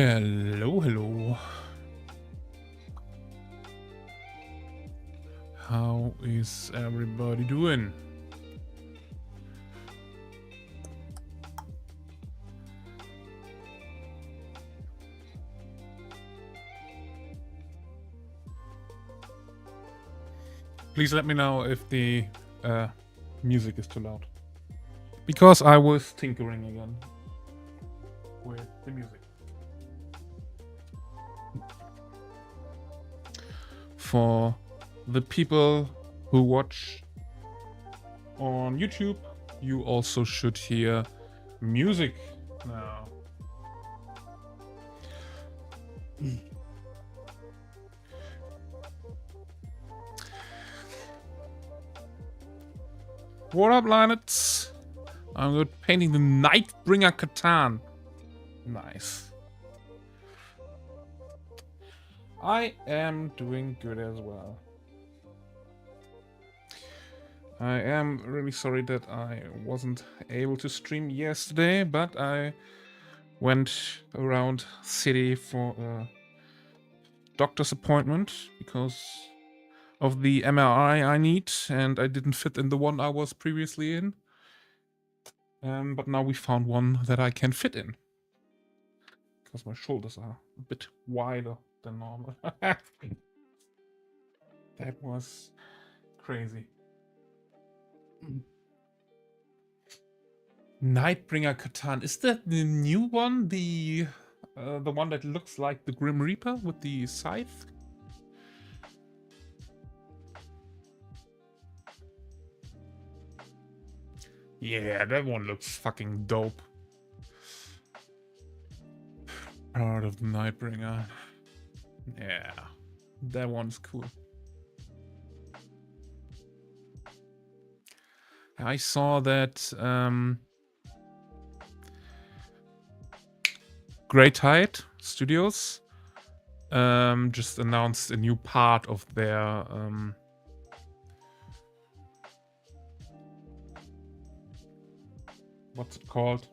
Hello, hello. How is everybody doing? Please let me know if the music is too loud. Because I was tinkering again with the music. For the people who watch on YouTube, you also should hear music now. What up, Linets? I'm good painting the Nightbringer Catan. Nice. I am doing good as well. I am really sorry that I wasn't able to stream yesterday, but I went around city for a doctor's appointment because of the MRI I need, and I didn't fit in the one I was previously in. But now we found one that I can fit in. Because my shoulders are a bit wider than normal. That was crazy. Nightbringer Catan. Is that the new one? The one that looks like the Grim Reaper with the scythe? Yeah, that one looks fucking dope. Part of the Nightbringer. Yeah, that one's cool. I saw that Great Tide Studios just announced a new part of their what's it called?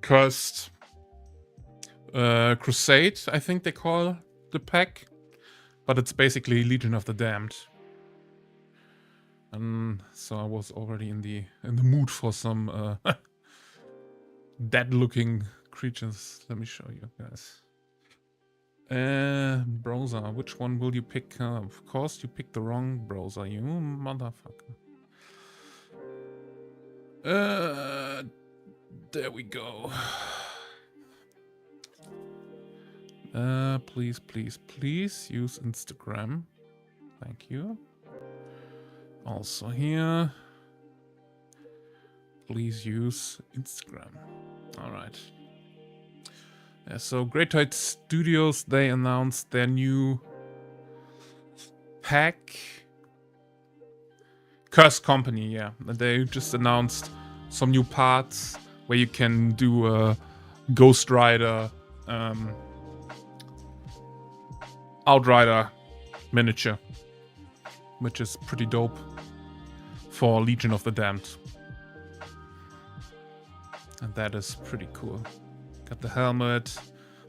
Cursed Crusade, I think they call the pack, but it's basically Legion of the Damned. And so I was already in the mood for some dead-looking creatures. Let me show you guys. Browser, which one will you pick? Of course, you picked the wrong browser, you motherfucker. There we go. Please, please, please use Instagram. Thank you. Also here, please use Instagram. All right. Yeah, so Great Tide Studios, they announced their new pack. Cursed Company, yeah. They just announced some new parts where you can do a Ghost Rider, Outrider miniature, which is pretty dope for Legion of the Damned. And that is pretty cool. Got the helmet,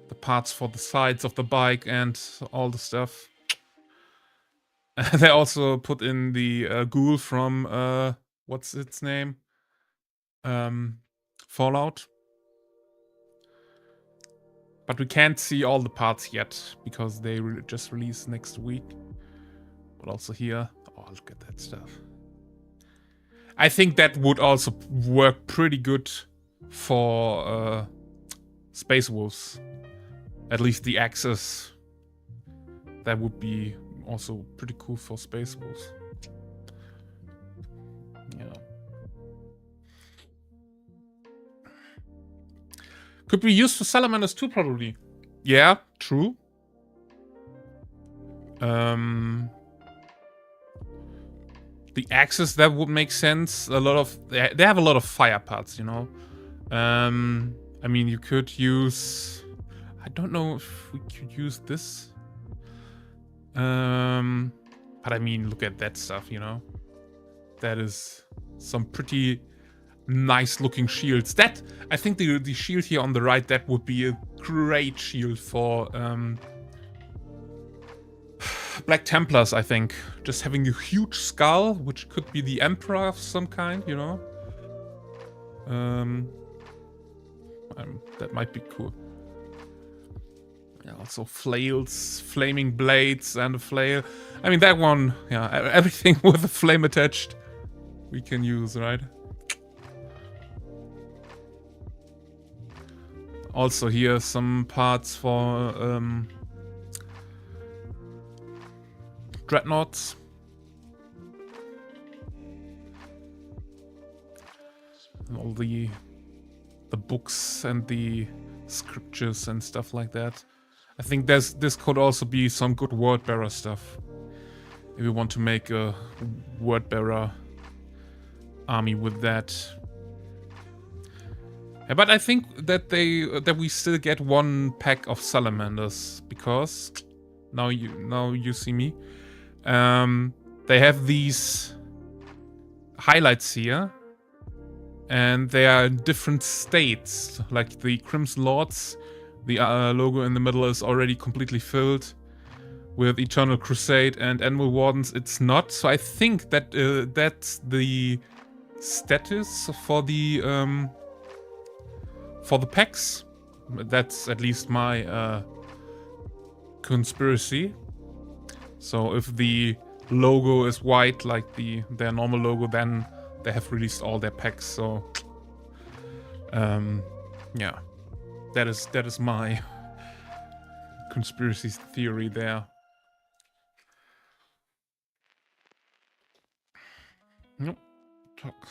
the parts for the sides of the bike, and all the stuff. They also put in the ghoul from, what's its name? Fallout. But we can't see all the parts yet, because they just release next week. But also here, oh, look at that stuff. I think that would also work pretty good for Space Wolves. At least the axes. That would be also pretty cool for Space Wolves. Yeah. Could be used for Salamanders too, probably. Yeah, true. The axes, that would make sense. A lot of they have a lot of fire parts, you know. I mean, you could use. I don't know if we could use this. But I mean, look at that stuff, you know. That is some pretty nice looking shields. That, I think the shield here on the right, that would be a great shield for Black Templars, I think. Just having a huge skull, which could be the Emperor of some kind, you know? That might be cool. Yeah, also flails, flaming blades, and a flail. I mean, that one, yeah, everything with a flame attached we can use, right? Also here some parts for dreadnoughts. And all the books and the scriptures and stuff like that. I think this could also be some good word bearer stuff. If you want to make a word bearer army with that. Yeah, but I think that we still get one pack of salamanders, because now you see me. They have these highlights here, and they are in different states. Like the Crimson Lords, the logo in the middle is already completely filled. With Eternal Crusade and Animal Wardens, it's not. So I think that that's the status for the packs. That's at least my conspiracy. So if the logo is white like their normal logo, then they have released all their packs. So yeah, that is my conspiracy theory there. Nope. Talk.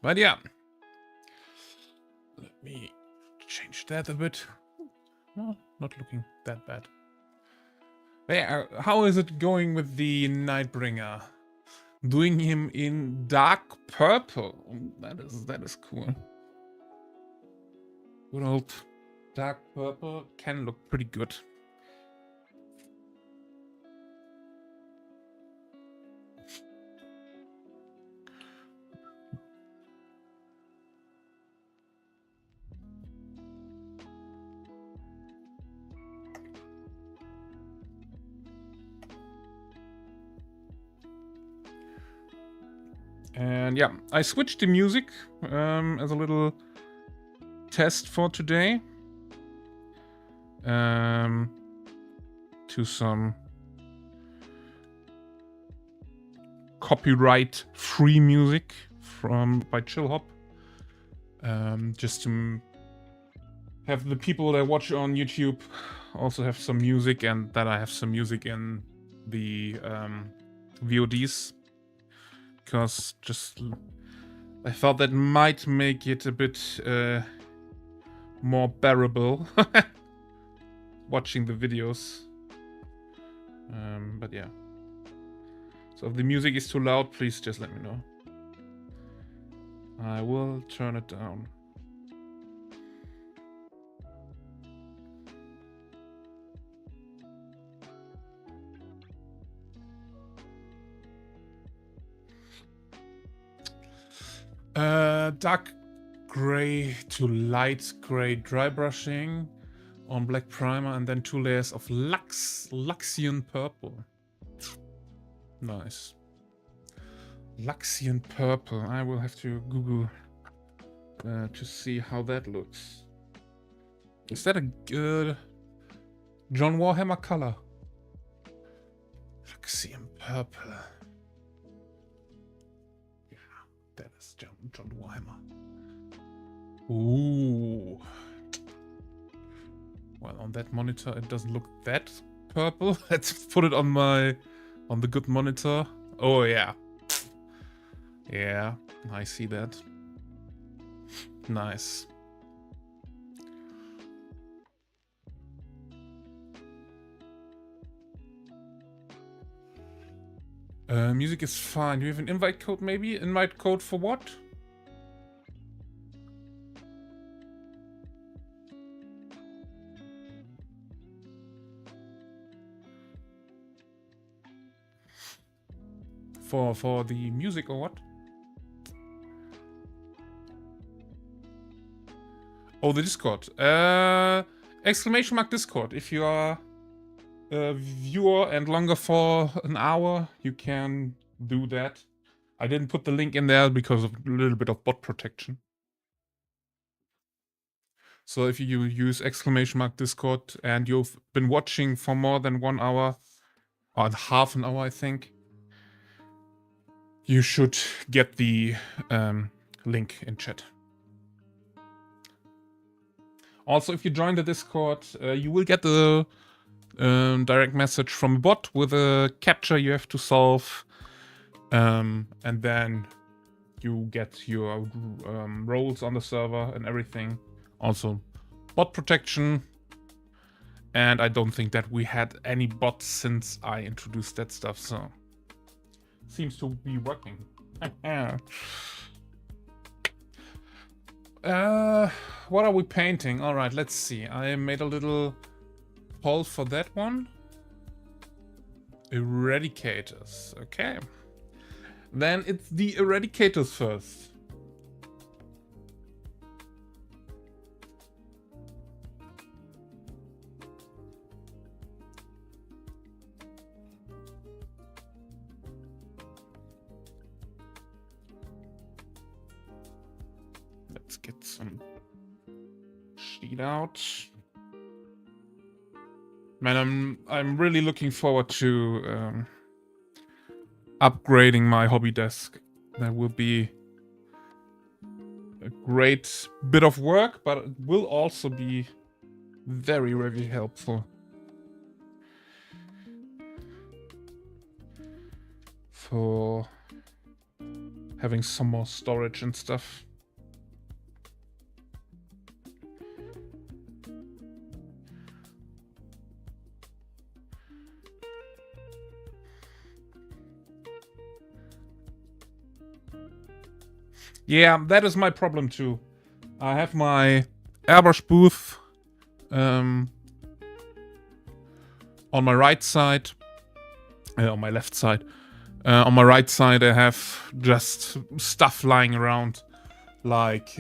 But yeah, let me change that a bit. Well, not looking that bad. But yeah, how is it going with the Nightbringer? Doing him in dark purple. That is cool. Good old dark purple can look pretty good. And yeah, I switched the music as a little test for today to some copyright-free music by Chillhop, just to have the people that watch on YouTube also have some music, and that I have some music in the VODs. Because I thought that might make it a bit more bearable watching the videos. But yeah. So if the music is too loud, please just let me know. I will turn it down. Dark gray to light gray dry brushing on black primer, and then 2 layers of Luxian purple. Nice. Luxian purple. I will have to Google to see how that looks. Is that a good John Warhammer color? Luxian purple. That is John Warhammer. Ooh. Well, on that monitor it doesn't look that purple. Let's put it on the good monitor. Oh yeah. Yeah, I see that. Nice. Music is fine. Do you have an invite code maybe? Invite code for what? For the music or what? Oh, the Discord. Exclamation mark Discord. If you are a viewer and longer for an hour, you can do that. I didn't put the link in there because of a little bit of bot protection. So if you use exclamation mark Discord and you've been watching for more than 1 hour, or half an hour, I think, you should get the link in chat. Also, if you join the Discord, you will get the direct message from a bot with a captcha you have to solve, and then you get your roles on the server and everything. Also, bot protection. And I don't think that we had any bots since I introduced that stuff, so seems to be working. What are we painting? All right, let's see. I made a little poll for that one. Eradicators. Okay. Then it's the Eradicators first. Let's get some sheet out. Man, I'm really looking forward to upgrading my hobby desk. That will be a great bit of work, but it will also be very, very helpful for having some more storage and stuff. Yeah, that is my problem too. I have my airbrush booth on my right side, on my left side. On my right side, I have just stuff lying around, like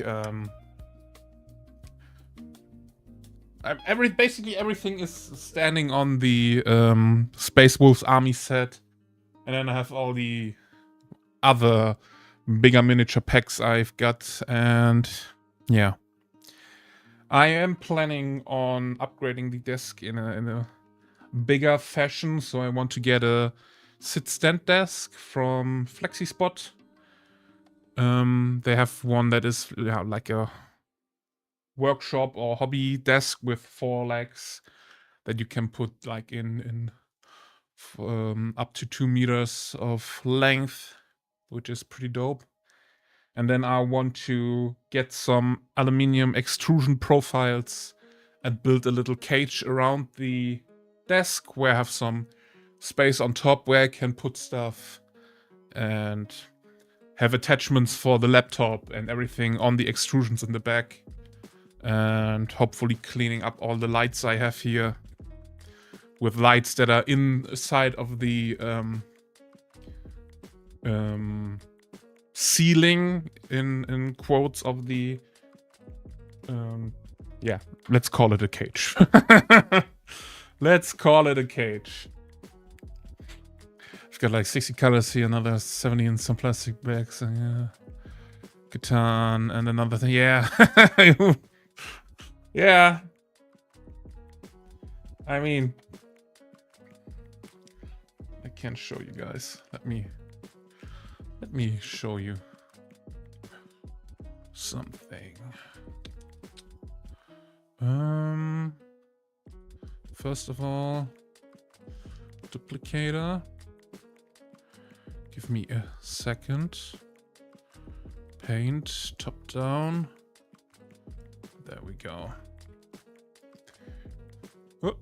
basically everything is standing on the Space Wolves Army set, and then I have all the other bigger miniature packs I've got, and yeah. I am planning on upgrading the desk in a bigger fashion, so I want to get a sit-stand desk from FlexiSpot. They have one that is like a workshop or hobby desk with 4 legs that you can put like in up to 2 meters of length, which is pretty dope. And then I want to get some aluminium extrusion profiles and build a little cage around the desk where I have some space on top where I can put stuff and have attachments for the laptop and everything on the extrusions in the back. And hopefully cleaning up all the lights I have here with lights that are inside of the ceiling in quotes of the yeah, let's call it a cage. Let's call it a cage. I've got like 60 colors here, another 70 in some plastic bags, yeah. Guitar and another thing, yeah. Yeah. I mean, I can't show you guys. Let me show you something. First of all, duplicator. Give me a second. Paint, top down. There we go. Oh.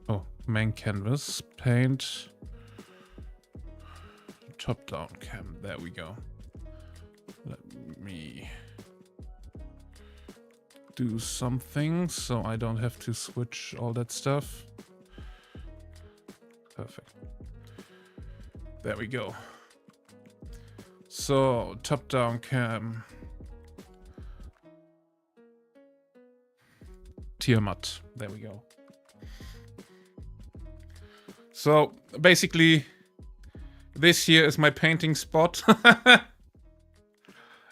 Oh, main canvas, paint, top down cam. There we go. Let me do something so I don't have to switch all that stuff. Perfect. There we go. So, top-down cam. Tiamat. There we go. So, basically, this here is my painting spot.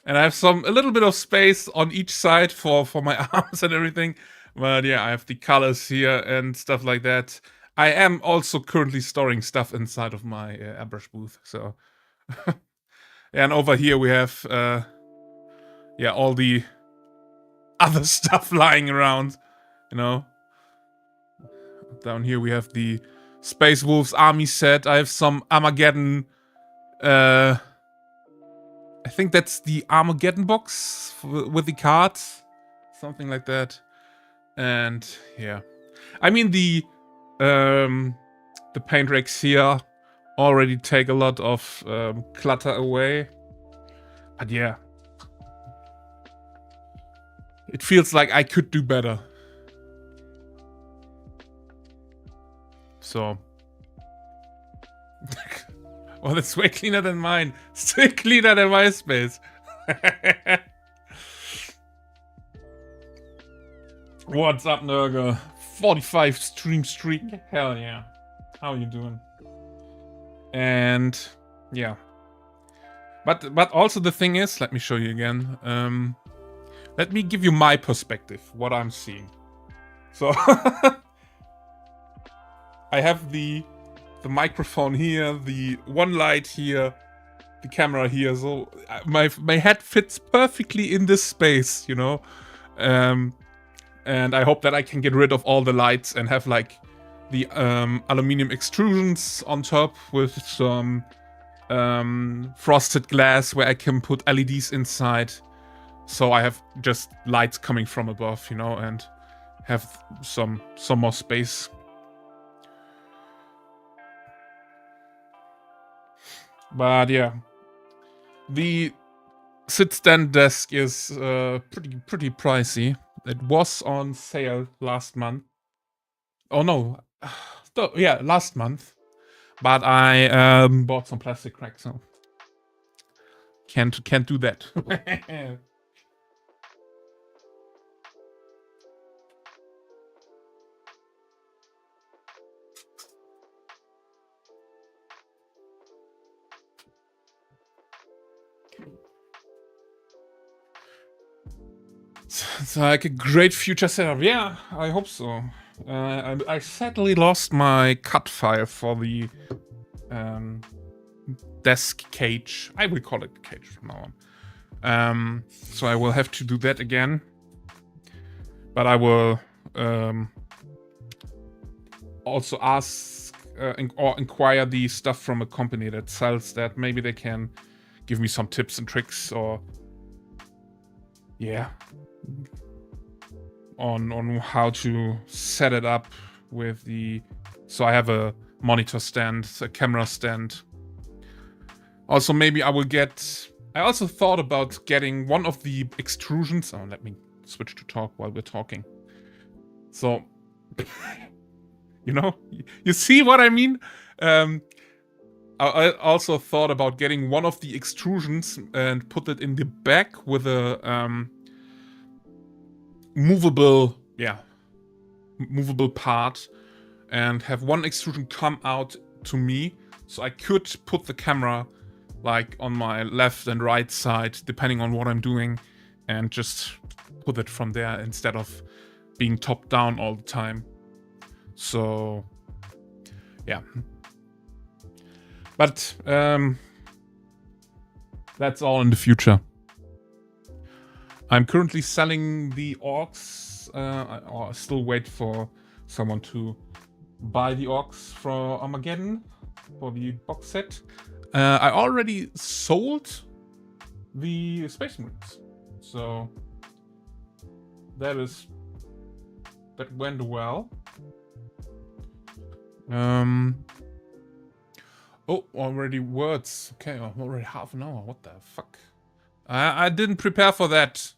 And I have a little bit of space on each side for my arms and everything. But yeah, I have the colors here and stuff like that. I am also currently storing stuff inside of my airbrush booth. So, and over here we have, yeah, all the other stuff lying around, you know. Down here we have the Space Wolves army set. I have some Armageddon, I think that's the Armageddon box with the cards. Something like that. And yeah. I mean the paint racks here already take a lot of clutter away. But yeah. It feels like I could do better. So. Oh, that's way cleaner than mine. Still cleaner than my space. What's up, Nurgle? 45 stream streak. Hell yeah. How are you doing? And yeah. But also the thing is, let me show you again. Let me give you my perspective, what I'm seeing. So I have the microphone here, the one light here, the camera here. So my head fits perfectly in this space, you know. And I hope that I can get rid of all the lights and have like the aluminum extrusions on top with some frosted glass where I can put LEDs inside. So I have just lights coming from above, you know, and have some more space. But yeah, the sit-stand desk is pretty pricey. It was on sale last month. Oh no, yeah, last month. But I bought some plastic cracks, so can't do that. It's like a great future setup. Yeah, I hope so. I sadly lost my cut file for the desk cage. I will call it cage from now on. So I will have to do that again. But I will also ask or inquire the stuff from a company that sells that. Maybe they can give me some tips and tricks, or yeah, on how to set it up with the. So I have a monitor stand, a camera stand. Also, maybe I will get. I also thought about getting one of the extrusions. Oh, let me switch to talk while we're talking. So, you know, you see what I mean? I also thought about getting one of the extrusions and put it in the back with a movable part, and have one extrusion come out to me, so I could put the camera like on my left and right side depending on what I'm doing, and just put it from there instead of being top down all the time. So yeah, but that's all in the future. I'm currently selling the orcs. I still wait for someone to buy the orcs for Armageddon for the box set. I already sold the Space Marines, so that went well. Oh, already words. Okay, I'm already half an hour. What the fuck? I didn't prepare for that.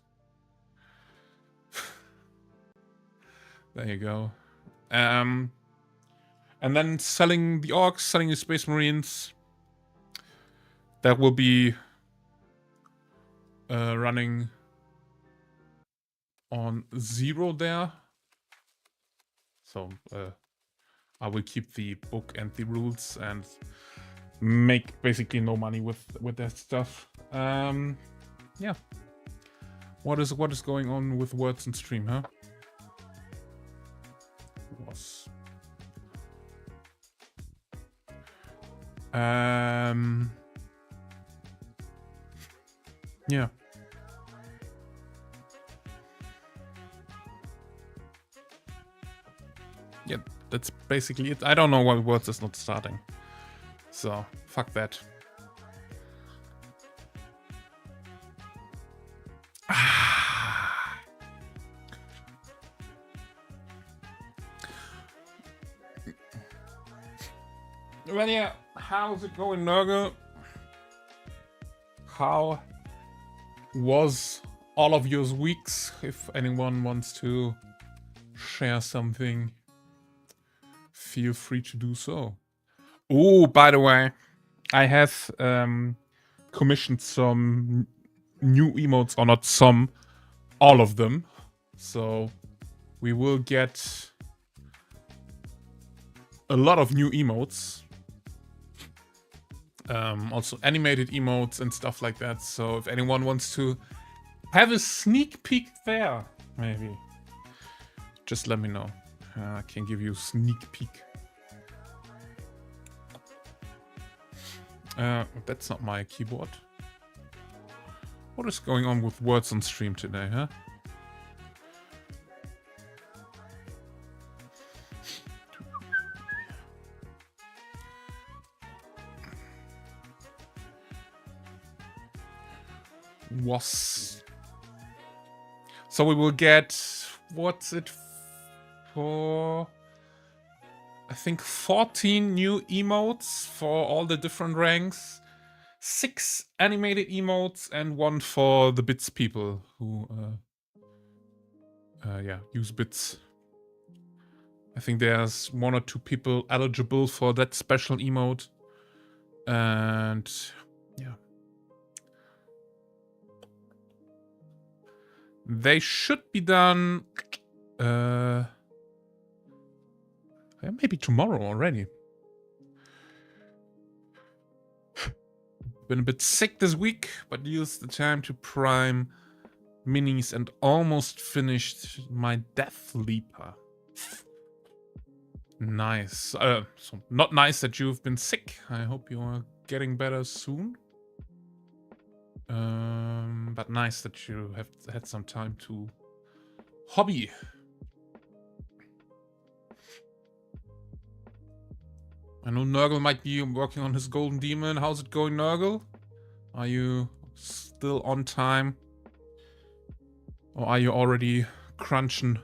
There you go. And then selling the orcs, selling the Space Marines. That will be running on 0 there. So I will keep the book and the rules and make basically no money with that stuff. Yeah. What is going on with words in stream, huh? Was yeah. Yeah, that's basically it. I don't know why words is not starting. So, fuck that. Well, yeah, how's it going, Nurgle? How was all of your weeks? If anyone wants to share something, feel free to do so. Oh, by the way, I have commissioned some new emotes, or not some, all of them. So we will get a lot of new emotes. Also animated emotes and stuff like that. So if anyone wants to have a sneak peek there, maybe, just let me know. I can give you a sneak peek. That's not my keyboard. What is going on with words on stream today, huh? Was. So we will get, what's it for? I think 14 new emotes for all the different ranks. 6 animated emotes and 1 for the bits people who yeah, use bits. I think there's 1 or 2 people eligible for that special emote. And yeah. They should be done maybe tomorrow already. Been a bit sick this week, but used the time to prime minis and almost finished my Death Leaper. Nice. So not nice that you've been sick. I hope you are getting better soon. But nice that you have had some time to hobby. I know Nurgle might be working on his Golden Demon. How's it going, Nurgle? Are you still on time? Or are you already crunching?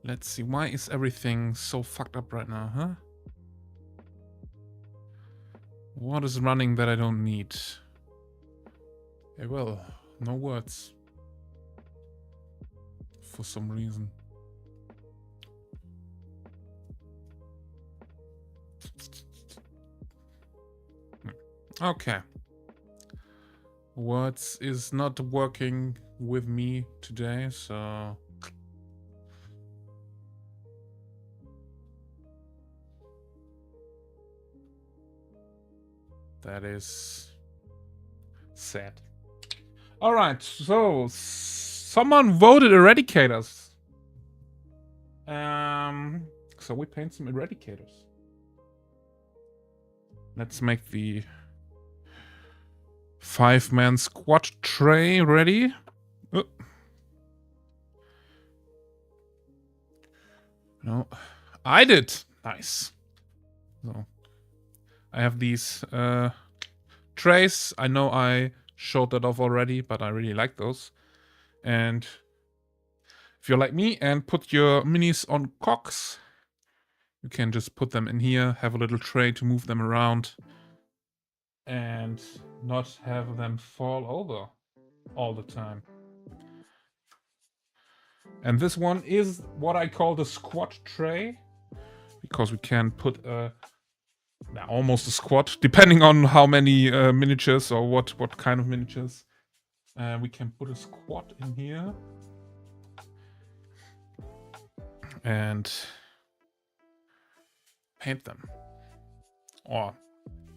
Let's see, why is everything so fucked up right now, huh? What is running that I don't need? Yeah, well, no words. For some reason. Okay. Words is not working with me today, so... That is sad. Alright, so someone voted Eradicators. So we paint some Eradicators. Let's make the 5-man squad tray ready. Oh. No, I did. Nice. So I have these trays. I know I showed that off already, but I really like those. And if you're like me and put your minis on cocks, you can just put them in here, have a little tray to move them around, and not have them fall over all the time. And this one is what I call the squad tray, because we can put almost a squad, depending on how many miniatures or what kind of miniatures. We can put a squad in here. And paint them. Or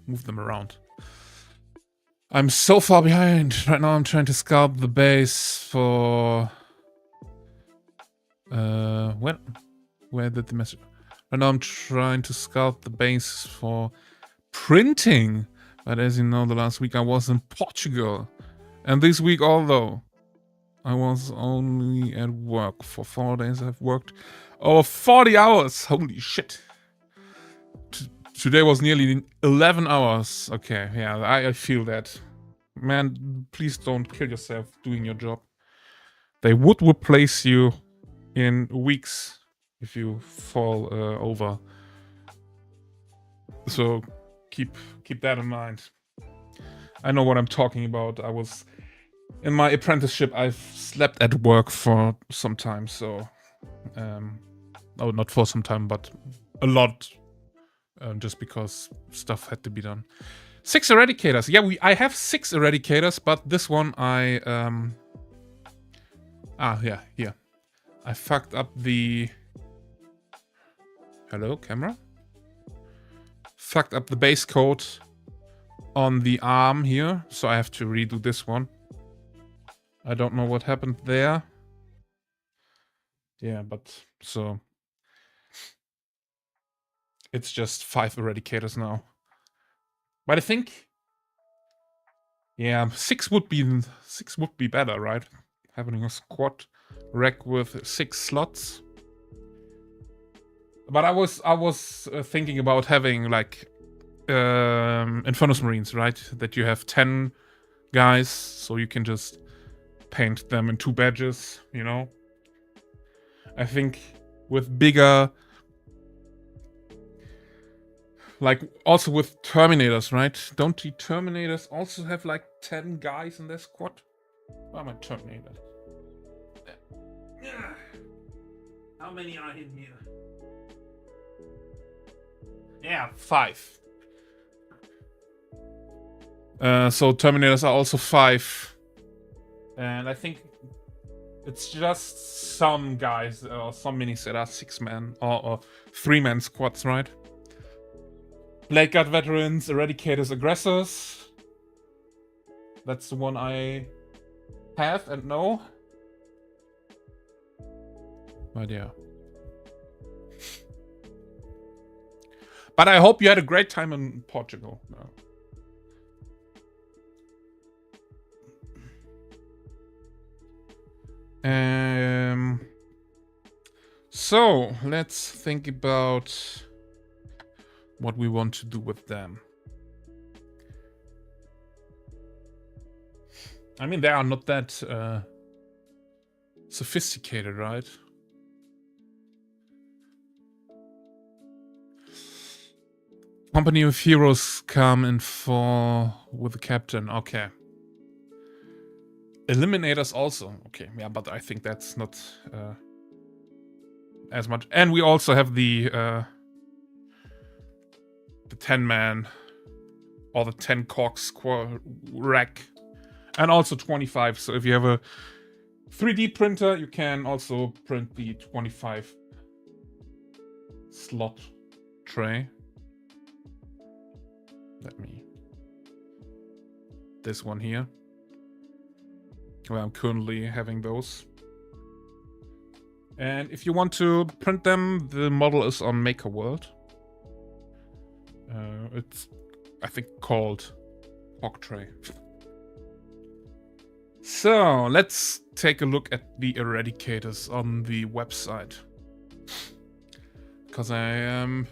move them around. I'm so far behind. Right now I'm trying to sculpt the base for... Where did the message... Right now I'm trying to sculpt the base for printing. But as you know, the last week I was in Portugal. And this week, although I was only at work for 4 days, I've worked over 40 hours. Holy shit. Today was nearly 11 hours. Okay, yeah, I feel that. Man, please don't kill yourself doing your job. They would replace you in weeks if you fall over. So keep that in mind. I know what I'm talking about. I was in my apprenticeship. I've slept at work for some time, so oh, not for some time, but a lot, just because stuff had to be done. 6 eradicators. Yeah, I have 6 eradicators, but this one I here. I fucked up the... Hello, camera? Fucked up the base coat on the arm here, so I have to redo this one. I don't know what happened there. Yeah, but so... It's just 5 eradicators now. But I think... Yeah, 6 would be better, right? Having a squad rack with 6 slots. But I was thinking about having like Infernus Marines, right? That you have 10 guys, so you can just paint them in 2 badges, you know? I think with bigger... Like, also with Terminators, right? Don't the Terminators also have like 10 guys in their squad? Where are my Terminators? How many are in here? Yeah, 5. So Terminators are also 5. And I think it's just some guys, or some minis that are 6-man or 3-man squads, right? Blade Guard Veterans, Eradicators, Aggressors. That's the one I have and know. But yeah. But I hope you had a great time in Portugal. No. So let's think about what we want to do with them. I mean, they are not that sophisticated, right? Company of heroes come in with the captain. Okay. Eliminators also. Okay, yeah, but I think that's not as much. And we also have the 10-man or the 10 cork squad rack, and also 25. So if you have a 3D printer, you can also print the 25 slot tray. This one here. Well, I'm currently having those. And if you want to print them, the model is on Maker World. It's, I think, called Hog Tray. So, let's take a look at the Eradicators on the website. Because I am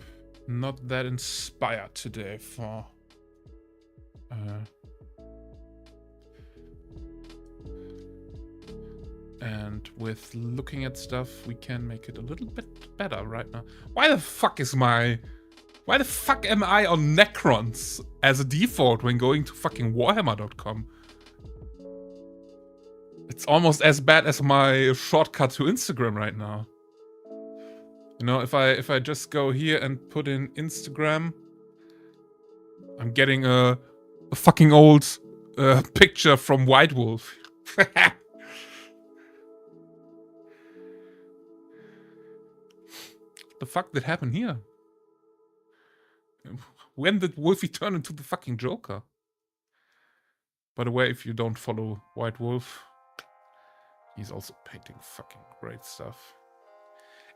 not that inspired today for... and with looking at stuff, we can make it a little bit better right now. Why the fuck am I on Necrons as a default when going to fucking Warhammer.com? It's almost as bad as my shortcut to Instagram right now. You know, if I just go here and put in Instagram, I'm getting a fucking old picture from White Wolf. The fuck did happen here? When did Wolfie turn into the fucking Joker? By the way, if you don't follow White Wolf, he's also painting fucking great stuff.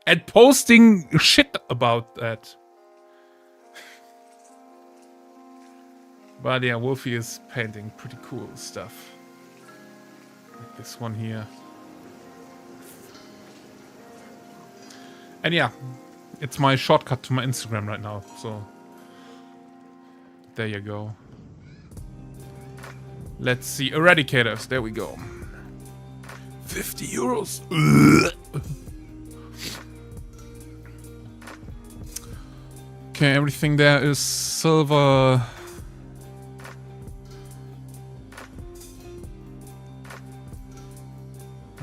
And posting shit about that. But yeah, Wolfie is painting pretty cool stuff. Like this one here. And yeah, it's my shortcut to my Instagram right now, so there you go. Let's see, Eradicators, there we go. 50 euros. Okay, everything there is silver.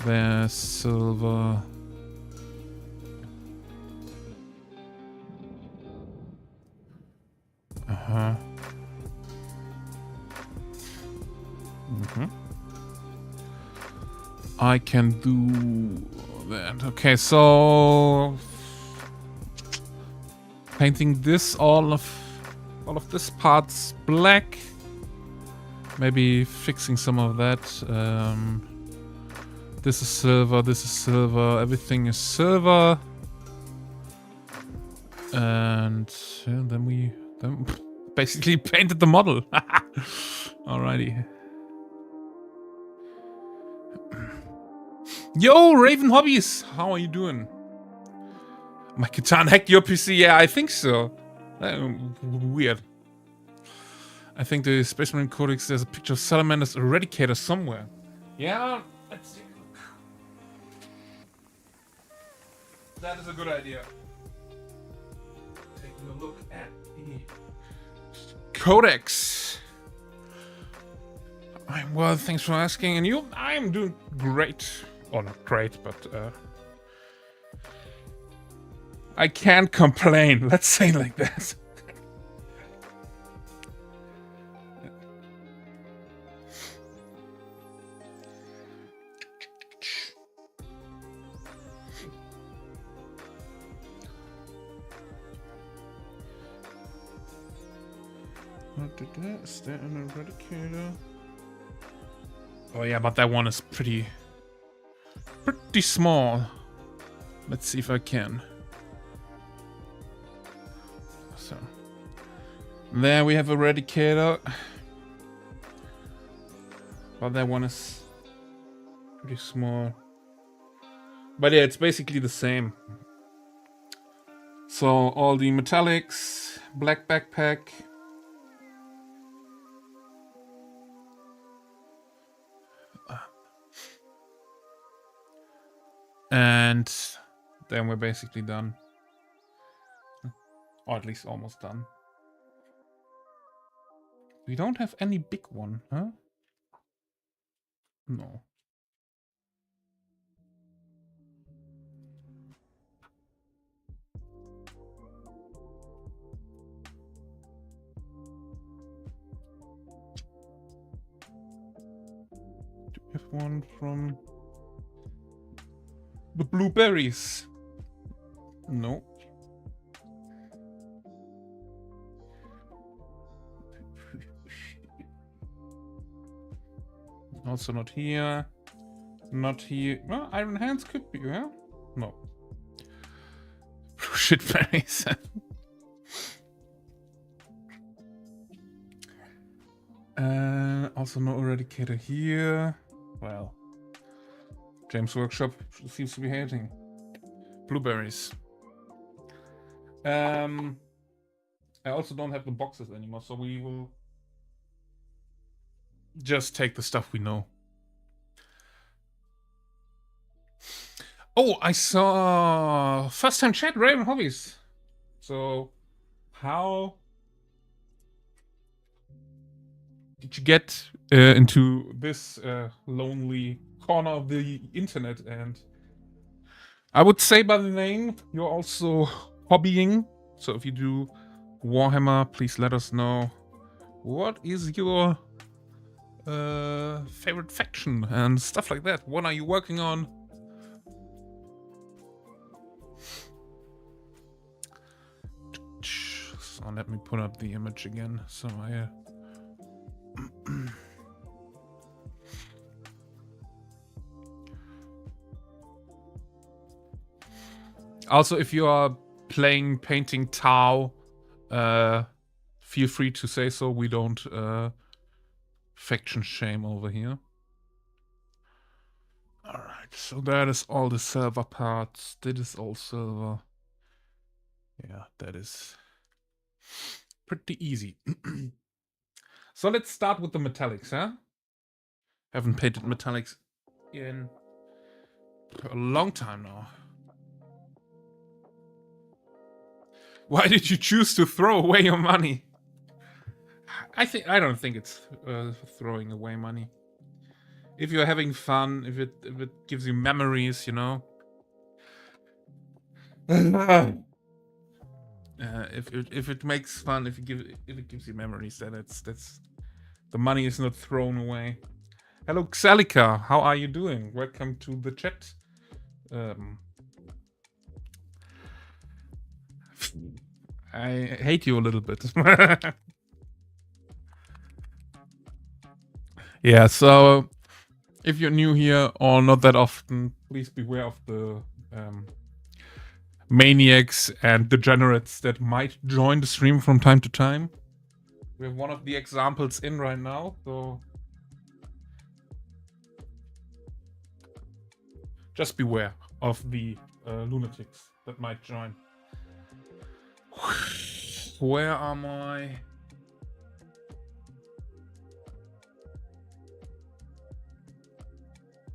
There's silver. Uh-huh. I can do that. Okay, so painting this all of this parts black. Maybe fixing some of that. This is silver, this is silver, everything is silver. And yeah, then we basically painted the model. Alrighty. Yo, Raven Hobbies! How are you doing? My Catan hacked your PC? Yeah, I think so. Weird. I think the Space Marine Codex, there's a picture of Salamander's Eradicator somewhere. Yeah, let's take a look. That is a good idea. Taking a look at the Codex. Well, thanks for asking. And you? I'm doing great. Or not great, but I can't complain. Let's say it like that. Is there an Eradicator? Oh yeah, but that one is pretty small. Let's see if I can. So there we have Eradicator. But that one is pretty small. But yeah, it's basically the same. So all the metallics, black backpack. And then we're basically done. Or at least almost done. We don't have any big one, huh? No. Do we have one from the blueberries? No. Also not here. Not here. Well, Iron Hands could be, yeah? No. Shit berries. Also no Eradicator here. Well. James Workshop seems to be hating. Blueberries. I also don't have the boxes anymore, so we will just take the stuff we know. Oh, I saw first time chat, Raven Hobbies. So how did you get into this lonely corner of the internet? And I would say by the name, you're also hobbying. So if you do Warhammer, please let us know. What is your favorite faction and stuff like that? What are you working on? So let me put up the image again. So I also, if you are playing painting Tau, feel free to say so. We don't faction shame over here. Alright, so that is all the silver parts. That is all silver. Yeah, that is pretty easy. So let's start with the metallics, huh? Haven't painted metallics in a long time now. Why did you choose to throw away your money? I don't think it's throwing away money. If you're having fun, if it gives you memories, you know. If it makes fun, if it gives you memories, then that's the money is not thrown away. Hello, Xalica, how are you doing? Welcome to the chat. I hate you a little bit. Yeah, so if you're new here or not that often, please beware of the maniacs and degenerates that might join the stream from time to time. We have one of the examples in right now, so just beware of the lunatics that might join. Where are my...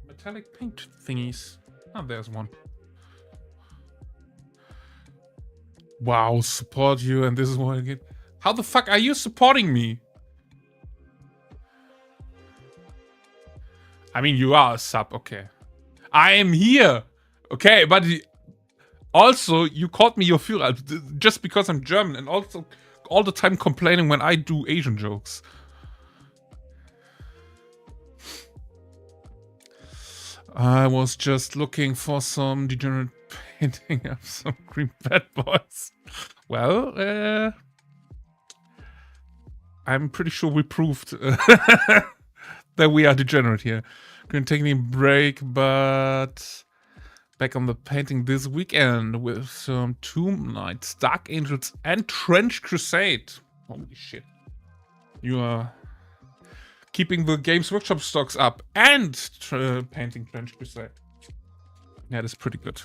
metallic paint thingies? Oh, there's one. Wow, support you, and this is what I get. How the fuck are you supporting me? I mean, you are a sub, okay. I am here, okay, but also you called me your Führer just because I'm German, and also all the time complaining when I do Asian jokes. I was just looking for some degenerate painting of some green bad boys. Well, I'm pretty sure we proved that we are degenerate here. Gonna take a break, but back on the painting this weekend with some Tomb Knights, Dark Angels, and Trench Crusade. Holy shit. You are keeping the Games Workshop stocks up and painting Trench Crusade. Yeah, that's pretty good.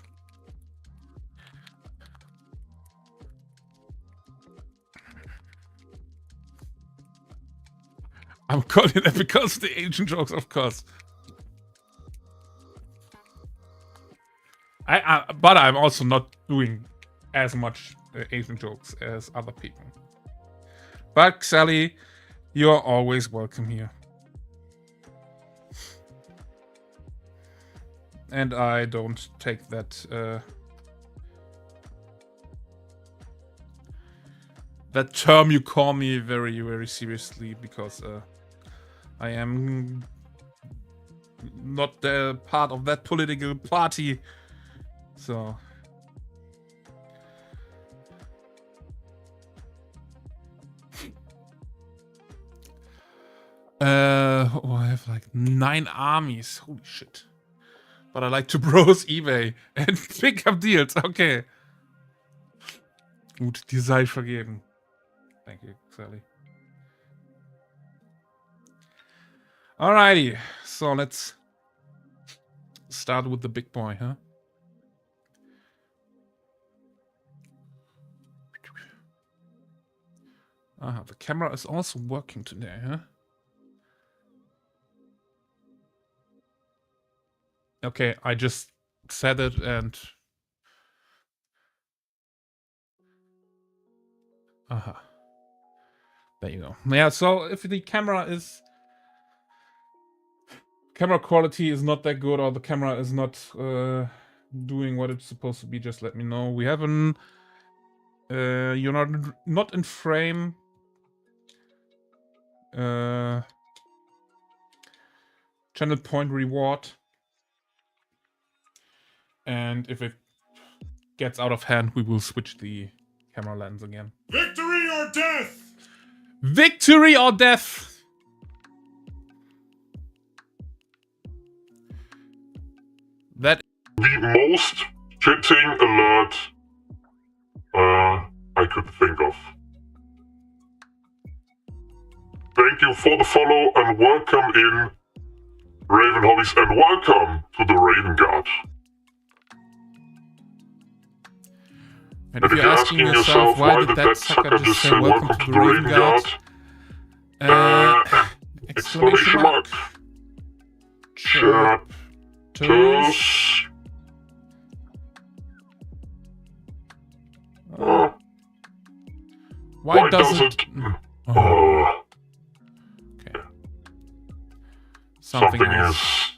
I'm calling it because of the Asian jokes, of course. But I'm also not doing as much Asian jokes as other people. But Sally, you're always welcome here. And I don't take that that term you call me very, very seriously, because I am not part of that political party. So I have like 9 armies. Holy shit. But I like to browse eBay and pick up deals. Okay. Gut, die sei vergeben. Thank you, Sally. Alrighty, so let's start with the big boy, huh? The camera is also working today, huh? Okay, I just said it and... There you go. Yeah, so if the camera quality is not that good, or the camera is not doing what it's supposed to be, just let me know. We have an you're not in frame channel point reward, and if it gets out of hand, we will switch the camera lens again. Victory or death! Victory or death! That the most fitting alert I could think of. Thank you for the follow and welcome in, Raven Hobbies, and welcome to the Raven Guard. and if you're asking yourself, why did that sucker just say welcome to the Raven Guard? Exclamation mark. Chapters. Why does it? Okay. Something is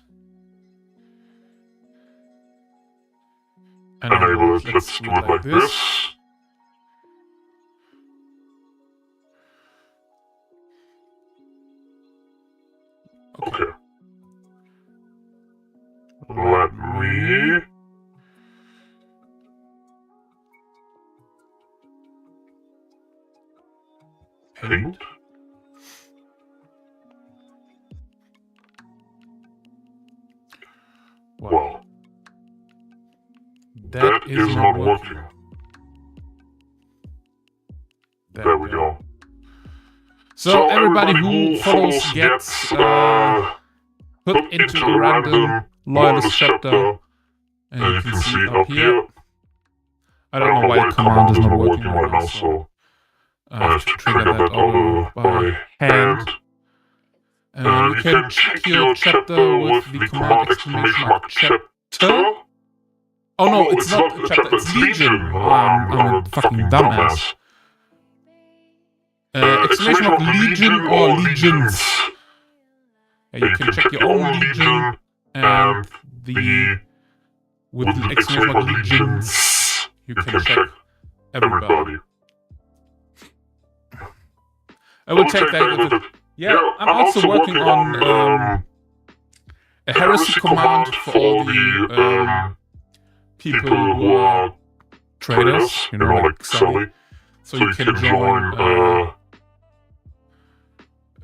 enable it. Let's do it like this. Okay. Let me. Paint. Well, that is not working. There we go. So everybody who follows gets put into a random loyalist chapter, and you can see it up here. I don't know why the command is not working right now, so I have to trigger that auto by hand. You can check your chapter with the command exclamation mark chapter. Oh no, it's not a chapter, it's Legion. I'm a fucking dumbass. Exclamation mark Legion or Legions. Yeah, you can check your own Legion and with the exclamation mark Legions, you can check everybody. I will take that with it. Yeah, I'm also working on a heresy command for all the people who are traitors, you know, like Sully. So you can join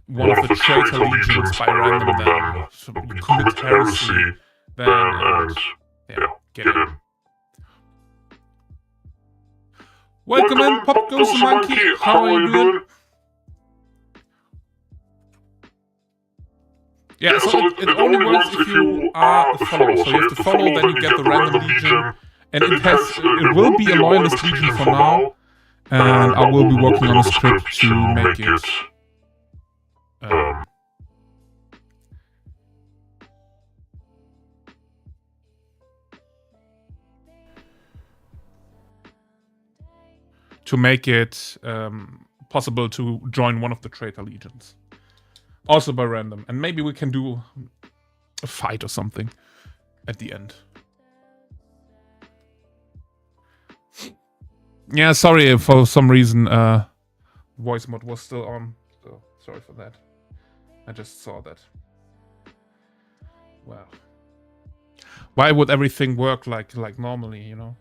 one of the traitor legions by random them. So you commit heresy, then and get in. Welcome in, Pop Goes the Monkey. How are you doing? Yeah, so it only works if you are a follower. So you have to follow, then you get the random legion. And it will be a loyalist legion for now. And I will be working on a script to make it possible to join one of the traitor legions. Also by random. And maybe we can do a fight or something at the end. Yeah, sorry, for some reason voice mod was still on. So sorry for that. I just saw that. Wow. Why would everything work like normally, you know?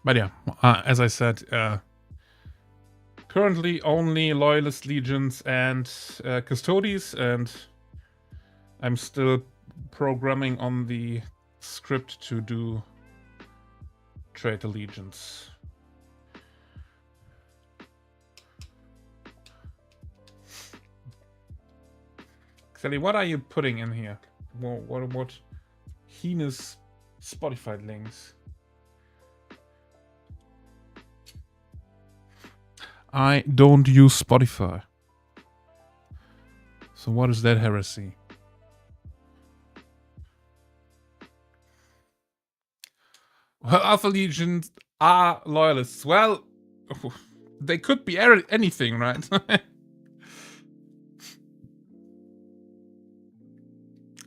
But yeah, as I said, currently only loyalist legions and custodies, and I'm still programming on the script to do traitor legions. Sally, what are you putting in here? What heinous Spotify links? I don't use Spotify. So what is that heresy? Alpha Legions are loyalists. Well, they could be anything, right?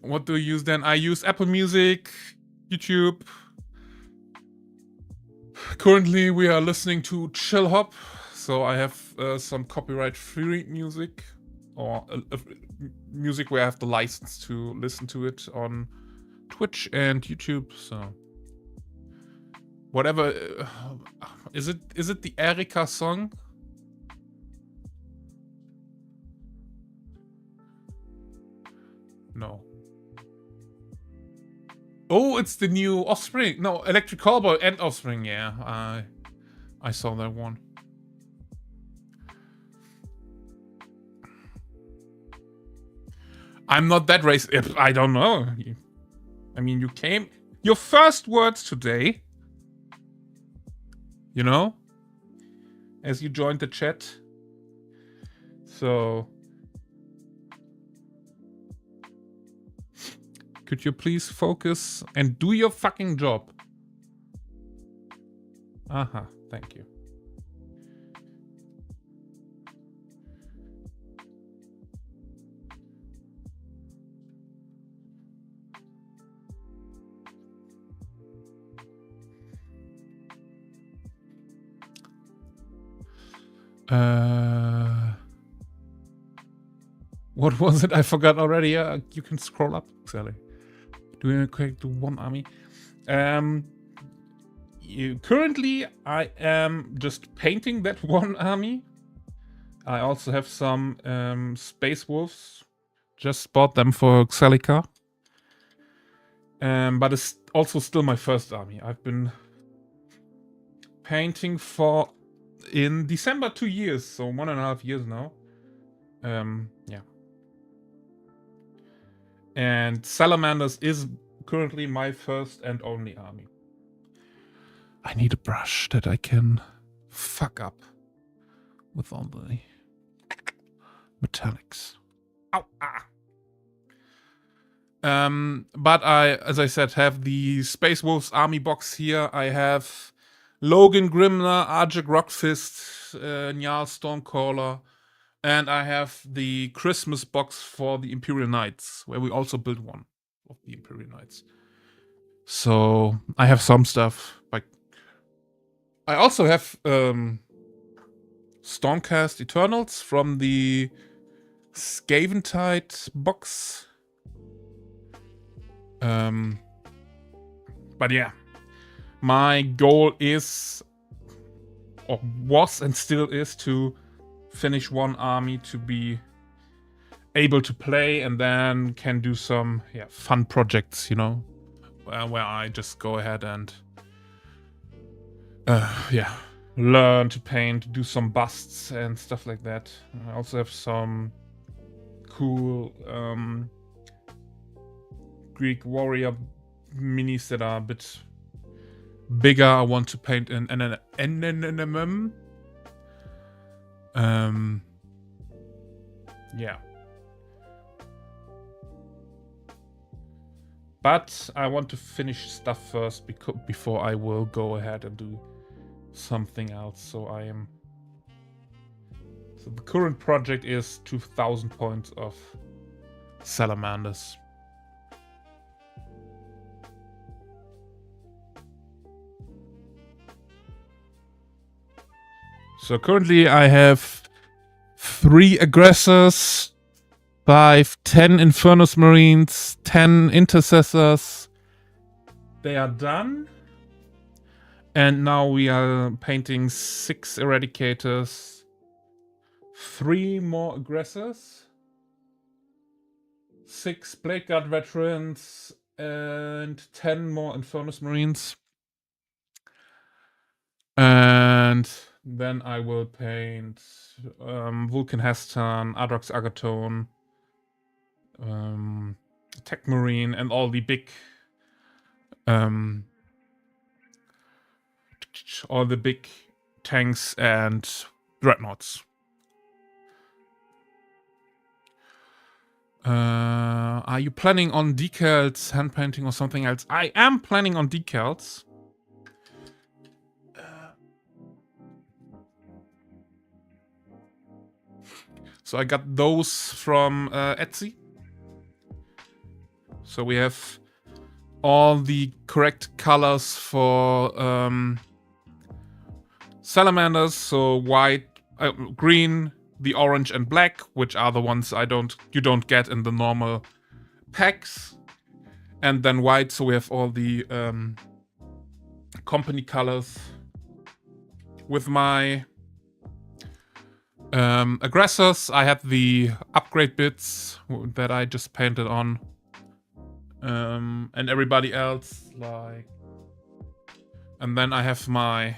What do you use then? I use Apple Music, YouTube. Currently, we are listening to Chill Hop, so I have some copyright-free music, or music where I have the license to listen to it on Twitch and YouTube. So whatever. Is it the Erika song? No. Oh, it's the new Offspring. No, Electric Callboy and Offspring. Yeah, I saw that one. I'm not that racist. I don't know. I mean, you came. Your first words today, you know, as you joined the chat. So, could you please focus and do your fucking job? Aha, thank you. What was it? I forgot already. You can scroll up, Sally. Doing a quick to one army. Currently, I am just painting that one army. I also have some Space Wolves. Just bought them for Xelica. But it's also still my first army. I've been painting for, in December, 2 years. So 1.5 years now. Yeah. And Salamanders is currently my first and only army. I need a brush that I can fuck up with all the metallics. Ow! Ah! But I, as I said, have the Space Wolves army box here. I have Logan Grimner, Arjek Rockfist, Njal Stormcaller, and I have the Christmas box for the Imperial Knights, where we also built one of the Imperial Knights. So I have some stuff. Like, I also have Stormcast Eternals from the Scaventide box. But yeah, my goal is, or was and still is, to finish one army to be able to play, and then can do some fun projects, you know, where I just go ahead and learn to paint, do some busts and stuff like that. I also have some cool Greek warrior minis that are a bit bigger. I want to paint an NMM. Yeah. But I want to finish stuff first before I will go ahead and do something else. So the current project is 2,000 points of Salamanders. So currently I have 3 aggressors, 10 Infernus Marines, 10 intercessors. They are done. And now we are painting 6 eradicators, 3 more aggressors, 6 Blade Guard veterans, and 10 more Infernus Marines. And then I will paint Vulcan Hestan, Adrox Agaton, Tech Marine, and all the big tanks and dreadnoughts. Are you planning on decals, hand painting, or something else? I am planning on decals. So I got those from Etsy. So we have all the correct colors for Salamanders. So white, green, the orange and black, which are the ones you don't get in the normal packs. And then white, so we have all the company colors. With my aggressors, I had the upgrade bits that I just painted on. And everybody else, like... And then I have my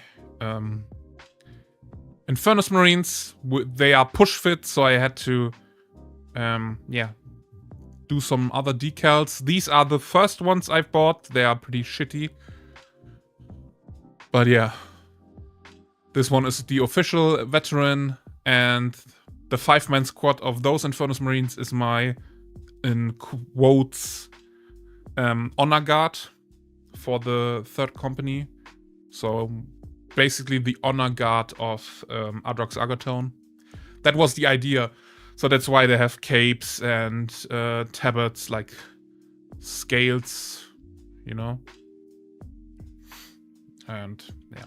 Infernus Marines. They are push fit, so I had to, do some other decals. These are the first ones I've bought. They are pretty shitty. But yeah. This one is the official veteran, and the 5-man squad of those Infernus Marines is my, in quotes, honor guard for the 3rd company. So basically the honor guard of Adrox Agatone. That was the idea. So that's why they have capes and tabards, like scales, you know. And yeah.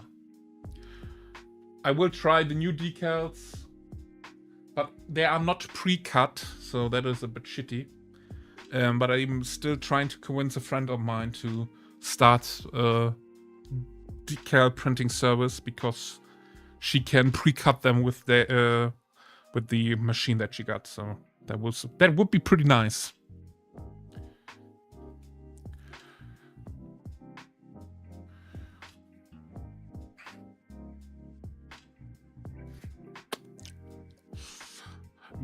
I will try the new decals, but they are not pre-cut, so that is a bit shitty. But I'm still trying to convince a friend of mine to start a decal printing service, because she can pre-cut them with the machine that she got. So that would be pretty nice.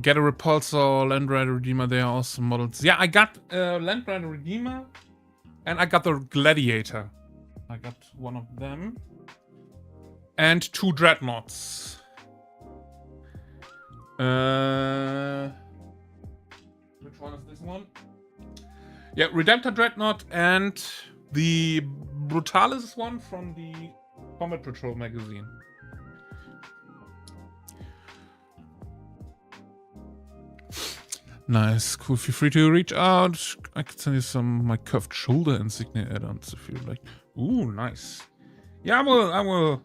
Get a Repulsor, Land Rider Redeemer, they are awesome models. Yeah, I got Land Rider Redeemer, and I got the Gladiator. I got one of them. And 2 Dreadnoughts. Which one is this one? Yeah, Redemptor Dreadnought and the Brutalis one from the Combat Patrol magazine. Nice, cool. Feel free to reach out. I can send you some my curved shoulder insignia add-ons if you like. Ooh, nice. Yeah, I will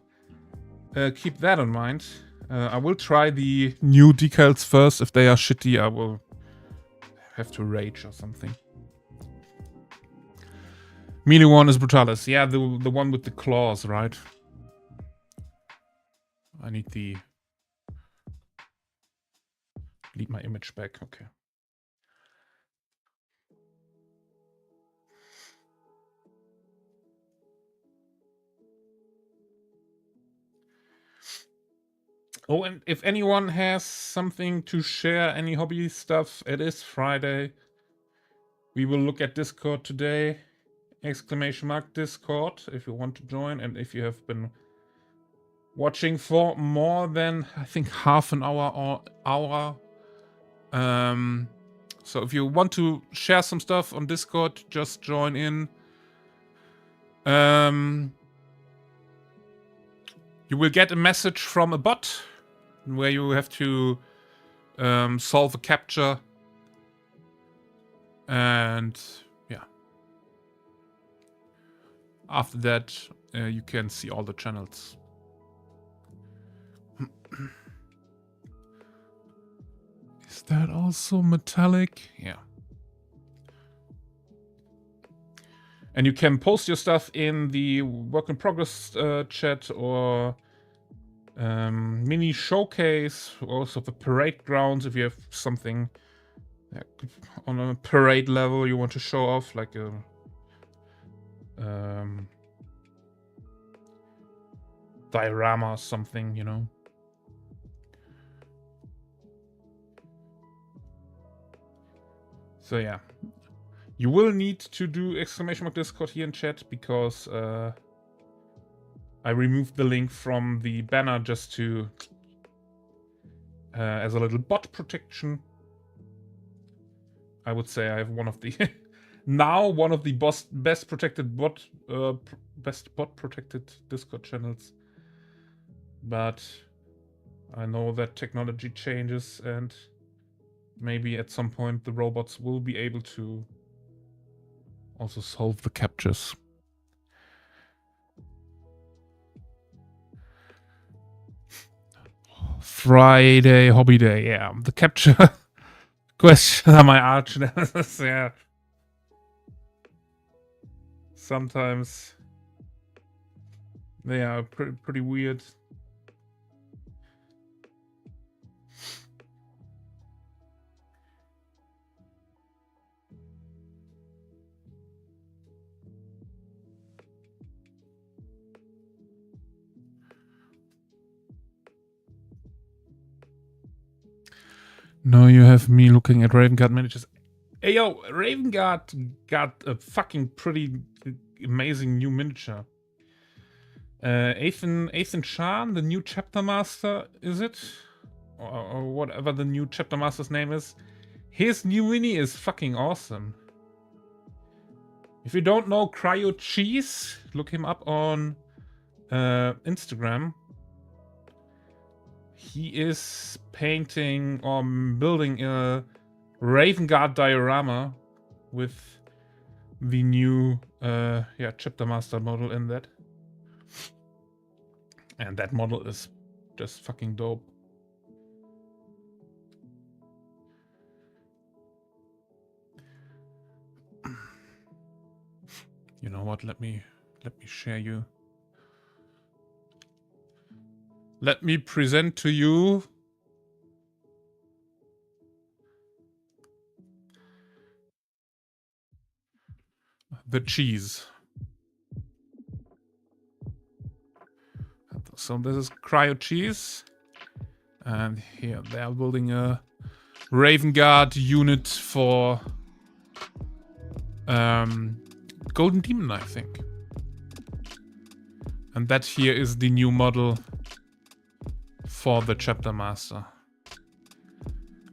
keep that in mind. I will try the new decals first. If they are shitty, I will have to rage or something. Melee one is Brutalis. Yeah, the one with the claws, right? I need my image back. Okay. Oh, and if anyone has something to share, any hobby stuff, it is Friday. We will look at Discord today. !Discord if you want to join, and if you have been watching for more than, I think, half an hour or hour. So if you want to share some stuff on Discord, just join in. You will get a message from a bot where you have to solve a captcha. And yeah. After that, you can see all the channels. Is that also metallic? Yeah. And you can post your stuff in the work in progress chat, or mini showcase, also the parade grounds if you have something on a parade level you want to show off, like a diorama or something, you know. So yeah, you will need to do !Discord here in chat, because I removed the link from the banner just to as a little bot protection. I would say I have one of the now one of the best protected bot protected Discord channels. But I know that technology changes, and maybe at some point the robots will be able to also solve the captures. Friday hobby day, yeah. The capture question are my arch nemesis, yeah. Sometimes they are pretty weird. No, you have me looking at Raven Guard miniatures. Hey yo, Raven Guard got a fucking pretty amazing new miniature. Ethan Chan, the new chapter master, is it? Or whatever the new chapter master's name is. His new mini is fucking awesome. If you don't know Cryo Cheese, look him up on Instagram. He is painting or building a Raven Guard diorama with the new chapter master model in that. And that model is just fucking dope. You know what? Let me share you. Let me present to you the cheese. So this is Cryo Cheese. And here they are building a Raven Guard unit for Golden Demon, I think. And that here is the new model for the chapter master.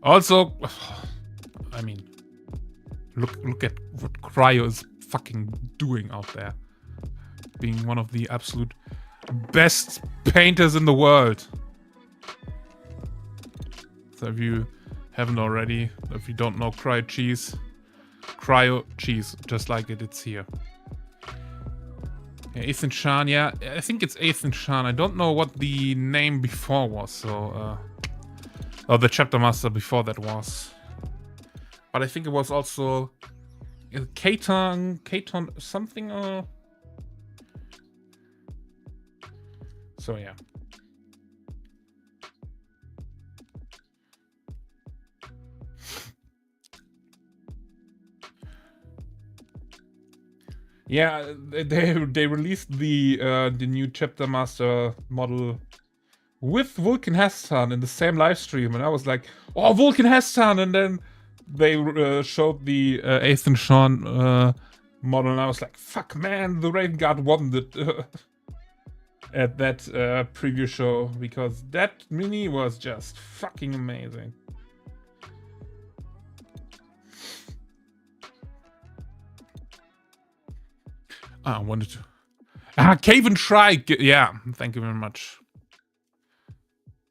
Also, I mean, look at what Cryo is fucking doing out there. Being one of the absolute best painters in the world. So if you haven't already, if you don't know Cryo Cheese, just like it, it's here. Yeah, Ethan Chan, yeah, I think it's Ethan Chan. I don't know what the name before was, so or the chapter master before that was. But I think it was also Katon something, or so yeah. Yeah, they released the new chapter master model with Vulcan Hastan in the same live stream, and I was like, "Oh, Vulcan Hastan!" And then they showed the Ethan Sean model, and I was like, "Fuck, man, the Raven Guard won the at that preview show, because that mini was just fucking amazing." I wanted to. Cave and Shrike! Yeah, thank you very much.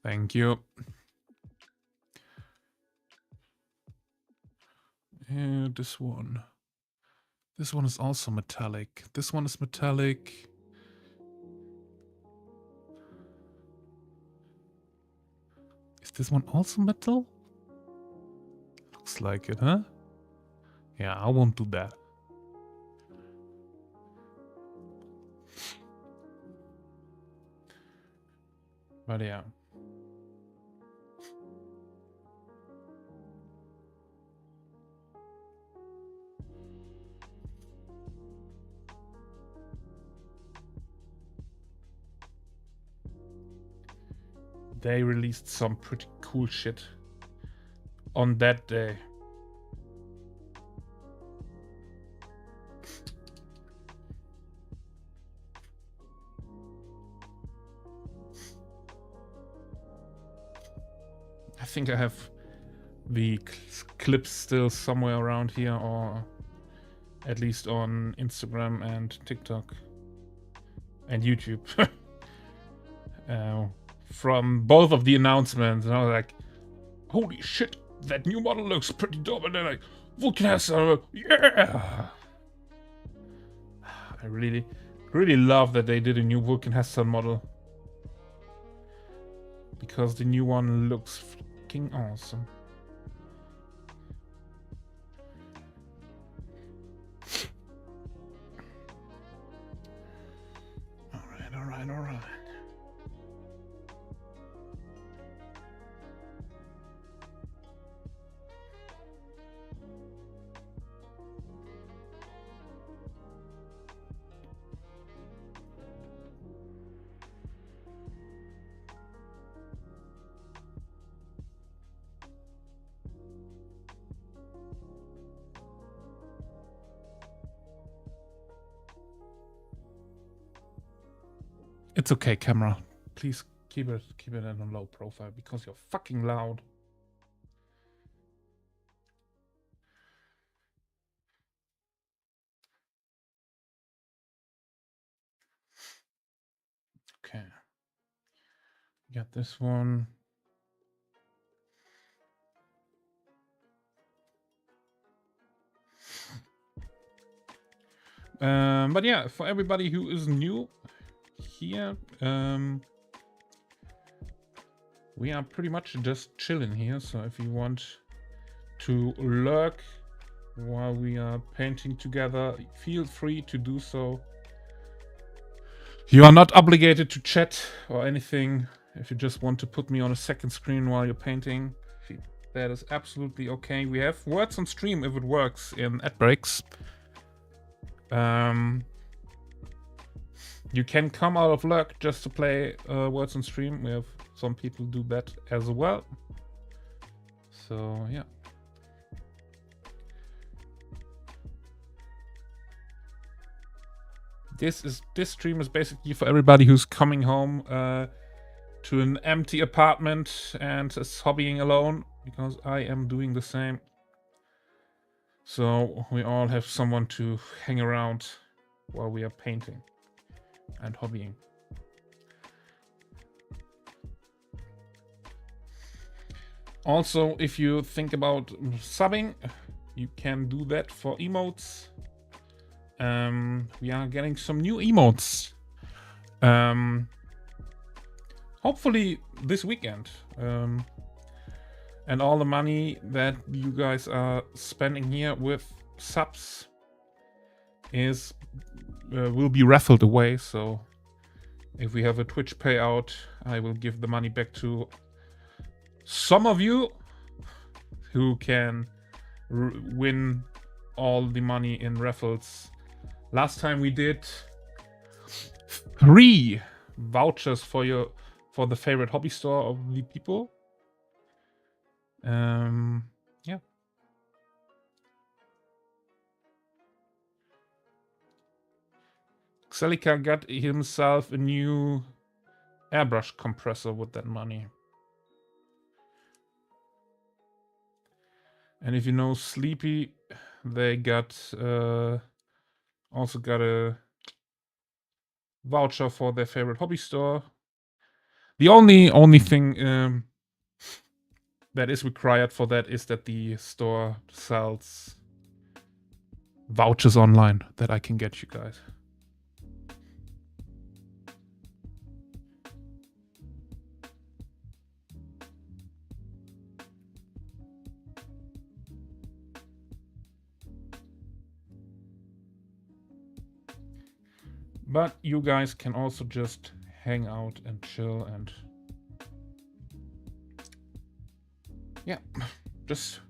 Thank you. Yeah, this one. This one is also metallic. This one is metallic. Is this one also metal? Looks like it, huh? Yeah, I won't do that. But yeah. They released some pretty cool shit on that day. I think I have the clips still somewhere around here, or at least on Instagram and TikTok and YouTube. From both of the announcements, and I was like, holy shit, that new model looks pretty dope. And they're like, Vulcan has yeah. I really love that they did a new Vulcan Hester model. Because the new one looks fucking awesome. Alright. It's okay, camera. Please keep it at a low profile because you're fucking loud. Okay. Got this one. But yeah, for everybody who is new here, we are pretty much just chilling here. So if you want to lurk while we are painting together, feel free to do so. You are not obligated to chat or anything. If you just want to put me on a second screen while you're painting, that is absolutely okay. We have words on stream if it works in ad breaks. You can come out of lurk just to play words on stream. We have some people do that as well. So yeah. This stream is basically for everybody who's coming home to an empty apartment and is hobbying alone, because I am doing the same. So we all have someone to hang around while we are painting and hobbying. Also, if you think about subbing, you can do that for emotes. We are getting some new emotes. Hopefully this weekend. And all the money that you guys are spending here with subs is will be raffled away. So if we have a Twitch payout, I will give the money back to some of you who can win all the money in raffles. Last time we did 3 vouchers for the favorite hobby store of the people. Yeah. Xelica got himself a new airbrush compressor with that money. And if you know Sleepy, they got also got a voucher for their favorite hobby store. The only thing that is required for that is that the store sells vouchers online that I can get you guys. But you guys can also just hang out and chill and yeah, just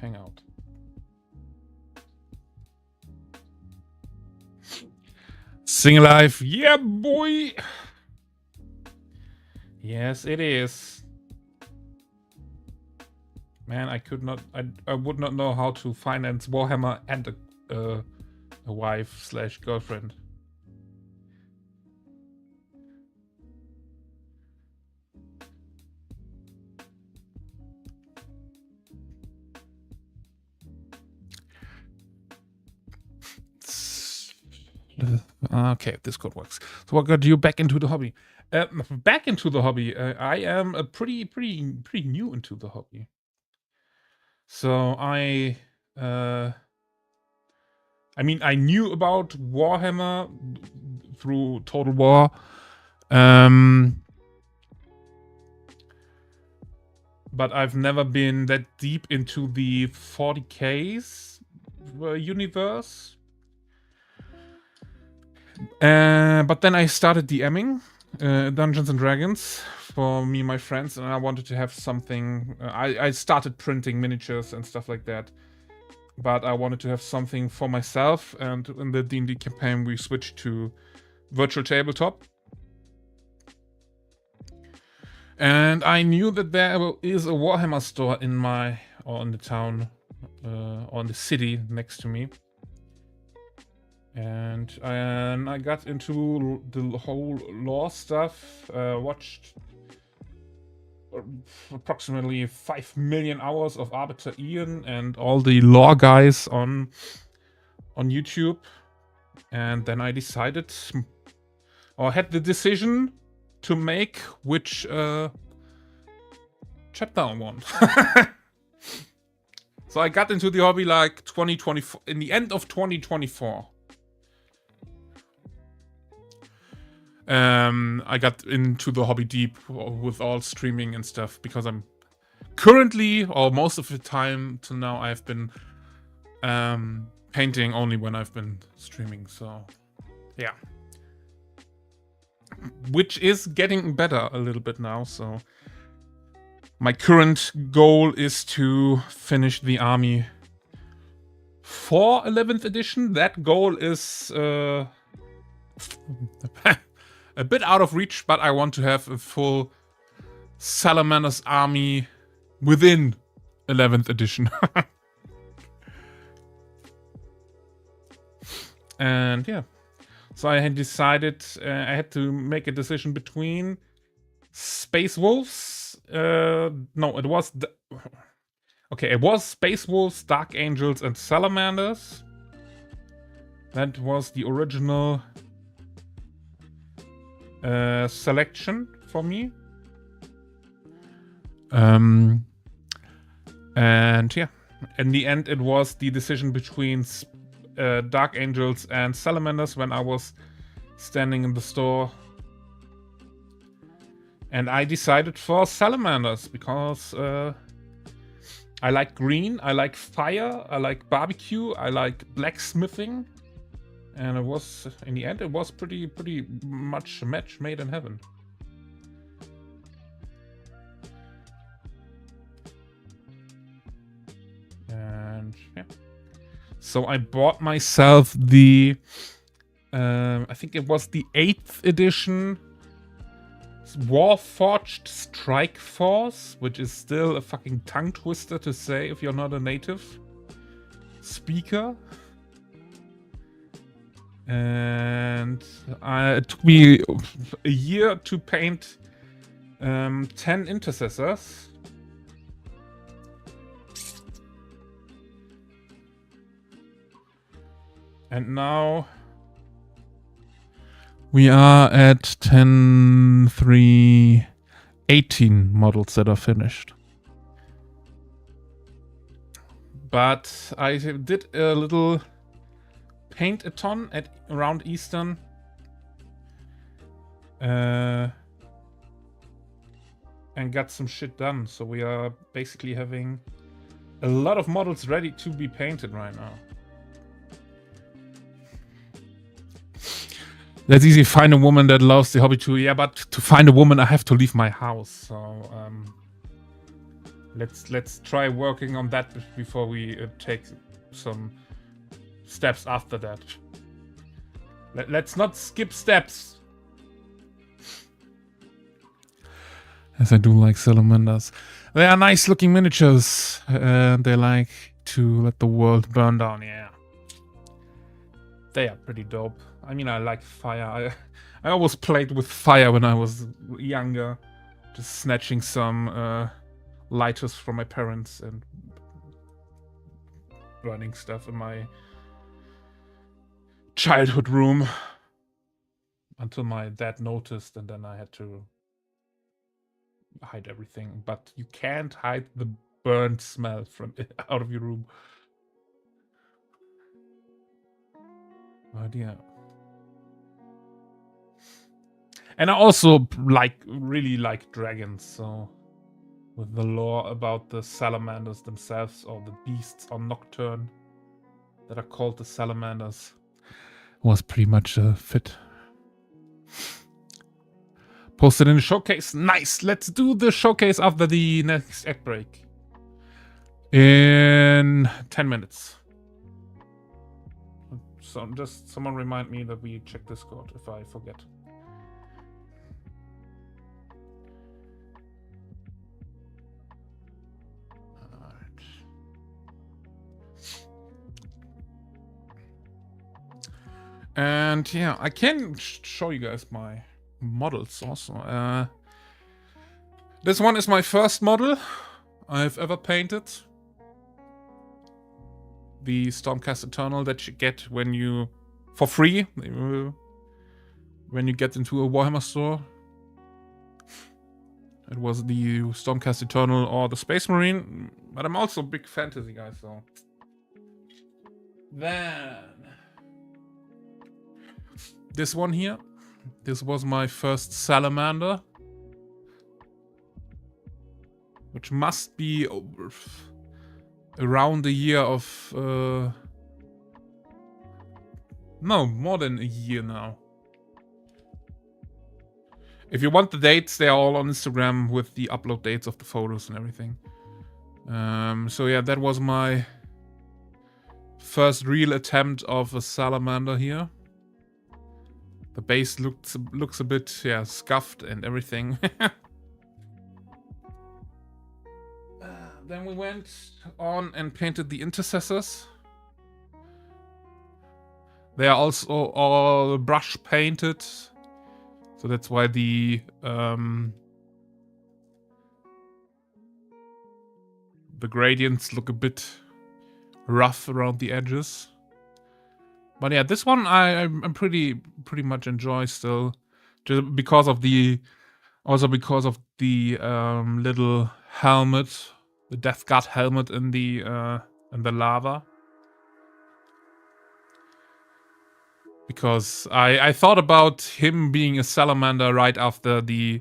hang out. Sing Alive, yeah boy! Yes, it is. Man, I would not know how to finance Warhammer and a wife/girlfriend. Okay, Discord works. So what got you back into the hobby? Back into the hobby. I am a pretty new into the hobby. So I mean, I knew about Warhammer through Total War. But I've never been that deep into the 40Ks universe. But then I started DMing Dungeons and Dragons for me and my friends, and I wanted to have something. I started printing miniatures and stuff like that, but I wanted to have something for myself. And in the D&D campaign, we switched to virtual tabletop. And I knew that there is a Warhammer store in the town, or in the city next to me. And I got into the whole lore stuff, watched approximately 5 million hours of Arbiter Ian and all the lore guys on YouTube. And then I decided, or had the decision to make which chapter I want. So I got into the hobby like 2024, in the end of 2024. I got into the hobby deep with all streaming and stuff because I'm currently, or most of the time till now, I've been painting only when I've been streaming. So yeah, which is getting better a little bit now. So my current goal is to finish the army for 11th edition. That goal is a bit out of reach, but I want to have a full Salamanders army within 11th edition. And yeah, so I had decided I had to make a decision between Space Wolves. No, it was it was Space Wolves, Dark Angels, and Salamanders. That was the original selection for me. And yeah, in the end it was the decision between Dark Angels and Salamanders when I was standing in the store. And I decided for Salamanders because I like green, I like fire, I like barbecue, I like blacksmithing. And it was, in the end, it was pretty much a match made in heaven. And yeah. So I bought myself the, I think it was the 8th edition Warforged Strike Force, which is still a fucking tongue twister to say if you're not a native speaker. And it took me a year to paint 10 intercessors. And now we are at 10, 3, 18 models that are finished. But I did a little paint-a-thon at around Eastern. And got some shit done. So we are basically having a lot of models ready to be painted right now. That's easy. Find a woman that loves the hobby too. Yeah, but to find a woman, I have to leave my house. So let's try working on that before we take some steps after that. Let's not skip steps. As I do like Salamanders. They are nice looking miniatures. They like to let the world burn down. Yeah. They are pretty dope. I mean, I like fire. I always played with fire when I was younger. Just snatching some lighters from my parents and burning stuff in my childhood room. Until my dad noticed, and then I had to hide everything. But you can't hide the burnt smell from out of your room. But yeah. And I also really like dragons, so with the lore about the salamanders themselves, or the beasts on Nocturne that are called the salamanders, was pretty much a fit. Posted in the showcase. Nice! Let's do the showcase after the next ad break. In 10 minutes. So just someone remind me that we check Discord if I forget. And yeah, I can show you guys my models also. This one is my first model I've ever painted. The Stormcast Eternal that you get when you, for free, when you get into a Warhammer store. It was the Stormcast Eternal or the Space Marine, but I'm also a big fantasy guy, so. Then this one here. This was my first Salamander, which must be around the year of no, more than a year now. If you want the dates, they are all on Instagram with the upload dates of the photos and everything. So yeah, that was my first real attempt of a salamander here. The base looks a bit, yeah, scuffed and everything. Then we went on and painted the intercessors. They are also all brush painted, so that's why the gradients look a bit rough around the edges. But yeah, this one I'm pretty much enjoy still, just because of the little helmet, the Death Guard helmet in the lava. Because I thought about him being a salamander right after the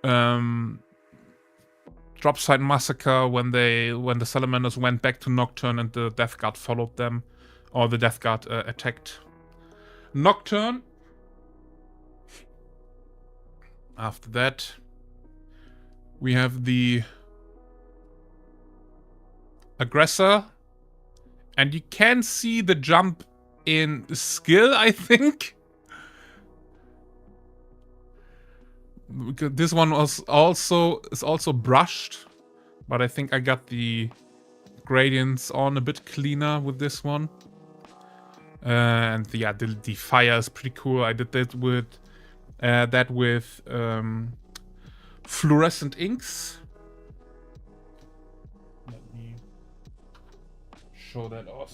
Dropsite massacre, when the salamanders went back to Nocturne and the Death Guard followed them. Or the Death Guard attacked Nocturne. After that, we have the aggressor. And you can see the jump in skill, I think. Because this one is also brushed. But I think I got the gradients on a bit cleaner with this one. And yeah, the fire is pretty cool. I did that with fluorescent inks. Let me show that off.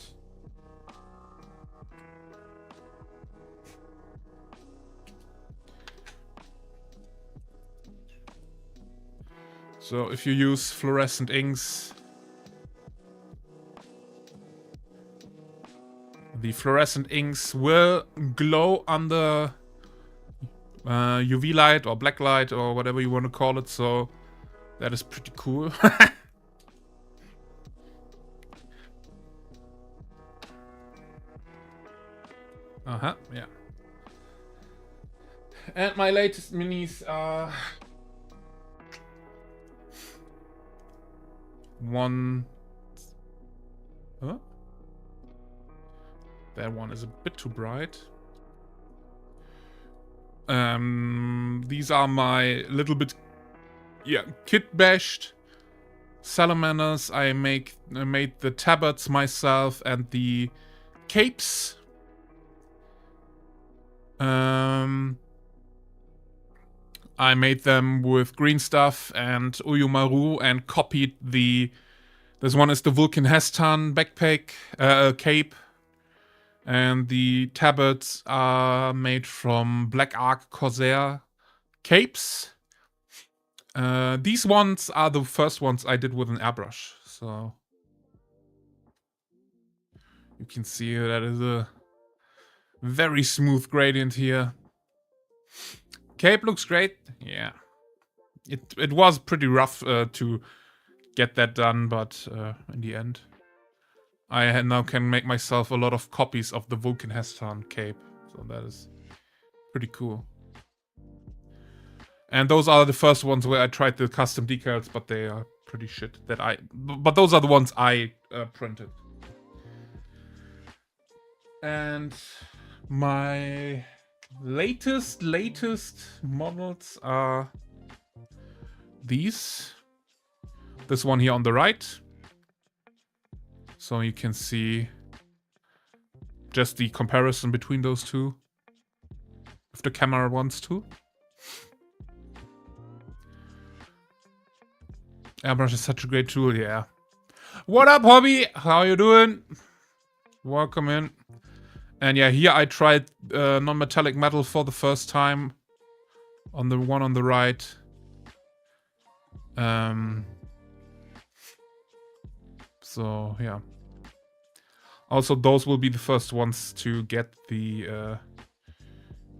So if you use fluorescent inks, the fluorescent inks will glow under UV light or black light or whatever you want to call it, so that is pretty cool. Yeah. And my latest minis are one... Huh? That one is a bit too bright. These are my little bit, yeah, kit-bashed salamanders. I made the tabards myself and the capes. I made them with green stuff and Uyumaru and copied this one is the Vulcan Hestan backpack, cape. And the tabards are made from Black Ark Corsair capes. These ones are the first ones I did with an airbrush. So you can see that is a very smooth gradient here. Cape looks great. Yeah. It was pretty rough to get that done, but in the end, I now can make myself a lot of copies of the Vulcan Heston cape. So that is pretty cool. And those are the first ones where I tried the custom decals, but they are pretty shit. But those are the ones I printed. And my latest models are these. This one here on the right. So you can see just the comparison between those two. If the camera wants to. Airbrush is such a great tool, yeah. What up, Hobby? How you doing? Welcome in. And yeah, here I tried non-metallic metal for the first time. On the one on the right. So, yeah. Also, those will be the first ones to get the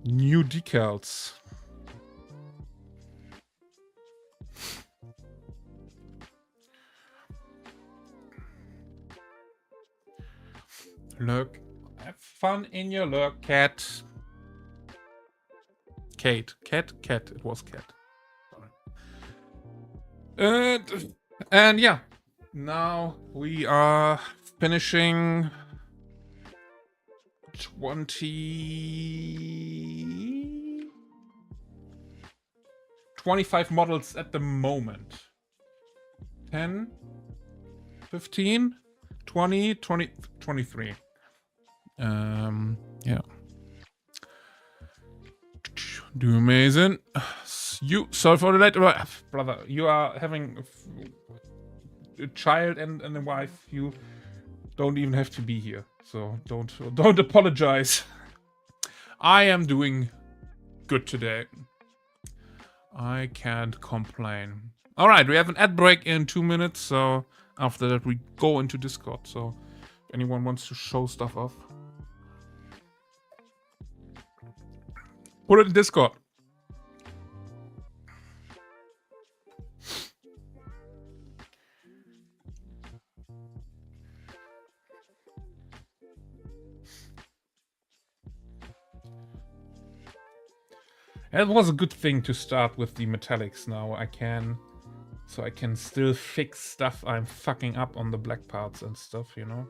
new decals. Look. Have fun in your lurk, cat. Kate. Cat? Cat. It was cat. And yeah. Now we are finishing 25 models at the moment. 10, 15, 20, 23. Yeah. Do amazing. Sorry for the late, brother. You are having a child and a wife. You don't even have to be here, so don't apologize. I am doing good today. I can't complain. All right, we have an ad break in 2 minutes, so after that we go into Discord. So if anyone wants to show stuff off, put it in Discord. It was a good thing to start with the metallics now. I can still fix stuff I'm fucking up on the black parts and stuff, you know?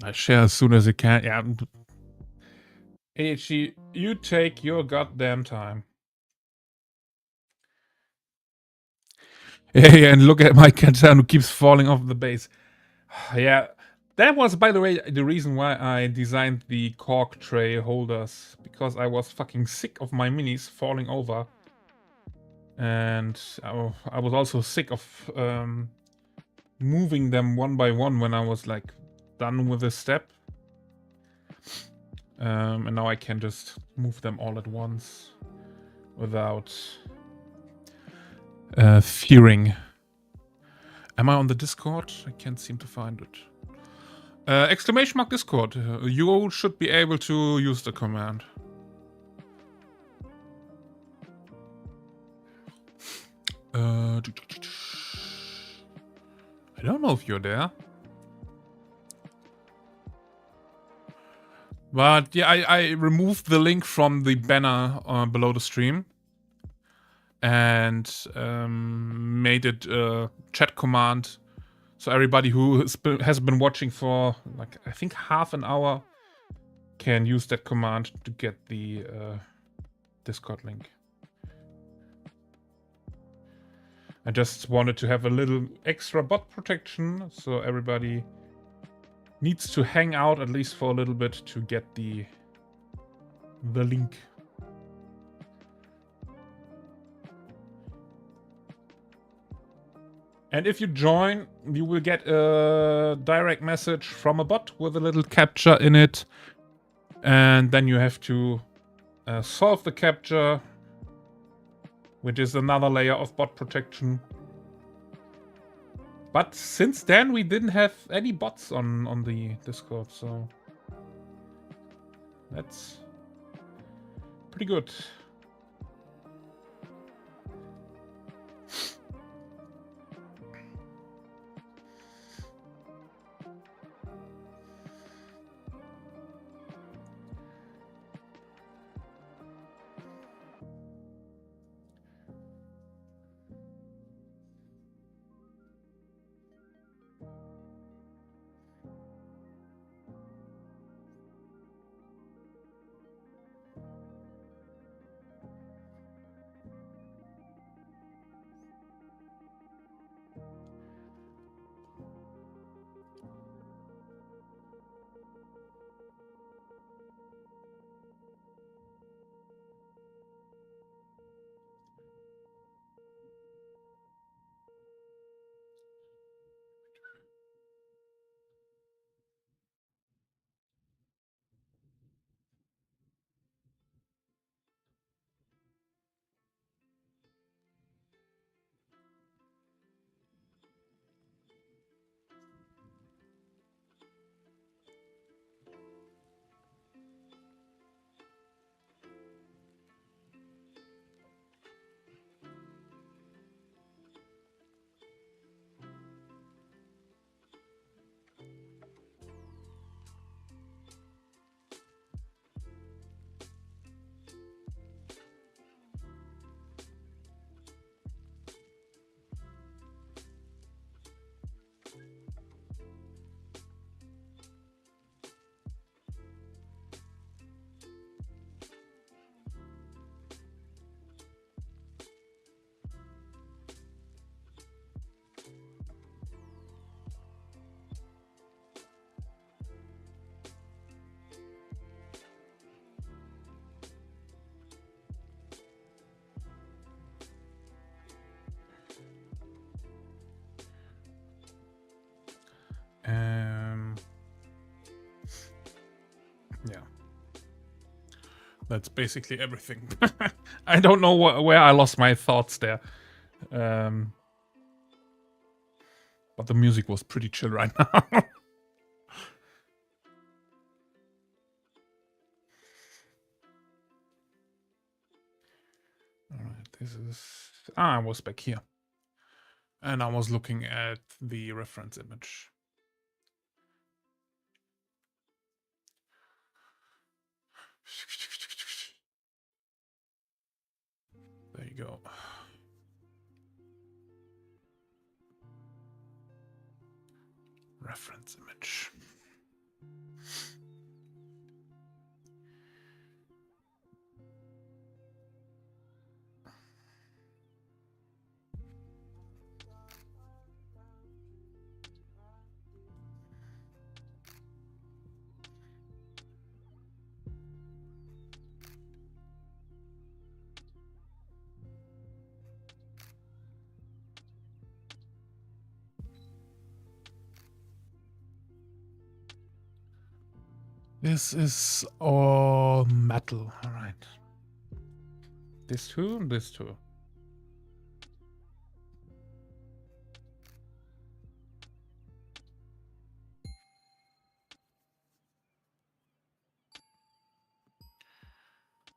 I share as soon as I can. Yeah. AHG, you take your goddamn time. Yeah, and look at my Katan who keeps falling off the base. Yeah, that was, by the way, the reason why I designed the cork tray holders. Because I was fucking sick of my minis falling over. And I was also sick of moving them one by one when I was like done with a step. And now I can just move them all at once without fearing. Am I on the Discord? I can't seem to find it. Exclamation mark Discord. You should be able to use the command. I don't know if you're there. But yeah, I removed the link from the banner below the stream. And made it a chat command. So everybody who has been watching for, like, I think half an hour can use that command to get the Discord link. I just wanted to have a little extra bot protection, so everybody needs to hang out at least for a little bit to get the link. And if you join, you will get a direct message from a bot with a little captcha in it. And then you have to solve the capture, which is another layer of bot protection. But since then, we didn't have any bots on the Discord, so that's pretty good. Yeah. That's basically everything. I don't know where I lost my thoughts there. But the music was pretty chill right now. Alright, this is... I was back here. And I was looking at the reference image. There you go. Reference image. This is all metal. All right. This two and this two.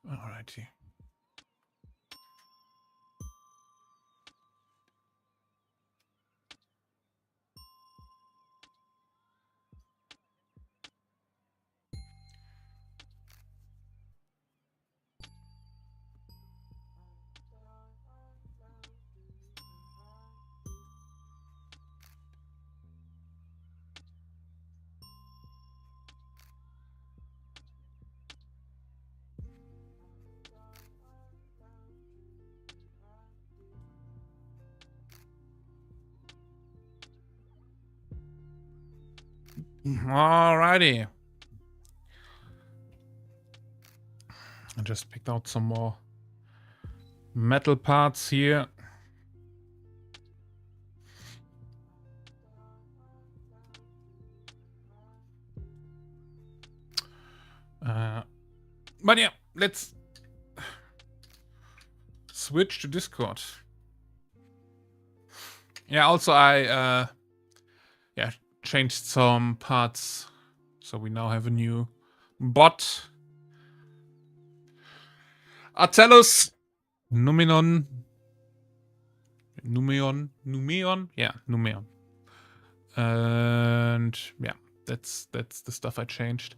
Alrighty. Alrighty. I just picked out some more metal parts here. But yeah, let's switch to Discord. Yeah, also I changed some parts, so we now have a new bot. Artellus Numeon. Yeah, Numeon. And yeah, that's the stuff I changed.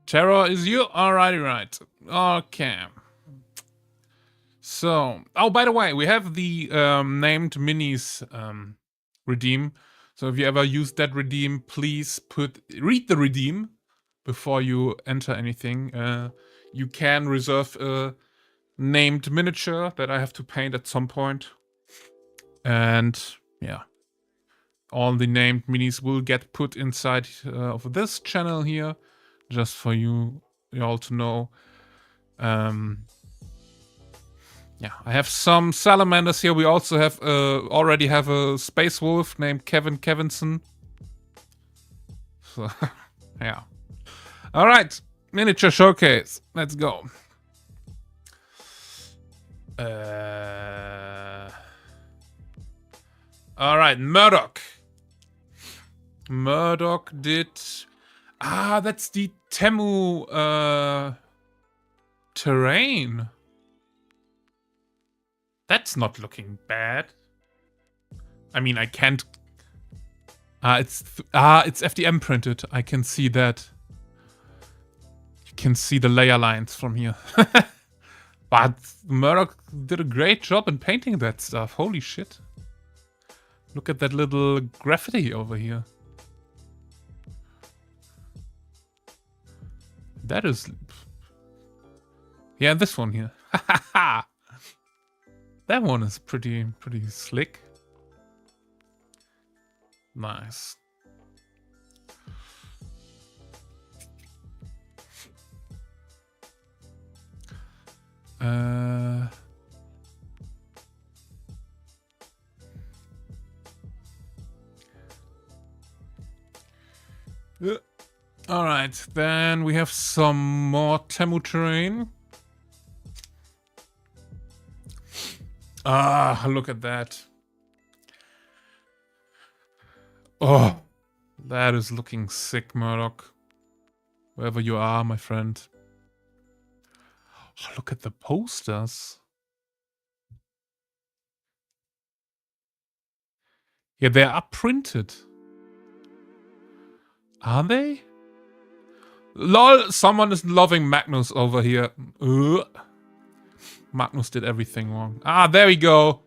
Terror is you? Alrighty, right. Okay. So, oh, by the way, we have the named minis redeem. So if you ever use that redeem, please read the redeem before you enter anything. You can reserve a named miniature that I have to paint at some point. And yeah, all the named minis will get put inside of this channel here, just for you all to know. Yeah, I have some salamanders here. We also have already have a space wolf named Kevin Kevinson. So, yeah. All right, miniature showcase. Let's go. All right, Murdoch. Murdoch did. Ah, that's the Temu terrain. That's not looking bad. I mean, I can't. It's FDM printed. I can see that. You can see the layer lines from here. But Murdoch did a great job in painting that stuff. Holy shit. Look at that little graffiti over here. That is... Yeah, this one here. That one is pretty slick. Nice. Alright, then we have some more Temu terrain. Ah, look at that. Oh, that is looking sick, Murdoch. Wherever you are, my friend. Oh, look at the posters. Yeah, they are printed. Are they? LOL, someone is loving Magnus over here. Magnus did everything wrong. Ah, there we go.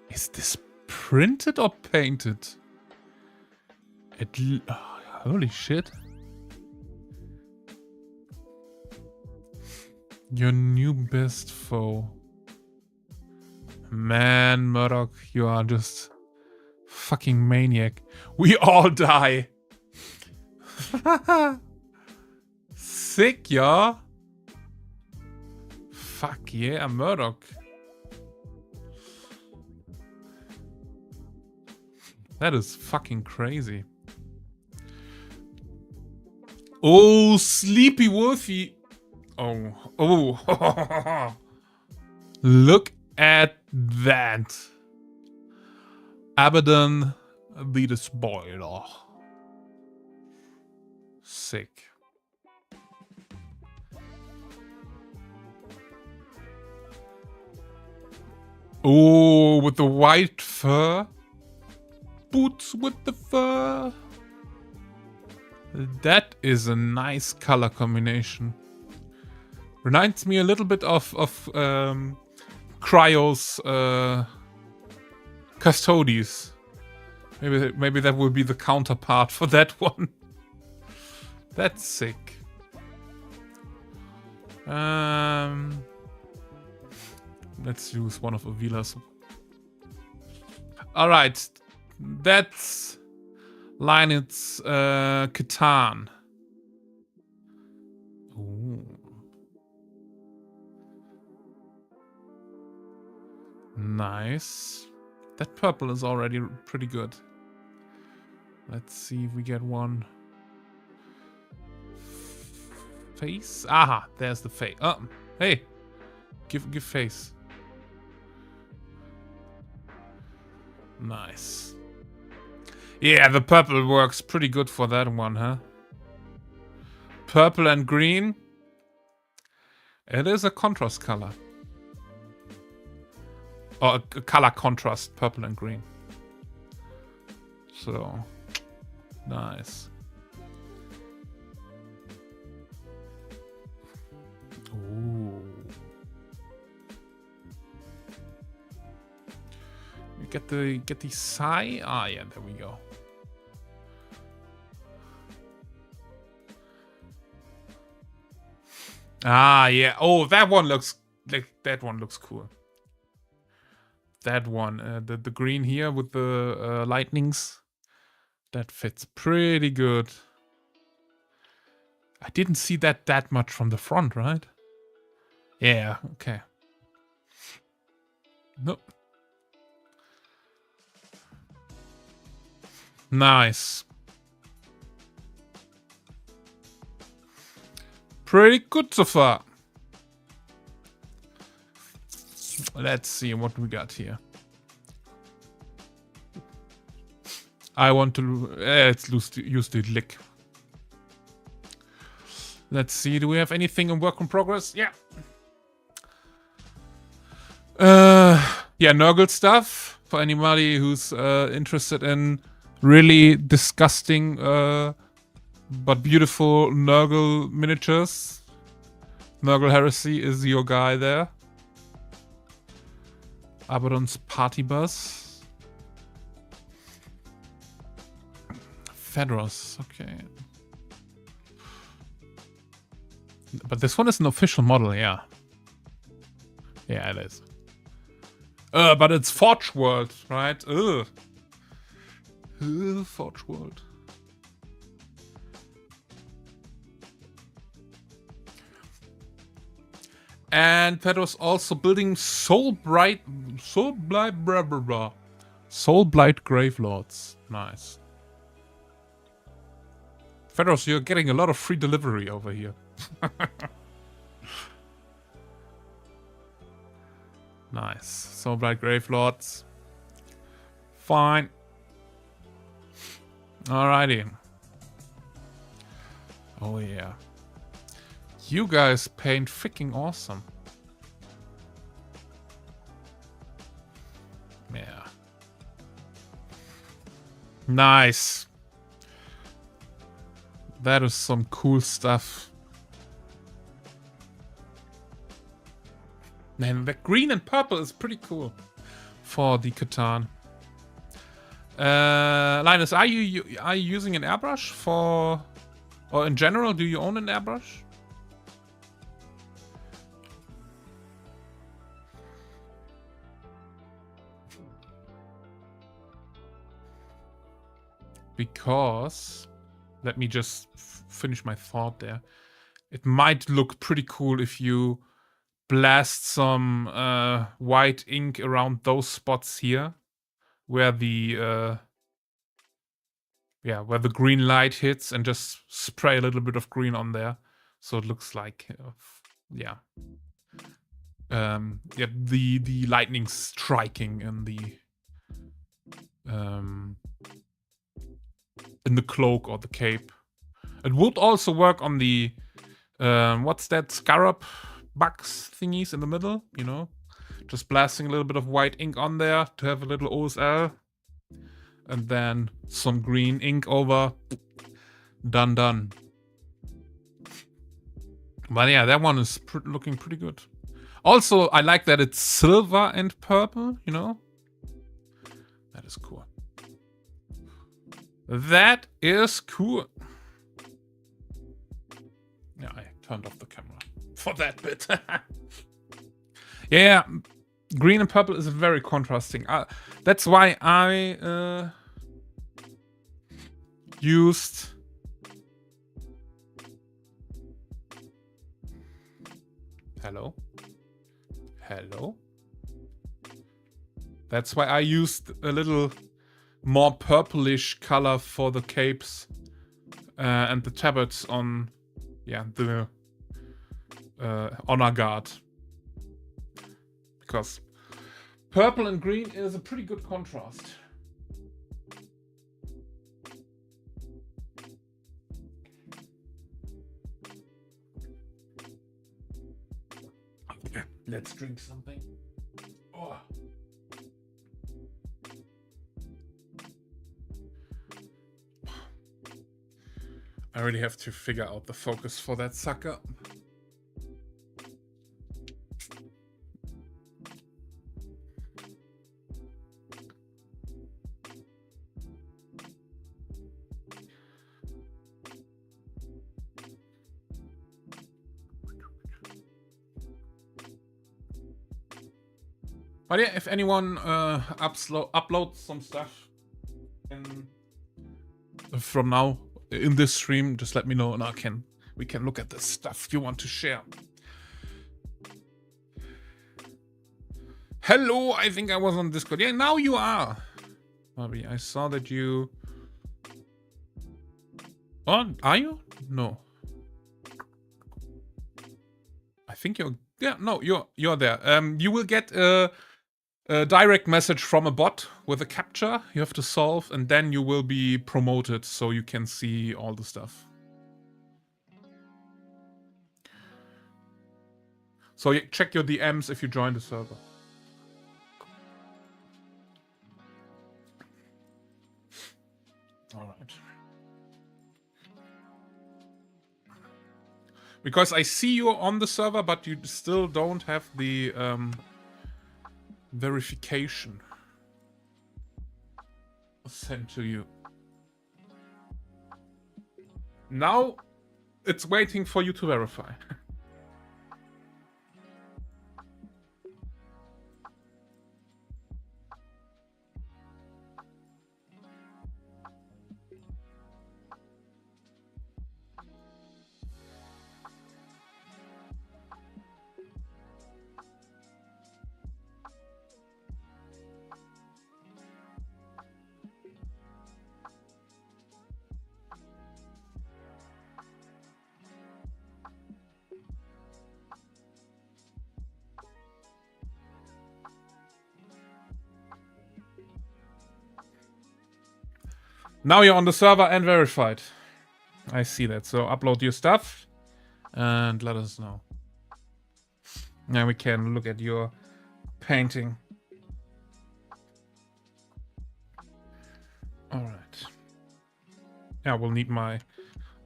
Is this printed or painted? Holy shit. Your new best foe. Man, Murdoch, you are just fucking maniac. We all die. Sick, yeah. Fuck yeah, Murdoch. That is fucking crazy. Oh, Sleepy Wolfie. Oh. Look at that. Abaddon the Despoiler. Sick. Oh, with the white fur. Boots with the fur. That is a nice color combination. Reminds me a little bit of Cryo's Custodes. Maybe that will be the counterpart for that one. That's sick. Let's use one of Avila's. Alright. That's Linet's Catan. Ooh. Nice. That purple is already pretty good. Let's see if we get one. Face? Aha, there's the face. Oh, hey, give face. Nice. Yeah, the purple works pretty good for that one, huh? Purple and green. It is a contrast color. Or a color contrast, purple and green. So, nice. Ooh. We get the sigh. Ah, yeah, there we go. Ah, yeah. Oh, that one looks cool. That one, the green here with the lightnings, that fits pretty good. I didn't see that much from the front, right? Yeah. Okay. Nope. Nice. Pretty good so far. Let's see what we got here. I want to use the lick. Let's see. Do we have anything in work in progress? Yeah. Yeah, Nurgle stuff for anybody who's interested in really disgusting but beautiful Nurgle miniatures. Nurgle Heresy is your guy there. Abaddon's Party Bus. Fedros, okay. But this one is an official model, yeah. Yeah, it is. But it's Forge World, right? Ugh. Forge World. And Pedro's also building Soulblight Gravelords. Nice. Fedros, you're getting a lot of free delivery over here. Nice. Soulblight Gravelords. Fine. Alrighty. Oh yeah. You guys paint freaking awesome. Yeah. Nice. That is some cool stuff. Man, the green and purple is pretty cool for the Catan. Linus, are you using an airbrush for, or in general, do you own an airbrush? Because, let me just finish my thought there. It might look pretty cool if you blast some white ink around those spots here, where the where the green light hits, and just spray a little bit of green on there, so it looks like the lightning striking in the cloak or the cape. It would also work on the what's that, scarab bugs thingies in the middle, you know, just blasting a little bit of white ink on there to have a little OSL, and then some green ink over. Done. But yeah, that one is looking pretty good. Also, I like that it's silver and purple, you know. That is cool. That is cool. Yeah, I turned off the camera for that bit. Yeah, green and purple is very contrasting. That's why I used Hello? That's why I used a little more purplish color for the capes and the tabards on, the honor guard. Because purple and green is a pretty good contrast. Okay, let's drink something. Oh. I really have to figure out the focus for that sucker. But yeah, if anyone uploads some stuff from now in this stream, just let me know and we can look at the stuff you want to share. Hello, I think I was on Discord. Yeah, now you are. Bobby, I saw that you... Oh, are you? No. I think you're... Yeah, no, you're there. You will get a direct message from a bot with a captcha you have to solve, and then you will be promoted so you can see all the stuff. So check your DMs if you join the server. All right. Because I see you on the server, but you still don't have the verification sent to you. Now it's waiting for you to verify. Now you're on the server and verified. I see that. So upload your stuff and let us know. Now we can look at your painting. All right. Yeah, we'll need my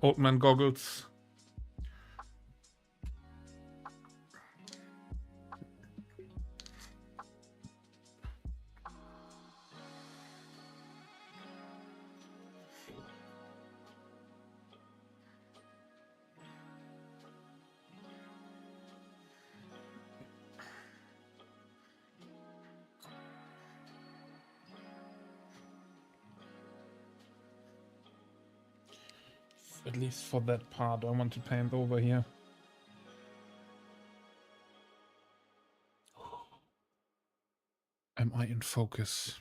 old man goggles. At least for that part, I want to paint over here. Am I in focus?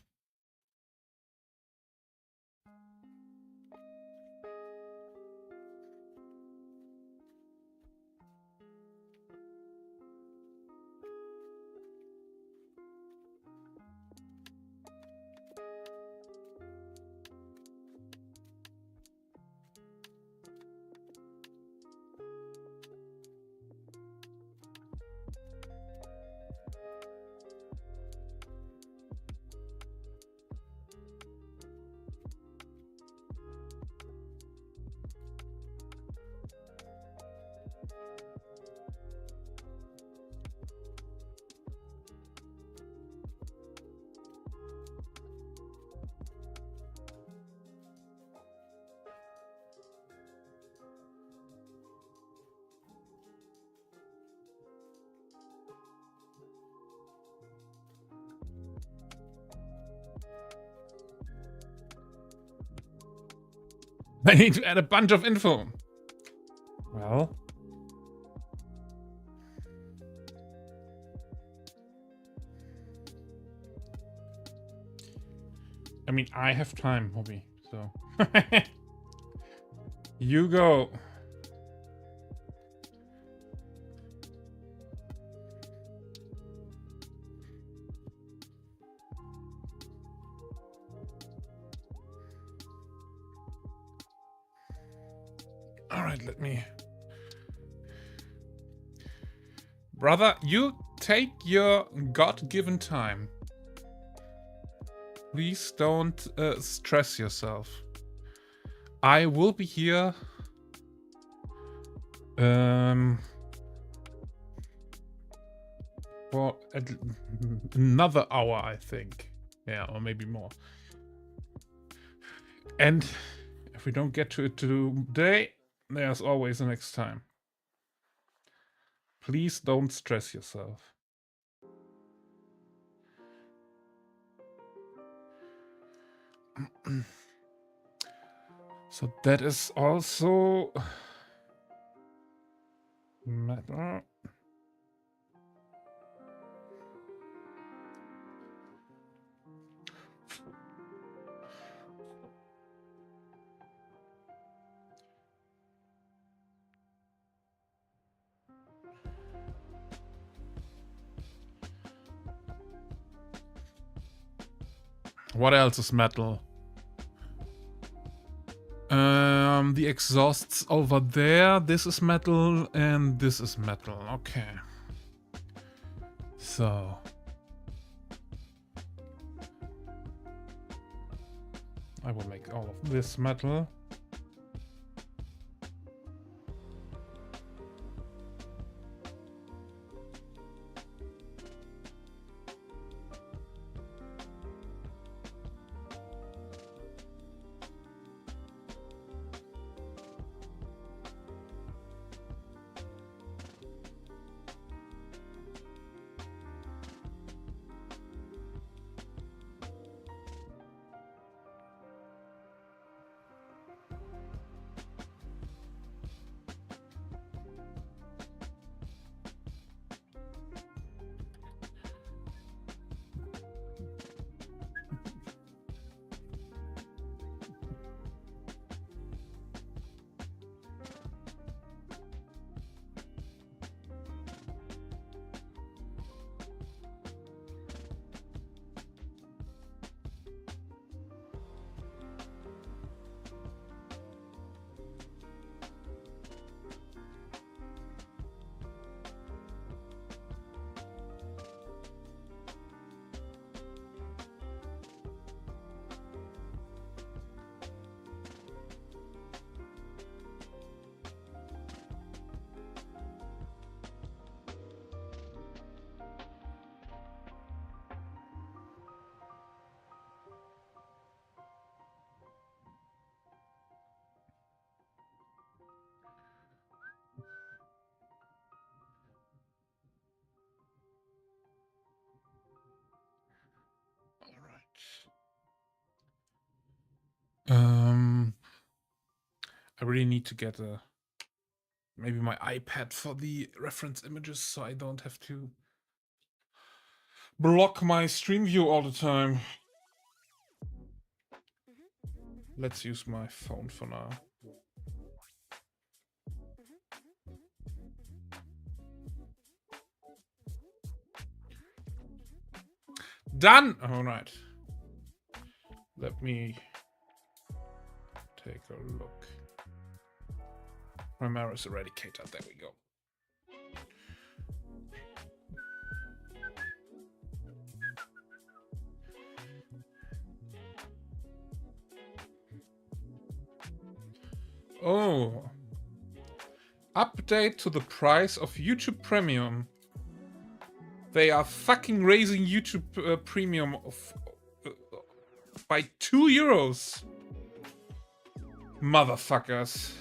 I need to add a bunch of info. Well. I mean, I have time, Hobby, so. You go. All right, let me. Brother, you take your God-given time. Please don't stress yourself. I will be here for another hour, I think. Yeah, or maybe more. And if we don't get to it today, there's always the next time. Please don't stress yourself. So that is also matter. What else is metal? The exhausts over there. This is metal and this is metal. Okay. So. I will make all of this metal. I really need to get maybe my iPad for the reference images so I don't have to block my stream view all the time. Let's use my phone for now. Done! All right. Let me take a look. Primaris Eradicator, there we go. Oh. Update to the price of YouTube Premium. They are fucking raising YouTube Premium by €2. Motherfuckers.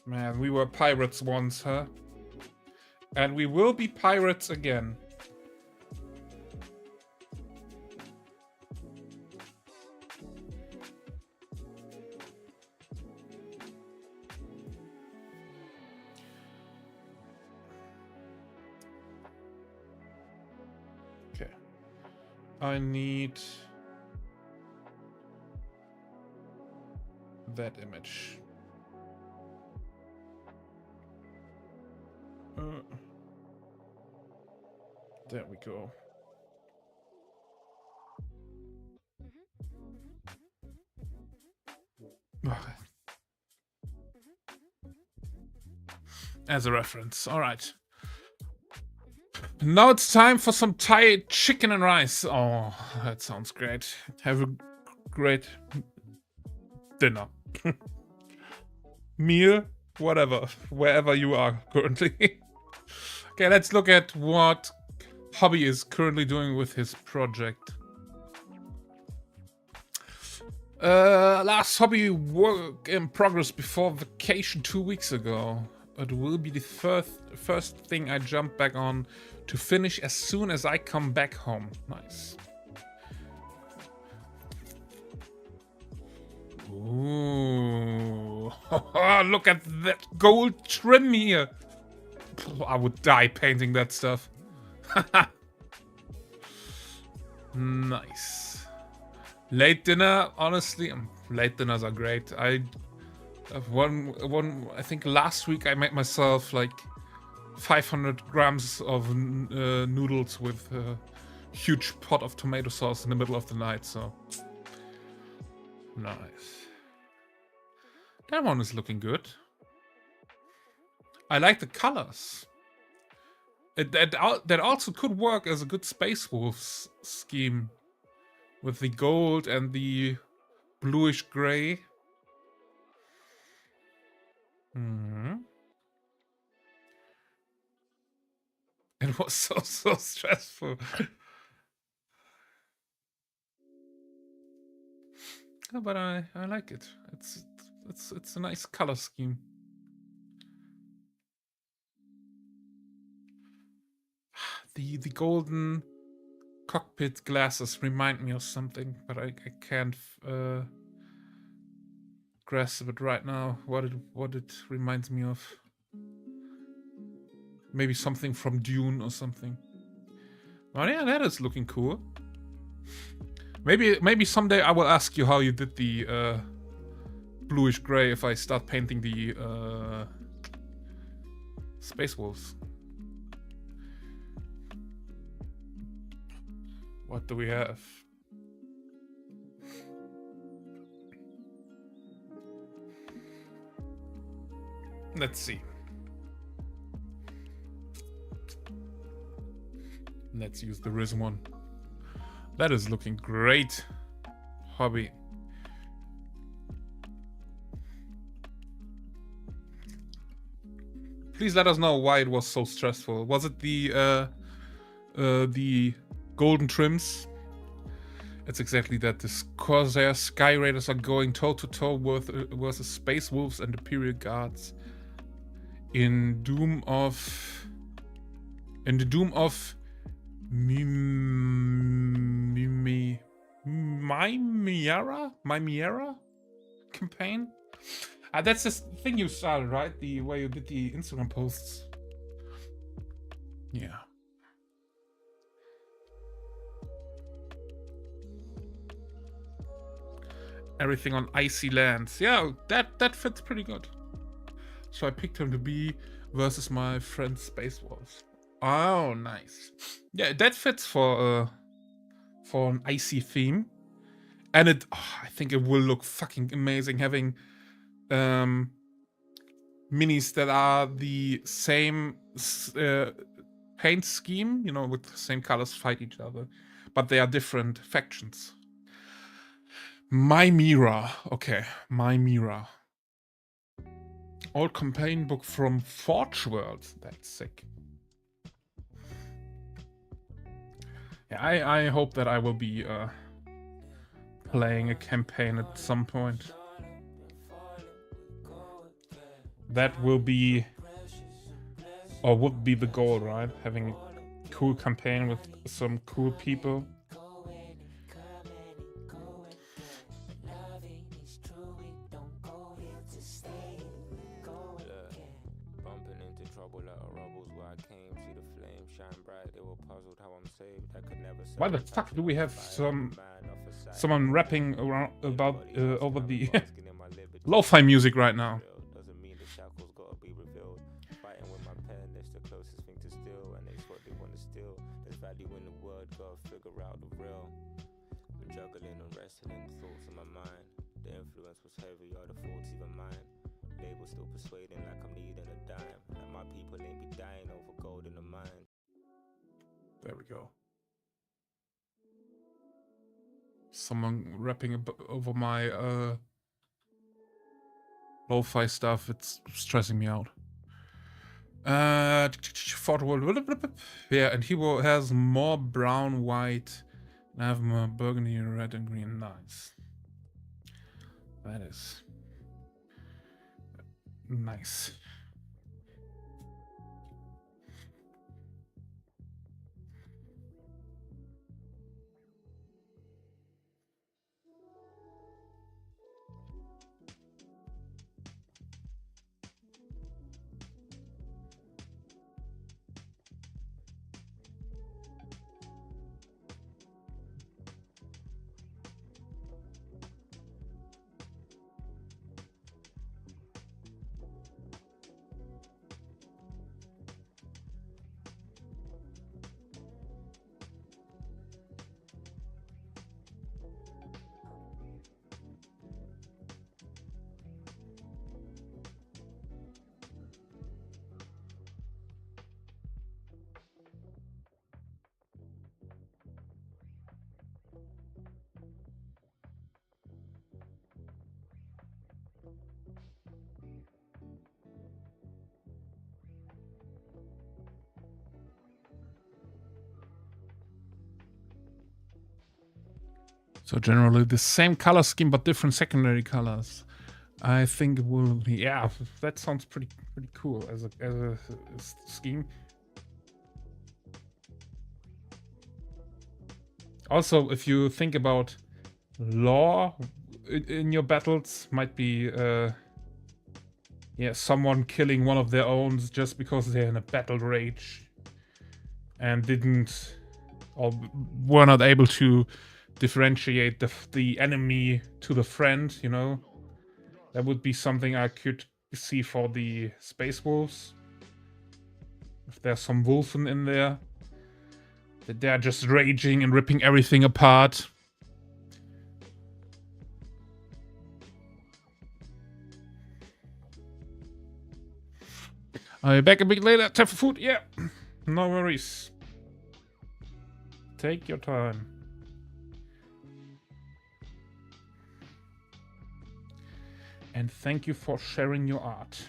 Man, we were pirates once, huh? And we will be pirates again. Okay. I need that image. There we go. As a reference. All right. Now it's time for some Thai chicken and rice. Oh, that sounds great. Have a great dinner. Meal, whatever, wherever you are currently. Okay, let's look at what Hobby is currently doing with his project. Last Hobby work in progress before vacation 2 weeks ago. It will be the first thing I jump back on to finish as soon as I come back home. Nice. Ooh. Look at that gold trim here. I would die painting that stuff. Nice. Late dinner, honestly, late dinners are great. I think last week I made myself like 500 grams of noodles with a huge pot of tomato sauce in the middle of the night, so nice. That one is looking good. I like the colors. That also could work as a good Space Wolves scheme with the gold and the bluish gray. It was so stressful. Yeah, but I like it. It's a nice color scheme. The golden cockpit glasses remind me of something, but I can't grasp it right now. What it reminds me of. Maybe something from Dune or something. Oh yeah, that is looking cool. Maybe someday I will ask you how you did the bluish gray if I start painting the Space Wolves. What do we have? Let's see. Let's use the Risen one. That is looking great. Hobby. Please let us know why it was so stressful. Was it the golden trims? It's exactly that. The Corsair Sky Raiders are going toe-to-toe versus Space Wolves and Imperial Guards in the Doom of Mimiera campaign. That's the thing you started, right? The way you did the Instagram posts. Yeah. Everything on icy lands. Yeah, that fits pretty good. So I picked him to be versus my friend Space Wolves. Oh, nice. Yeah, that fits for an icy theme. And I think it will look fucking amazing having minis that are the same paint scheme, you know, with the same colors fight each other, but they are different factions. Mimera. Okay, Mimera. Old campaign book from Forge World. That's sick. Yeah, I hope that I will be playing a campaign at some point. That will be, or would be the goal, right? Having a cool campaign with some cool people. Why the fuck do we have someone rapping around about over the lo-fi music right now. Doesn't mean the shackles gotta be revealed. Fighting with my pen, it's the closest thing to steal, and it's what they wanna steal. There's value in the word, gotta figure out the real. I'm juggling and wrestling thoughts in my mind. The influence was heavy, or the thoughts even mine. They were still persuading like I'm needing a dime. Like my people ain't be dying over gold in the mine. There we go. Someone rapping over my lo-fi stuff. It's stressing me out. Fort World. Yeah, and he has more brown, white. And I have more burgundy, red, and green. Nice. That is nice. So generally the same color scheme but different secondary colors. I think it will be, yeah, that sounds pretty cool as a scheme. Also, if you think about lore in your battles, might be yeah, someone killing one of their own just because they're in a battle rage and didn't or were not able to differentiate the enemy to the friend, you know. That would be something I could see for the Space Wolves. If there's some Wolfen in there, that they're just raging and ripping everything apart. I'll be back a bit later. Time for food? Yeah. No worries. Take your time. And thank you for sharing your art.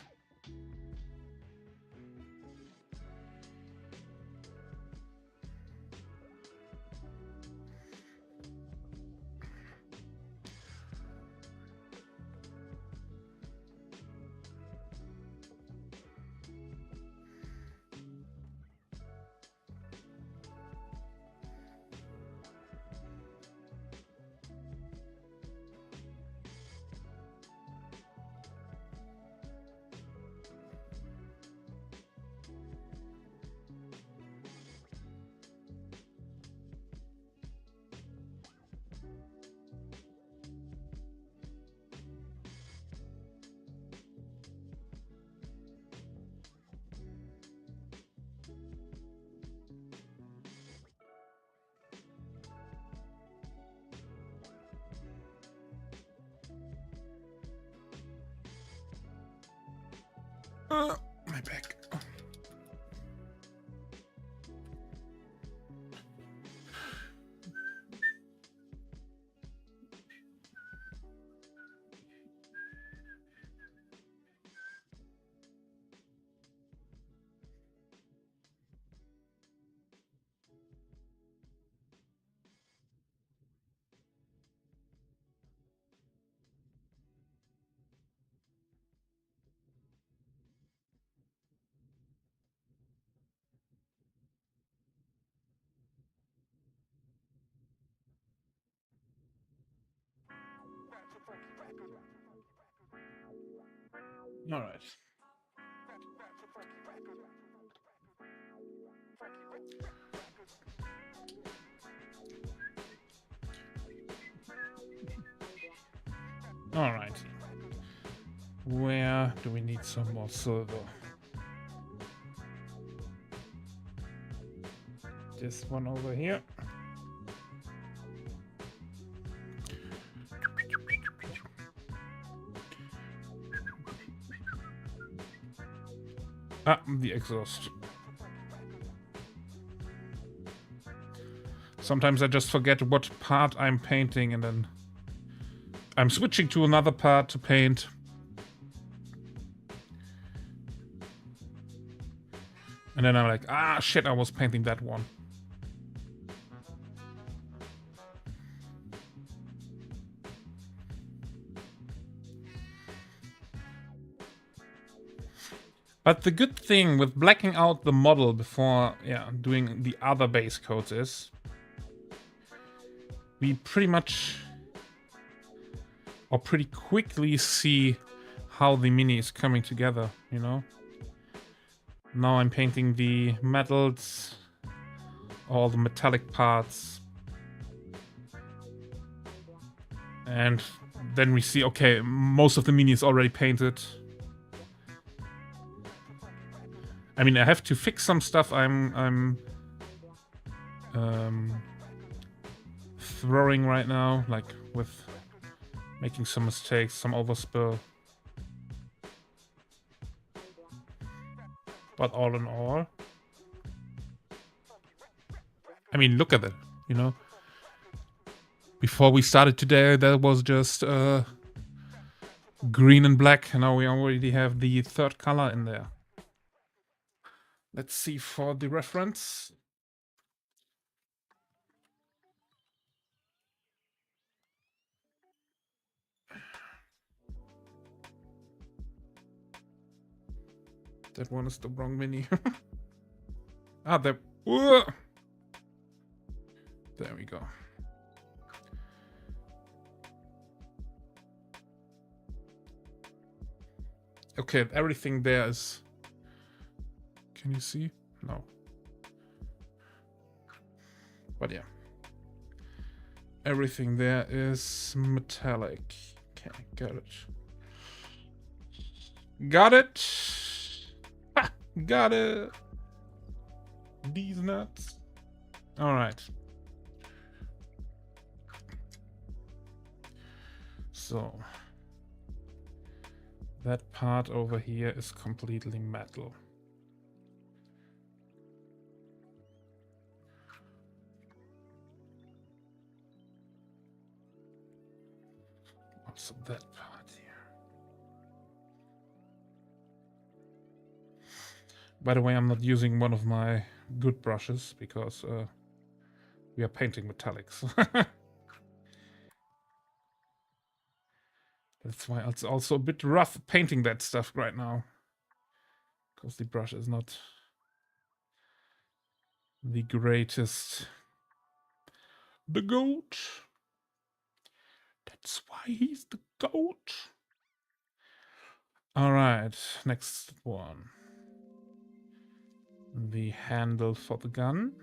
My back. All right. All right. Where do we need some more silver? This one over here. Ah, the exhaust. Sometimes I just forget what part I'm painting and then I'm switching to another part to paint. And then I'm like, ah, shit, I was painting that one. But the good thing with blacking out the model before doing the other base coats is we pretty much or pretty quickly see how the mini is coming together, you know? Now I'm painting the metals, all the metallic parts. And then we see, okay, most of the mini is already painted. I mean, I have to fix some stuff I'm throwing right now, like with making some mistakes, some overspill. But all in all, I mean, look at it, you know? Before we started today, that was just green and black, and now we already have the third color in there. Let's see for the reference. That one is the wrong mini. Ah, there. There we go. Okay, everything there is... Can you see? No. But yeah. Everything there is metallic. Okay, got it. Got it! Ha! Got it! These nuts. Alright. So... that part over here is completely metal. Also that part here. By the way, I'm not using one of my good brushes because we are painting metallics. That's why it's also a bit rough painting that stuff right now. Because the brush is not the greatest. The goat. That's why he's the goat. Alright, next one. The handle for the gun.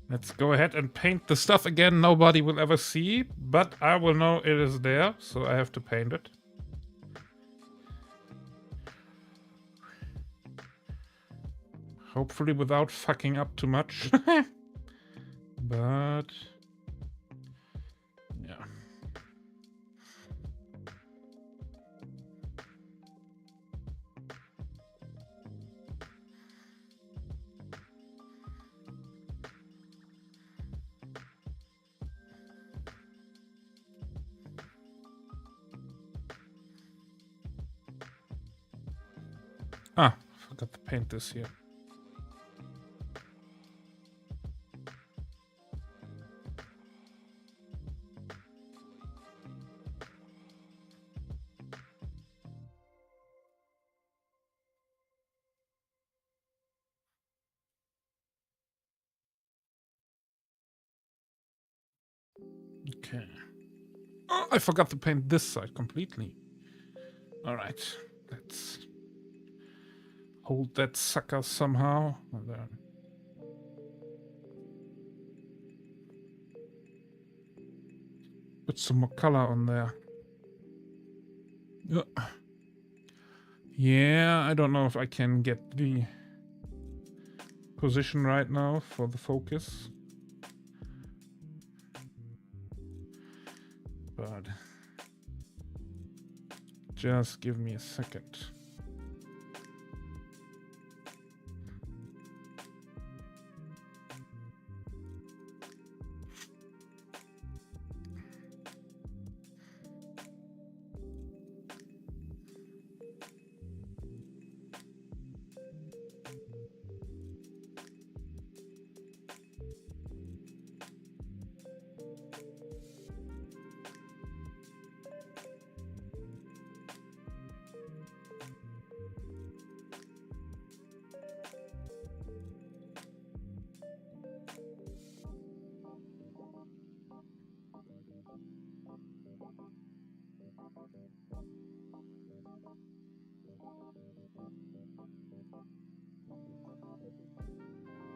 Let's go ahead and paint the stuff again nobody will ever see, but I will know it is there, so I have to paint it. Hopefully without fucking up too much. But... yeah. Ah, forgot to paint this here. Okay. Oh, I forgot to paint this side completely. All right, let's hold that sucker somehow. And then put some more color on there. Yeah, I don't know if I can get the position right now for the focus. But just give me a second.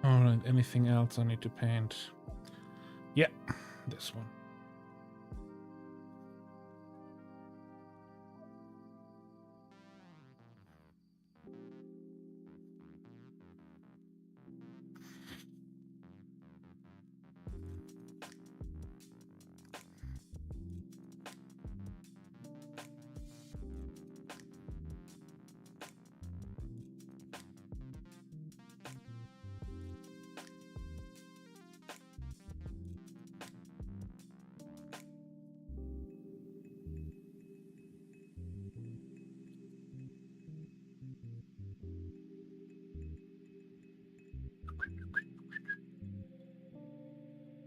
All right, anything else I need to paint? Yeah, this one.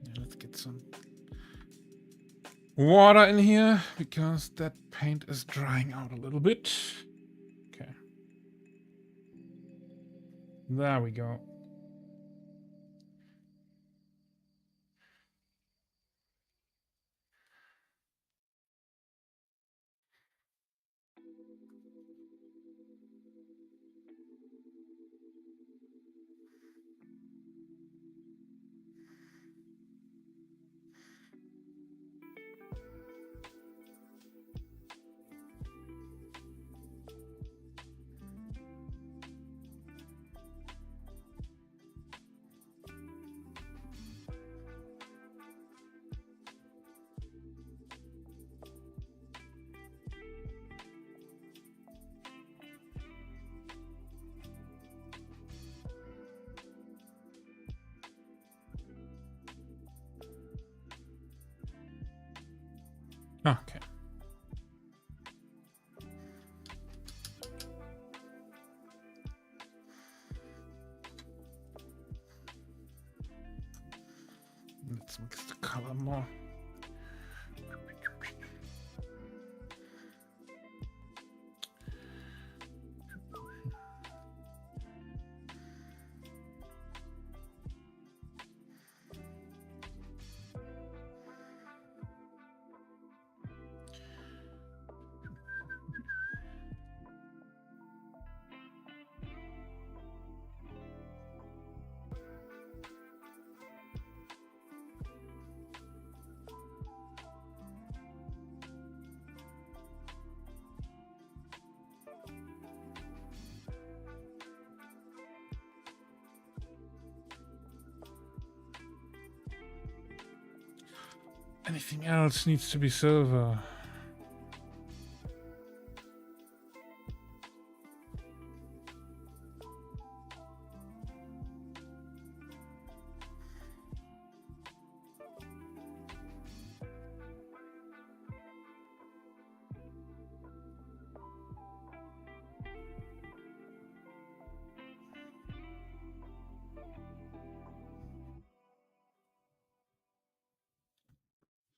Yeah, let's get some water in here because that paint is drying out a little bit. Okay. There we go. Okay. Let's mix the color more. Anything else needs to be silver.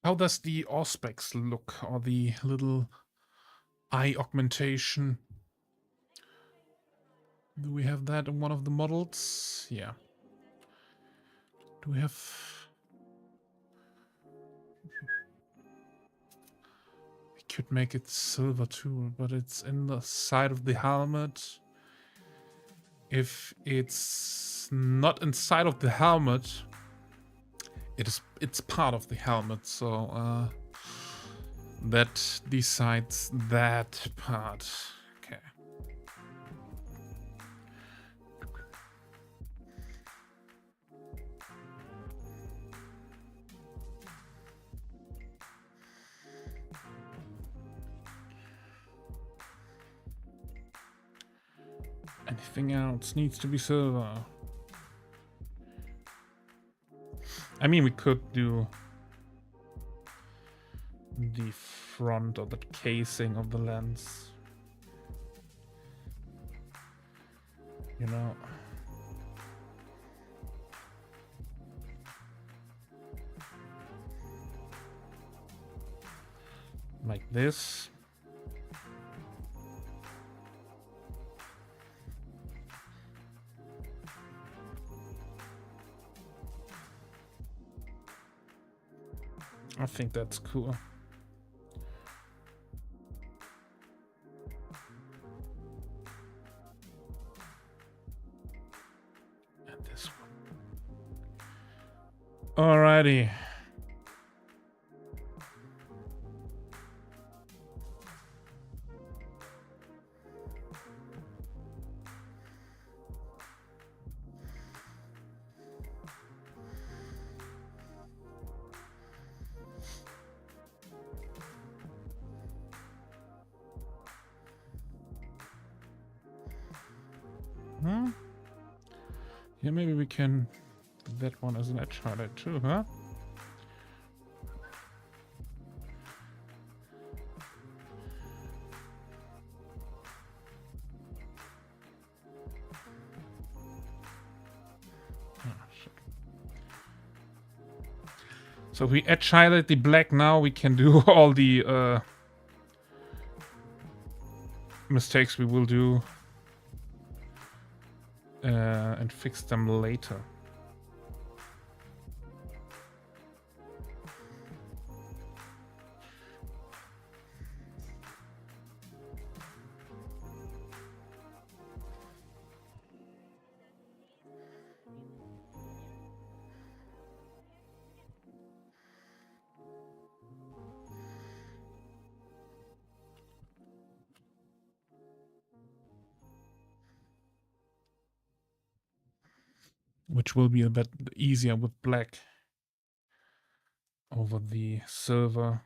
How does the Auspex look, or the little eye augmentation? Do we have that in one of the models? Yeah. Do we have... We could make it silver too, but it's in the side of the helmet. If it's not inside of the helmet, it's part of the helmet, so that decides that part. Okay. Anything else needs to be silver. I mean, we could do the front or the casing of the lens. You know. Like this. I think that's cool. And this one. Alrighty. Yeah, maybe we can do that one as an edge highlight too, huh? So if we edge highlight the black now, we can do all the mistakes we will do and fix them later. Which will be a bit easier with black over the silver.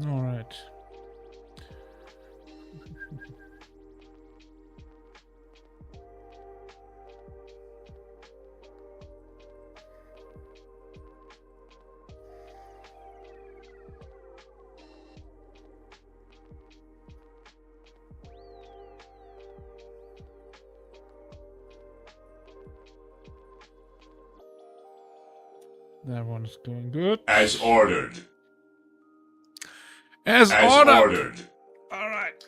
All right. That one is going good. As ordered. As As ordered. ordered. All right.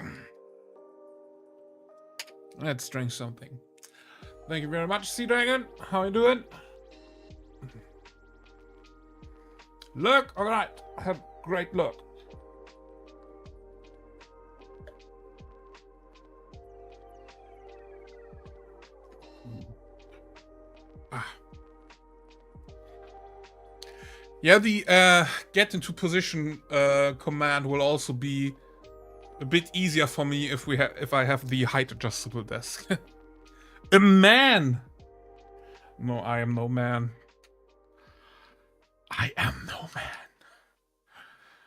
Let's drink something. Thank you very much, Sea Dragon. How you doing? Look, all right. Have great luck. Yeah, the get into position command will also be a bit easier for me if I have the height adjustable desk. A man! No, I am no man. I am no man.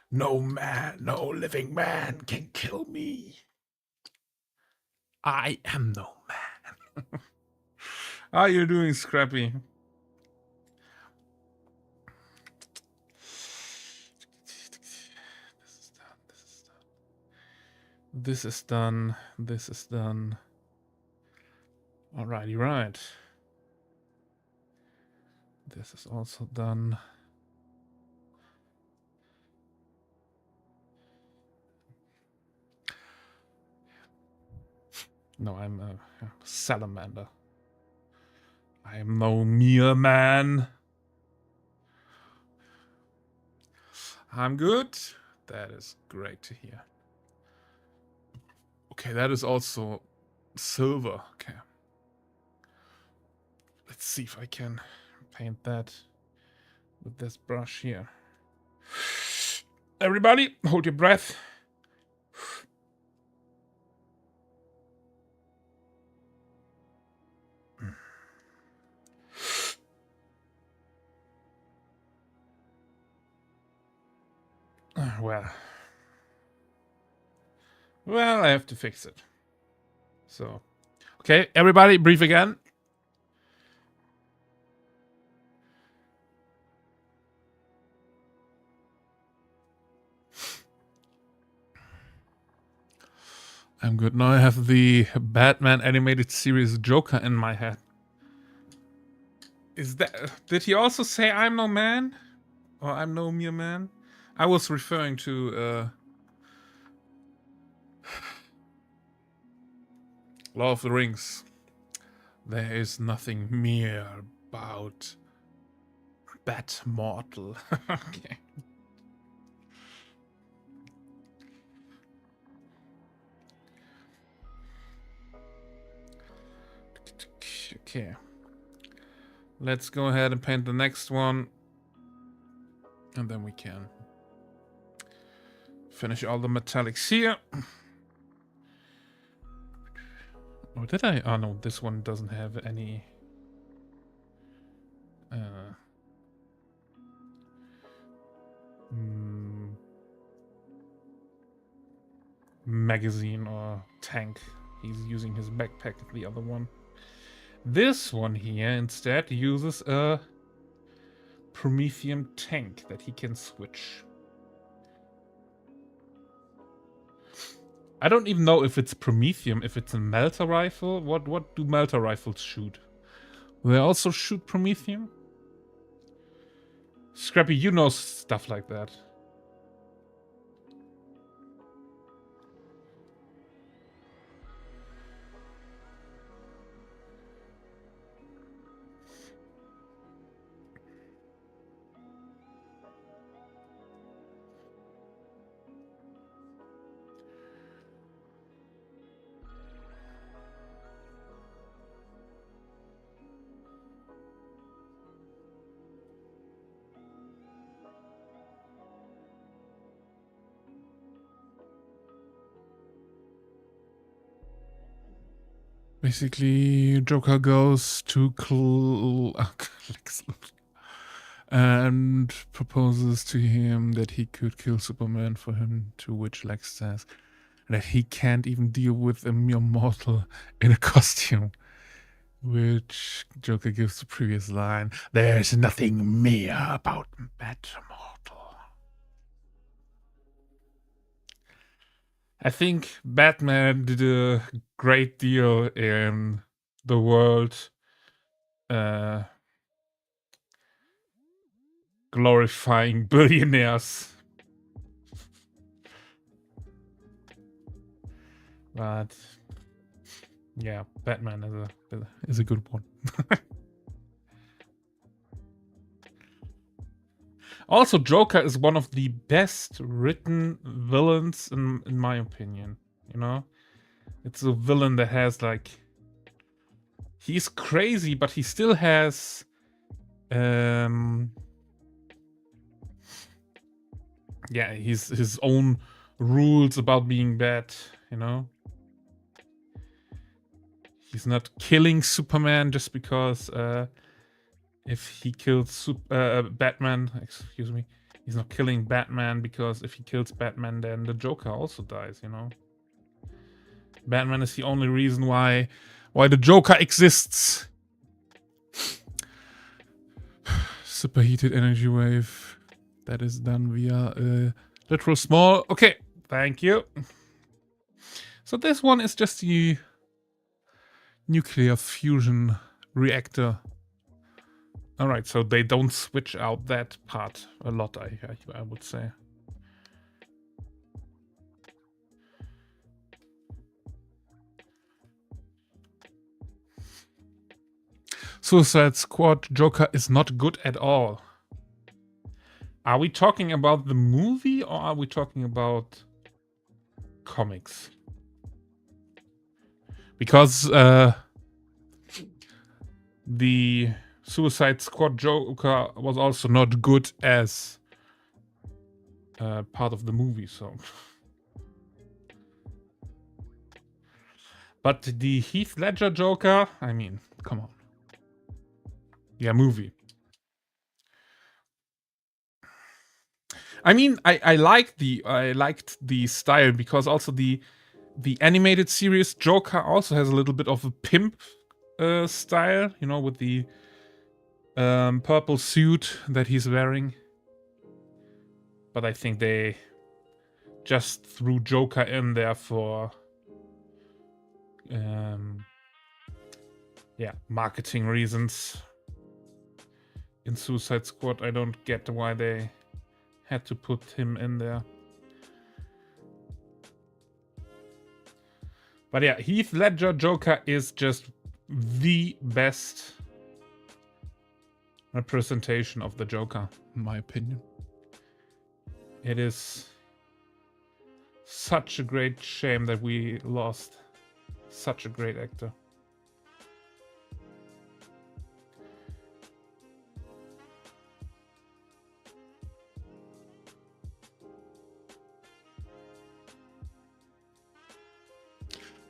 No man, no living man can kill me. I am no man. How are you doing, Scrappy? This is done. This is done. Alrighty, right. This is also done. No, I'm a salamander. I am no mere man. I'm good. That is great to hear. Okay, that is also silver. Okay. Let's see if I can paint that with this brush here. Everybody, hold your breath. Well, I have to fix it. So, okay, everybody, breathe again. I'm good. Now I have the Batman animated series Joker in my head. Is that... Did he also say I'm no man? Or I'm no mere man? I was referring to Lord of the Rings. There is nothing mere about Bat Mortal. Okay. Okay. Let's go ahead and paint the next one. And then we can finish all the metallics here. Oh, did I? Oh, no, this one doesn't have any... magazine or tank. He's using his backpack, the other one. This one here instead uses a Prometheum tank that he can switch. I don't even know if it's Prometheum, if it's a melter rifle. What do melter rifles shoot? Do they also shoot Prometheum? Scrappy, you know stuff like that. Basically, Joker goes to Lex Luthor and proposes to him that he could kill Superman for him, to which Lex says that he can't even deal with a mere mortal in a costume. Which Joker gives the previous line, "There's nothing mere about Bat Mortal." I think Batman did a great deal in the world glorifying billionaires. But yeah, Batman is a good one. Also, Joker is one of the best written villains in my opinion. You know, it's a villain that has like, he's crazy, but he still has yeah, he's his own rules about being bad. You know, He's not killing Superman just because if he kills Batman, excuse me, he's not killing Batman because if he kills Batman, then the Joker also dies, you know? Batman is the only reason why the Joker exists. Superheated energy wave. That is done via literal small. Okay, thank you. So this one is just the nuclear fusion reactor. All right, so they don't switch out that part a lot, I would say. Suicide Squad Joker is not good at all. Are we talking about the movie or are we talking about comics? Because the Suicide Squad Joker was also not good as part of the movie, so. But the Heath Ledger Joker, I mean, come on. Yeah, movie. I mean, I liked the style because also the animated series Joker also has a little bit of a pimp style, you know, with the purple suit that he's wearing. But I think they just threw Joker in there for yeah, marketing reasons. In Suicide Squad, I don't get why they had to put him in there. But yeah, Heath Ledger Joker is just the best representation of the Joker, in my opinion. It is such a great shame that we lost such a great actor.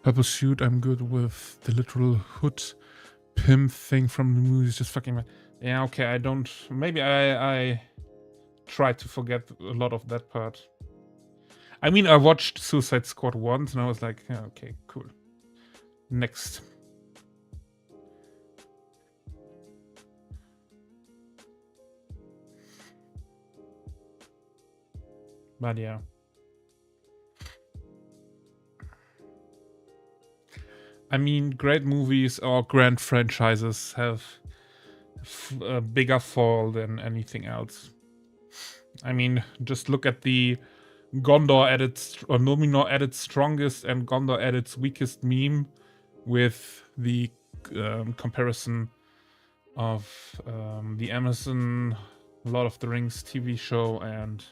Purple suit, I'm good with. The literal hood pimp thing from the movie is just fucking... Yeah, okay, I don't... Maybe I try to forget a lot of that part. I mean, I watched Suicide Squad once and I was like, yeah, okay, cool. Next. But yeah. I mean, great movies or grand franchises have a bigger fall than anything else. I mean, just look at the Gondor at its, or Numenor at its strongest and Gondor at its weakest meme with the comparison of the Amazon Lord of the Rings TV show and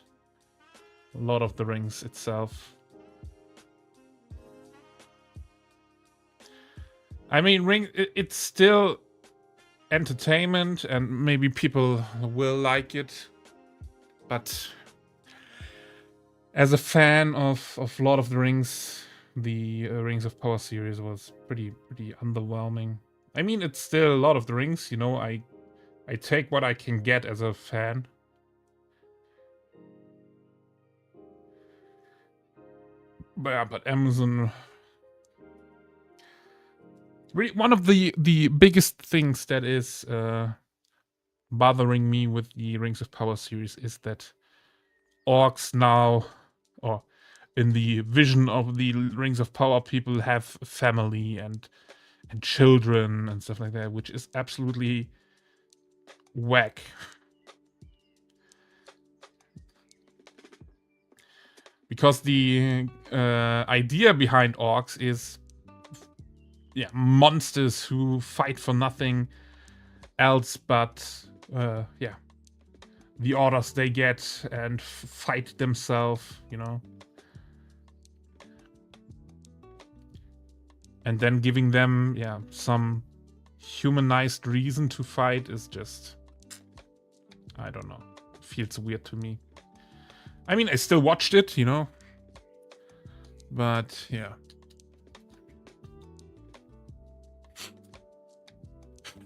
Lord of the Rings itself. I mean, it's still entertainment and maybe people will like it, but as a fan of Lord of the Rings, the Rings of Power series was pretty underwhelming. I mean, it's still Lord of the Rings, you know, I take what I can get as a fan. But yeah, but Amazon... Really, one of the biggest things that is bothering me with the Rings of Power series is that orcs now, or in the vision of the Rings of Power people, have family and children and stuff like that, which is absolutely whack. Because the idea behind orcs is, yeah, monsters who fight for nothing else but, yeah, the orders they get and fight themselves, you know. And then giving them, yeah, some humanized reason to fight is just, I don't know, feels weird to me. I mean, I still watched it, you know, but yeah.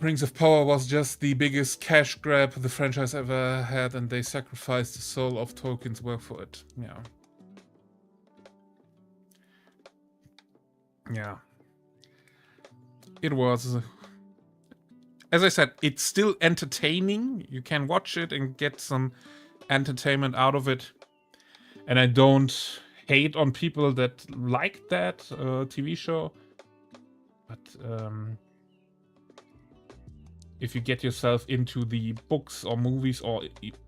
Rings of Power was just the biggest cash grab the franchise ever had, and they sacrificed the soul of Tolkien's work for it. Yeah. Yeah. It was... As I said, it's still entertaining. You can watch it and get some entertainment out of it. And I don't hate on people that like that TV show. But if you get yourself into the books or movies or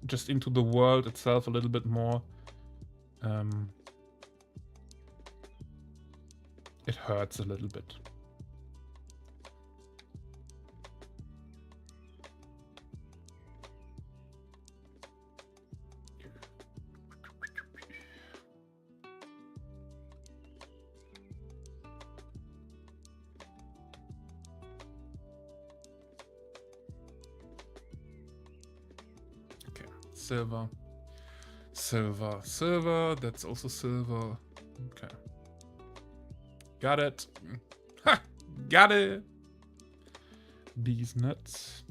just into the world itself a little bit more, it hurts a little bit. Silver. Silver. Silver. That's also silver. Okay. Got it. Ha! Got it. These nuts.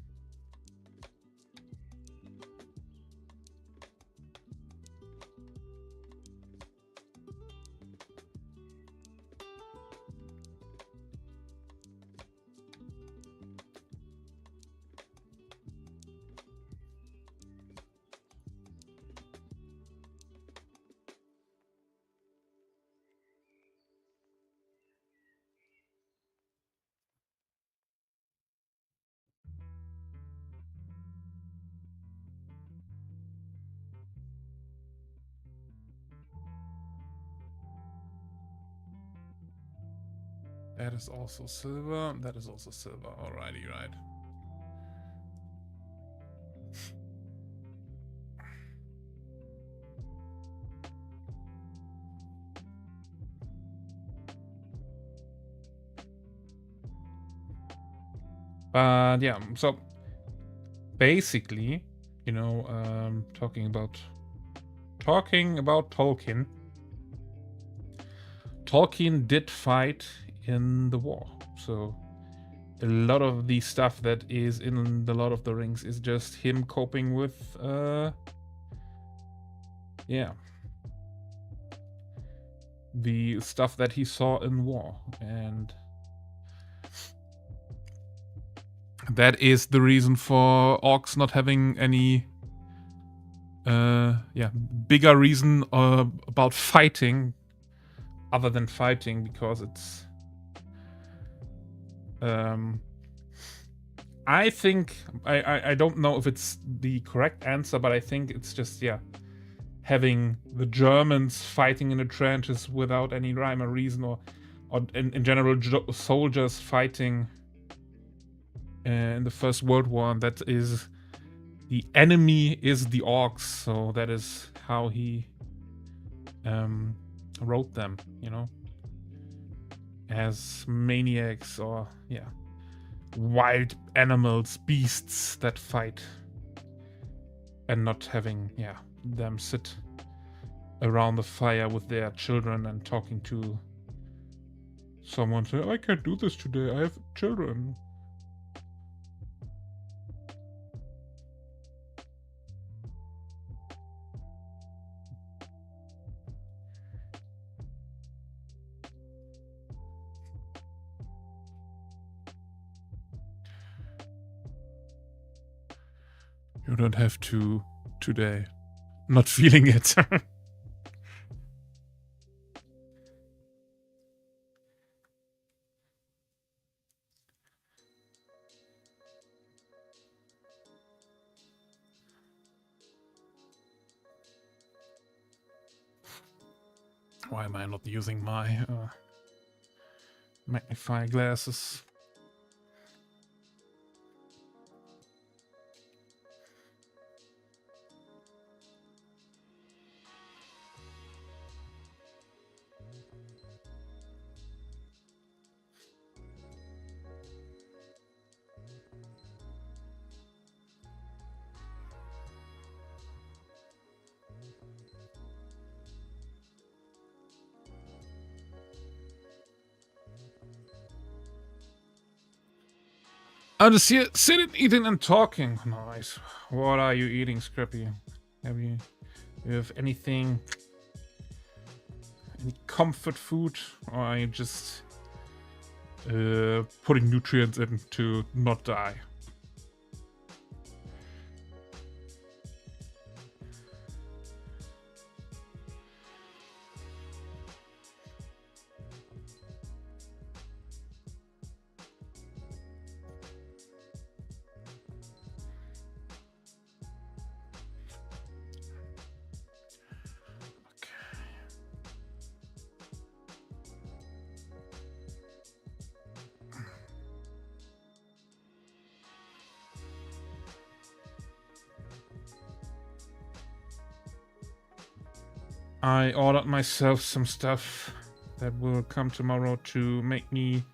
That is also silver. That is also silver. Alrighty, right. But yeah, so basically, you know, talking about Tolkien. Tolkien did fight in the war, so a lot of the stuff that is in the Lord of the Rings is just him coping with, yeah, the stuff that he saw in war, and that is the reason for orcs not having any, yeah, bigger reason about fighting, other than fighting, because it's. I think I don't know if it's the correct answer, but I think it's just, yeah, having the Germans fighting in the trenches without any rhyme or reason, or in general soldiers fighting in the First World War. And that is, the enemy is the orcs, so that is how he wrote them, you know, as maniacs, or yeah, wild animals, beasts that fight, and not having, yeah, them sit around the fire with their children and talking to someone, say, I can't do this today, I have children. You don't have to today. Not feeling it. Why am I not using my magnifying glasses? I'm just here sitting, eating, and talking. Nice. What are you eating, Scrappy? You have anything? Any comfort food? Or are you just putting nutrients in to not die? I ordered myself some stuff that will come tomorrow to make me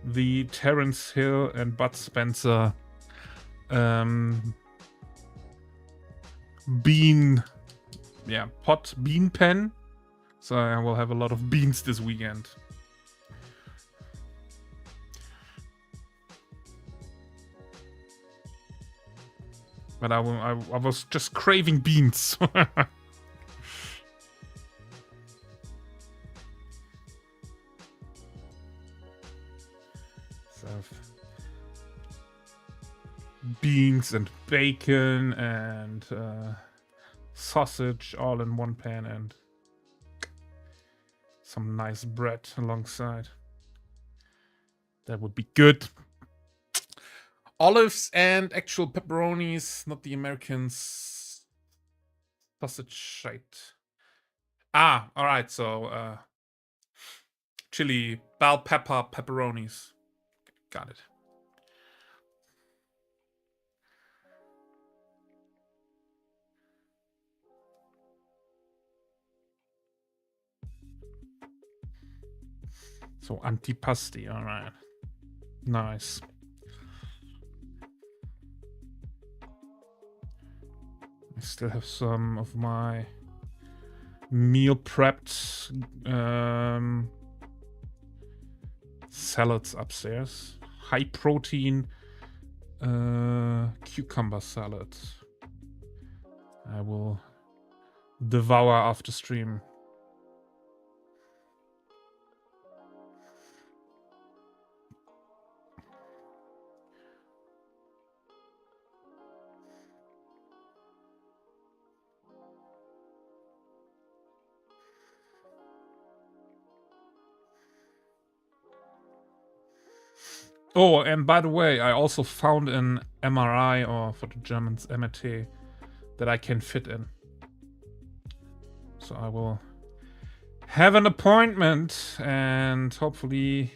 the Terence Hill and Bud Spencer bean pen. So I will have a lot of beans this weekend. But I was just craving beans. Beans and bacon and sausage all in one pan and some nice bread alongside. That would be good. Olives and actual pepperonis, not the Americans. Sausage shite. Ah, alright, so chili, bell pepper, pepperonis. Got it. So antipasti, alright. Nice. I still have some of my meal prepped salads upstairs. High protein cucumber salad. I will devour after stream. Oh, and by the way, I also found an MRI, or for the Germans, MRT, that I can fit in. So I will have an appointment and hopefully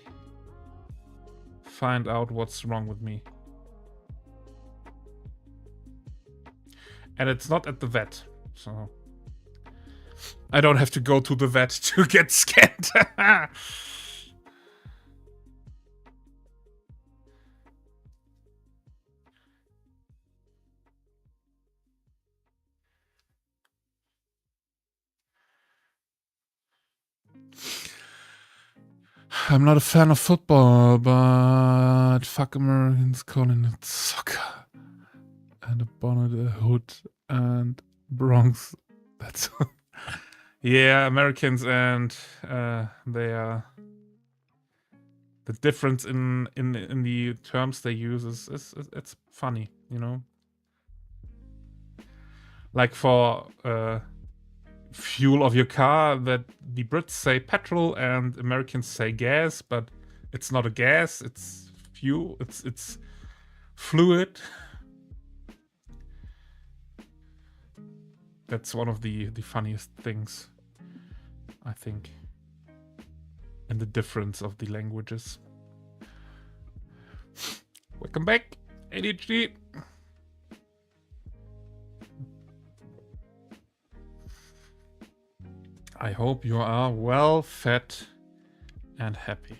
find out what's wrong with me. And it's not at the vet, so I don't have to go to the vet to get scanned. I'm not a fan of football, but fuck Americans calling it soccer. And a bonnet, a hood, and Bronx. That's yeah, Americans and they are the difference in the terms they use is it's funny, you know. Like for fuel of your car, that the Brits say petrol and Americans say gas, but it's not a gas, it's fuel, it's fluid. That's one of the funniest things, I think, and the difference of the languages. Welcome back, ADHD. I hope you are well fed and happy.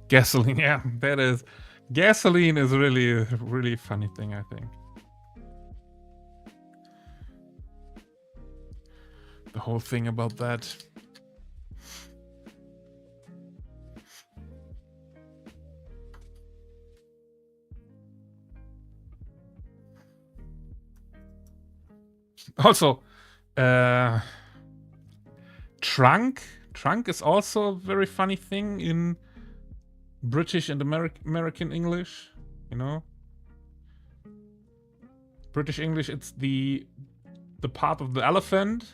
Gasoline, yeah, that is Gasoline is really a really funny thing, I think. The whole thing about that. Also, trunk. Trunk is also a very funny thing in British and American English, you know? British English, it's the part of the elephant.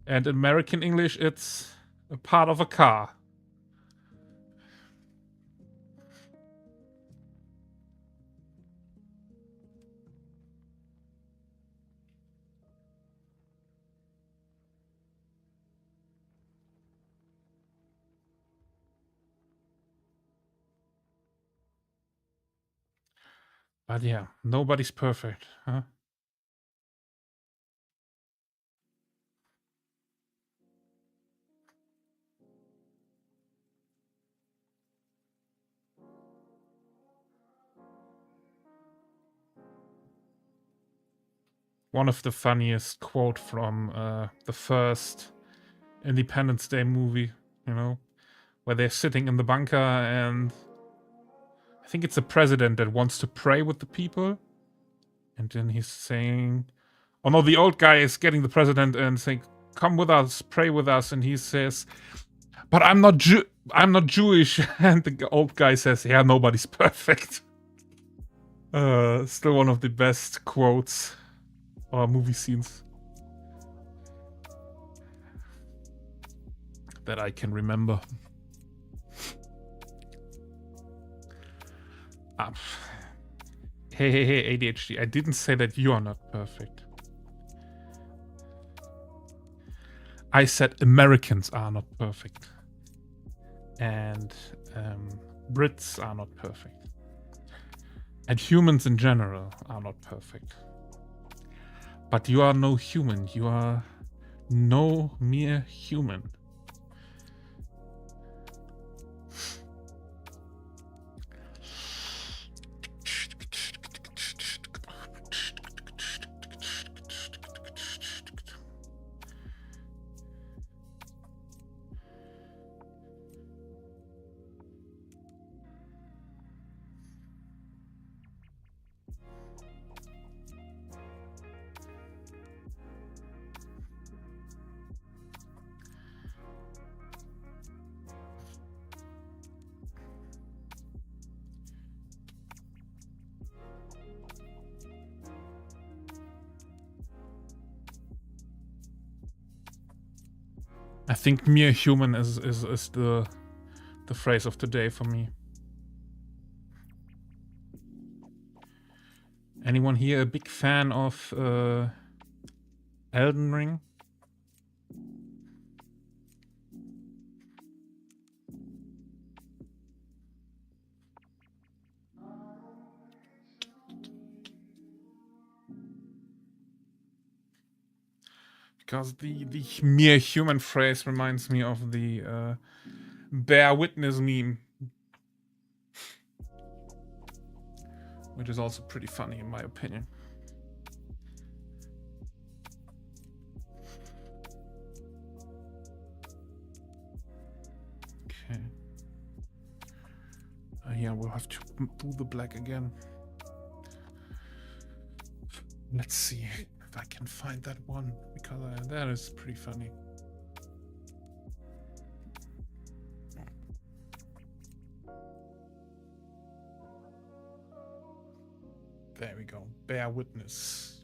And in American English, it's a part of a car. But yeah, nobody's perfect, huh? One of the funniest quote from the first Independence Day movie, you know, where they're sitting in the bunker and I think it's the president that wants to pray with the people. And then he's saying, oh no, the old guy is getting the president and saying, come with us, pray with us. And he says, but I'm not Jewish. And the old guy says, yeah, nobody's perfect. Still one of the best quotes or movie scenes that I can remember. Hey, ADHD. I didn't say that you are not perfect. I said Americans are not perfect. And Brits are not perfect. And humans in general are not perfect. But you are no human. You are no mere human. I think mere human is the phrase of today for me. Anyone here a big fan of Elden Ring? Because the mere human phrase reminds me of the bear witness meme. Which is also pretty funny in my opinion. Okay. Yeah, we'll have to do the black again. Let's see if I can find that one, because that is pretty funny. There we go. Bear witness.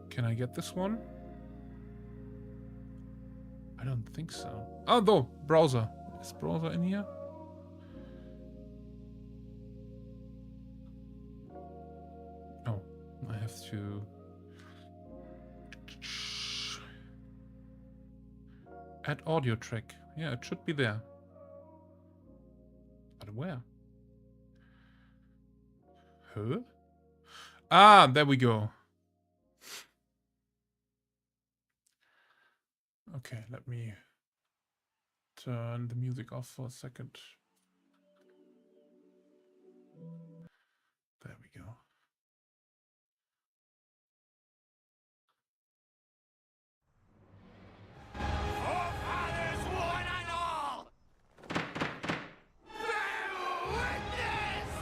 Can I get this one? I don't think so. Oh, no, browser. Is browser in here? Oh, I have to add audio track. Yeah, it should be there. But where? Huh? Ah, there we go. Okay, let me turn the music off for a second. There we go. Forefathers, one and all! Bear witness!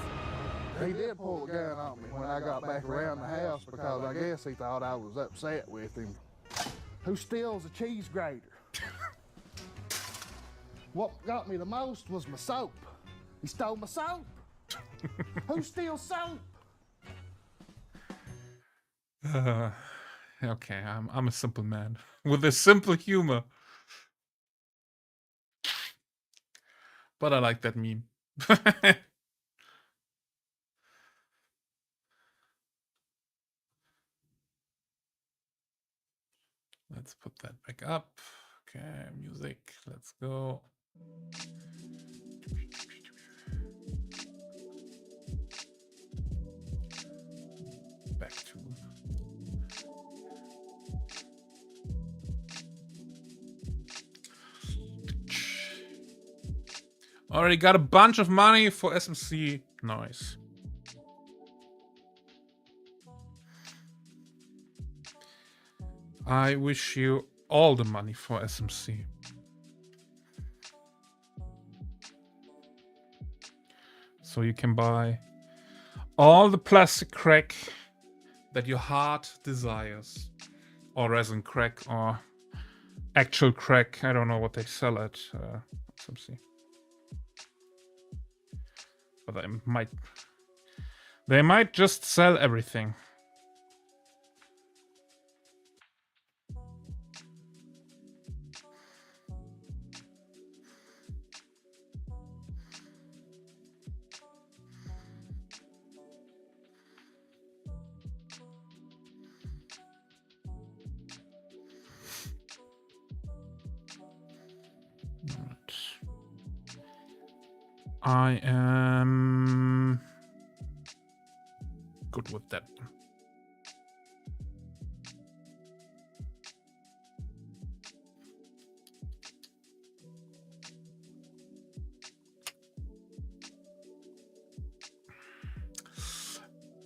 He did pull a gun on me when I got back around the house because I guess he thought I was upset with him. Who steals a cheese grater? What got me the most was my soap. He stole my soap. Who steals soap? Okay, I'm a simple man with a simple humor. But I like that meme. Let's put that back up. Okay, music, let's go. Back to... Already got a bunch of money for SMC. Nice. I wish you all the money for SMC. So you can buy all the plastic crack that your heart desires. Or resin crack, or actual crack. I don't know what they sell at SMC. But they might just sell everything. I am good with that.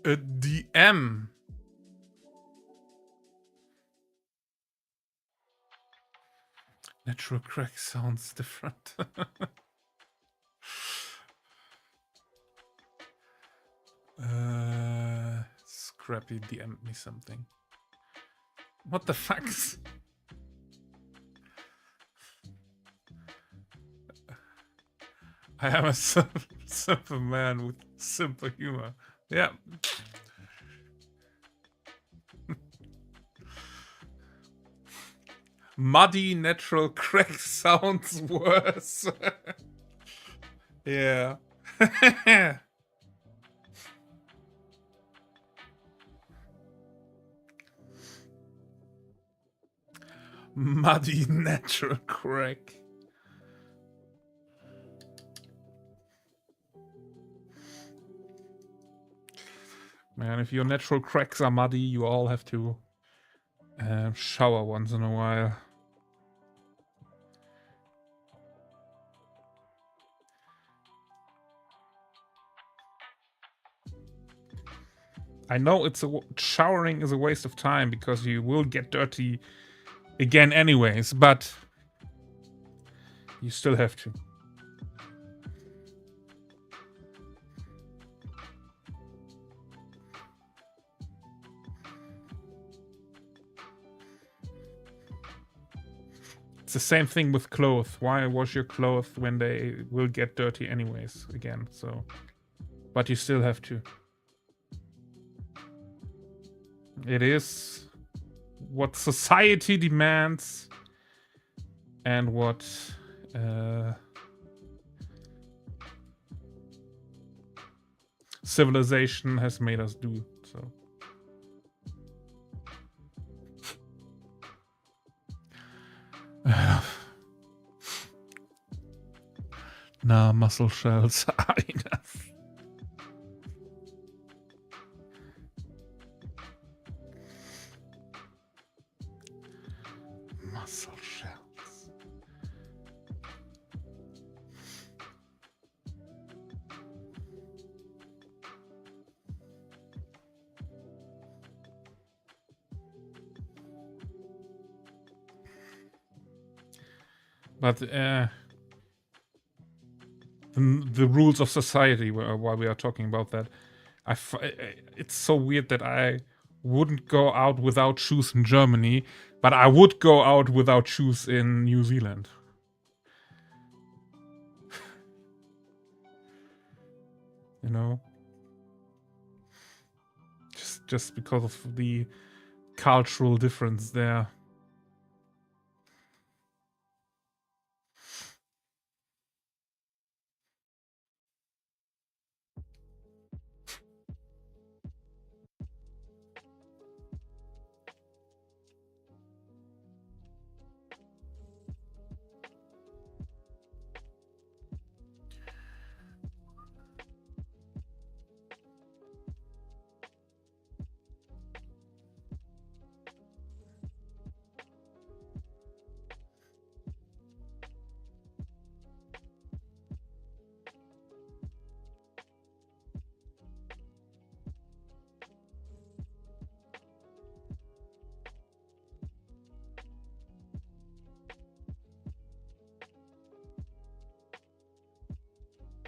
A DM. Natural crack sounds different. Scrappy DM'd me something. What the fuck? I am a simple man with simple humor. Yeah. Muddy natural crack sounds worse. Yeah. Muddy natural crack. Man, if your natural cracks are muddy, you all have to shower once in a while. I know showering is a waste of time because you will get dirty again anyways, but you still have to. It's the same thing with clothes. Why wash your clothes when they will get dirty anyways again? So, but you still have to. It is what society demands and what civilization has made us do. So. Nah, muscle shells are enough. Muscle shells. But the rules of society, while we are talking about that, it's so weird that I wouldn't go out without shoes in Germany, but I would go out without shoes in New Zealand. You know, just because of the cultural difference there.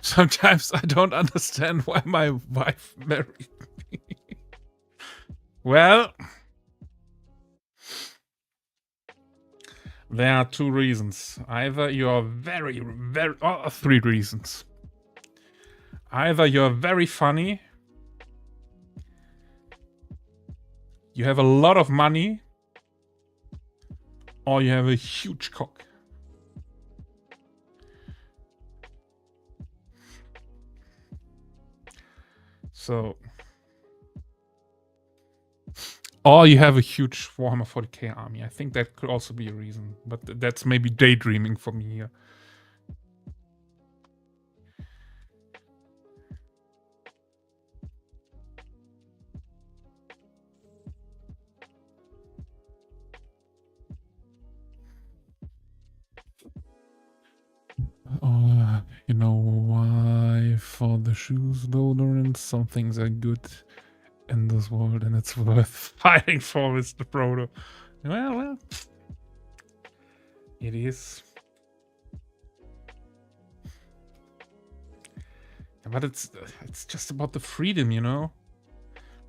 Sometimes I don't understand why my wife married me. Well, there are two reasons. Either you're three reasons. Either you're very funny, you have a lot of money, or you have a huge cock. So, or you have a huge Warhammer 40k army. I think that could also be a reason, but that's maybe daydreaming for me here. You know why for the shoes, Dorian? Some things are good in this world, and it's worth fighting for, Mr. Proto. Well, it is. But it's just about the freedom, you know?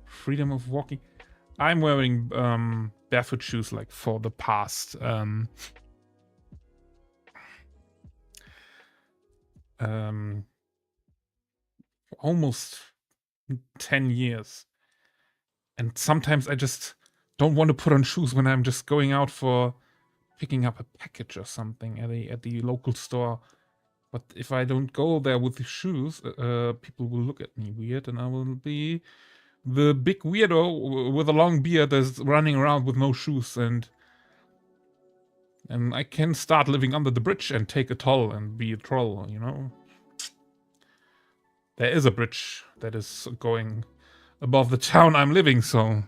Freedom of walking. I'm wearing barefoot shoes like for the past almost 10 years. And sometimes I just don't want to put on shoes when I'm just going out for picking up a package or something at the local store. But if I don't go there with the shoes, people will look at me weird, and I will be the big weirdo with a long beard that's running around with no shoes, and I can start living under the bridge and take a toll and be a troll, you know? There is a bridge that is going above the town I'm living, so...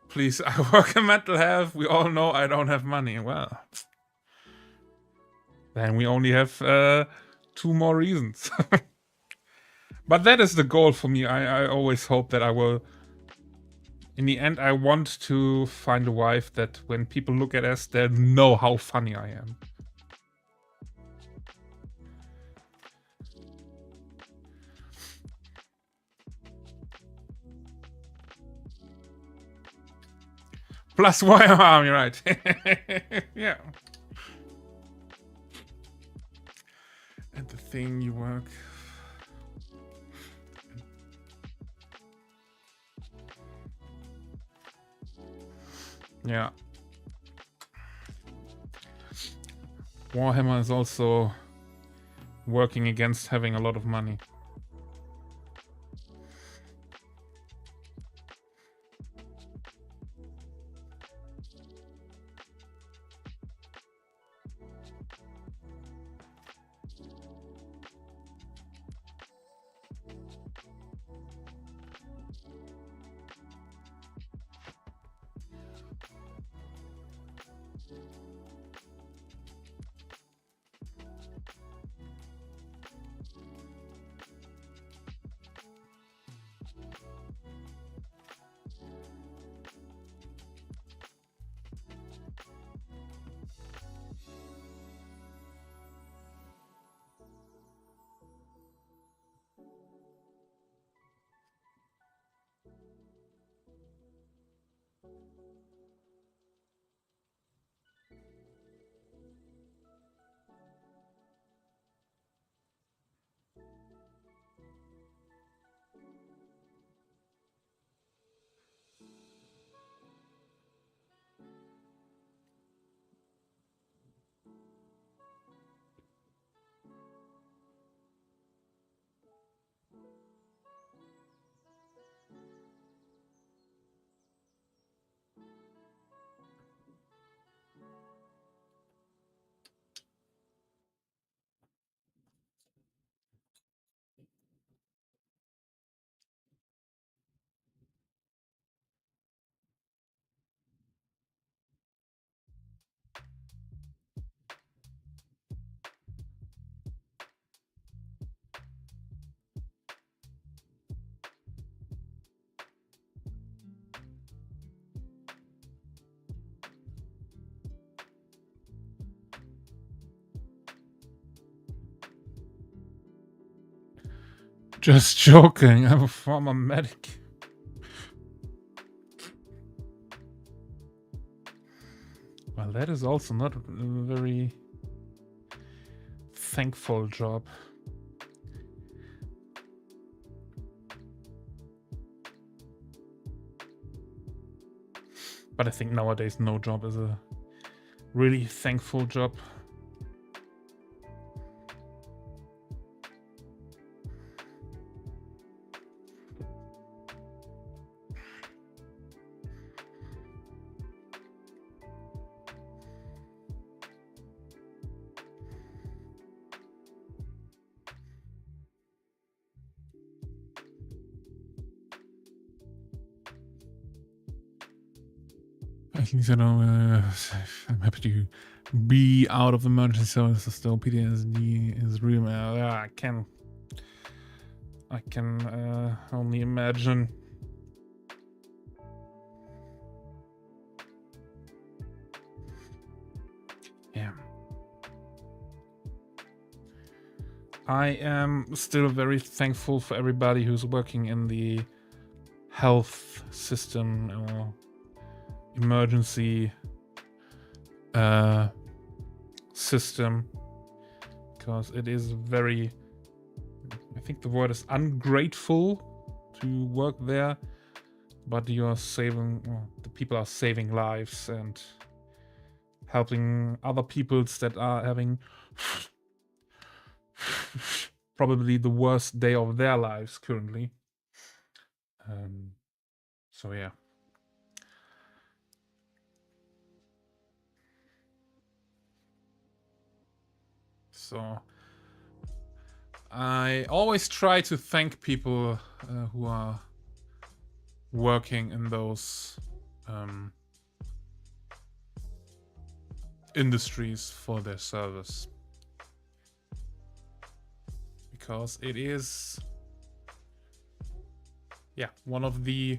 Please, I work in mental health. We all know I don't have money. Well... Then we only have 2 more reasons. But that is the goal for me. I always hope that I will... In the end, I want to find a wife that when people look at us, they know how funny I am. Plus Warhammer Army, right? Yeah. And the thing you work... Yeah. Warhammer is also working against having a lot of money. Just joking. I'm a former medic. Well, that is also not a very thankful job. But I think nowadays no job is a really thankful job. At least I know I'm happy to be out of emergency services, though PTSD is real. I can only imagine. Yeah. I am still very thankful for everybody who's working in the health system or emergency system, because it is very, I think the word is ungrateful to work there, but you are saving, well, the people are saving lives and helping other peoples that are having probably the worst day of their lives currently. So yeah. So I always try to thank people who are working in those industries for their service, because it is, yeah, one of the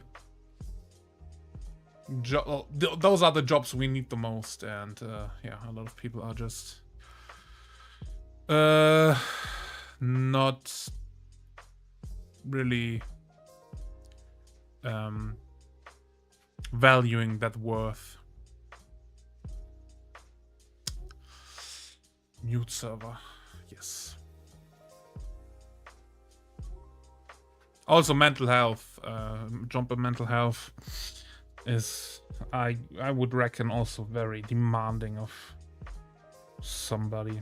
those are the jobs we need the most, and yeah, a lot of people are just not really valuing that worth. Mute server, yes. Also mental health, job in mental health is, I would reckon, also very demanding of somebody.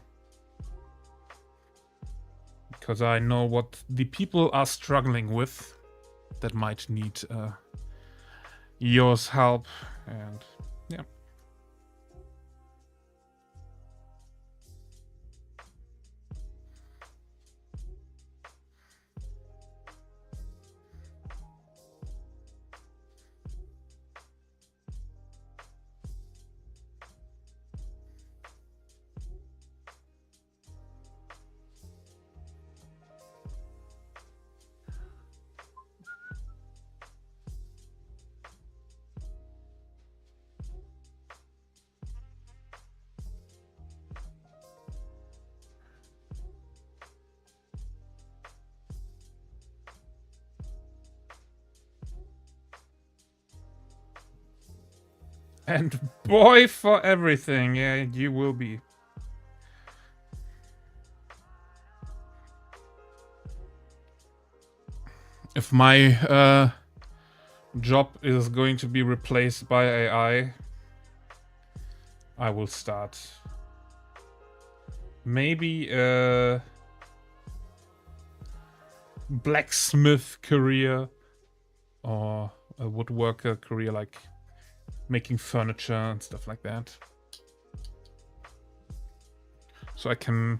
Because I know what the people are struggling with that might need yours help, and yeah. And boy for everything, yeah, you will be. If my job is going to be replaced by AI, I will start maybe a blacksmith career or a woodworker career, like making furniture and stuff like that. So I can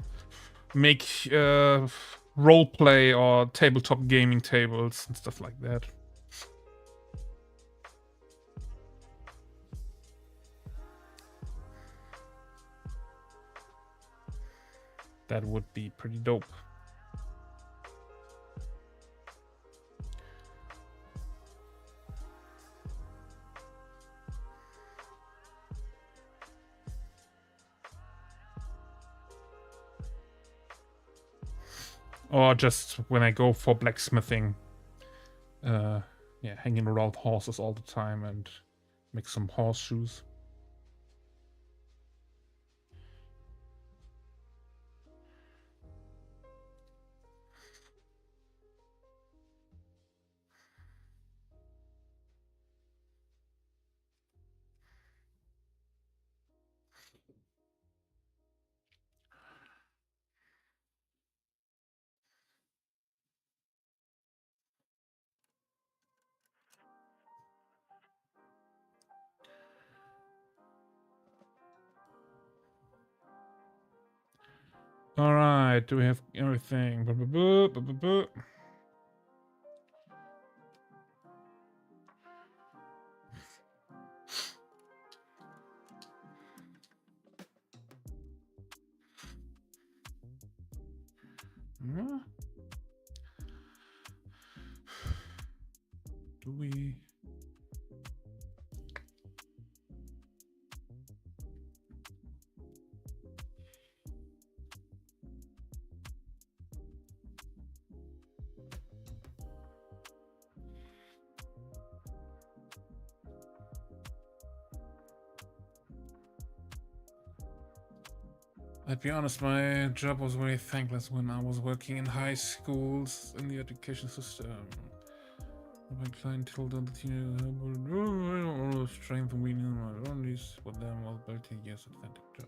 make roleplay or tabletop gaming tables and stuff like that. That would be pretty dope. Or just when I go for blacksmithing, yeah, hanging around horses all the time and make some horseshoes. All right, do we have everything? Yeah. Do we? I'd be honest, my job was very thankless when I was working in high schools in the education system. My client told them that strength and weakness my only with them while ability, yes, authentic job.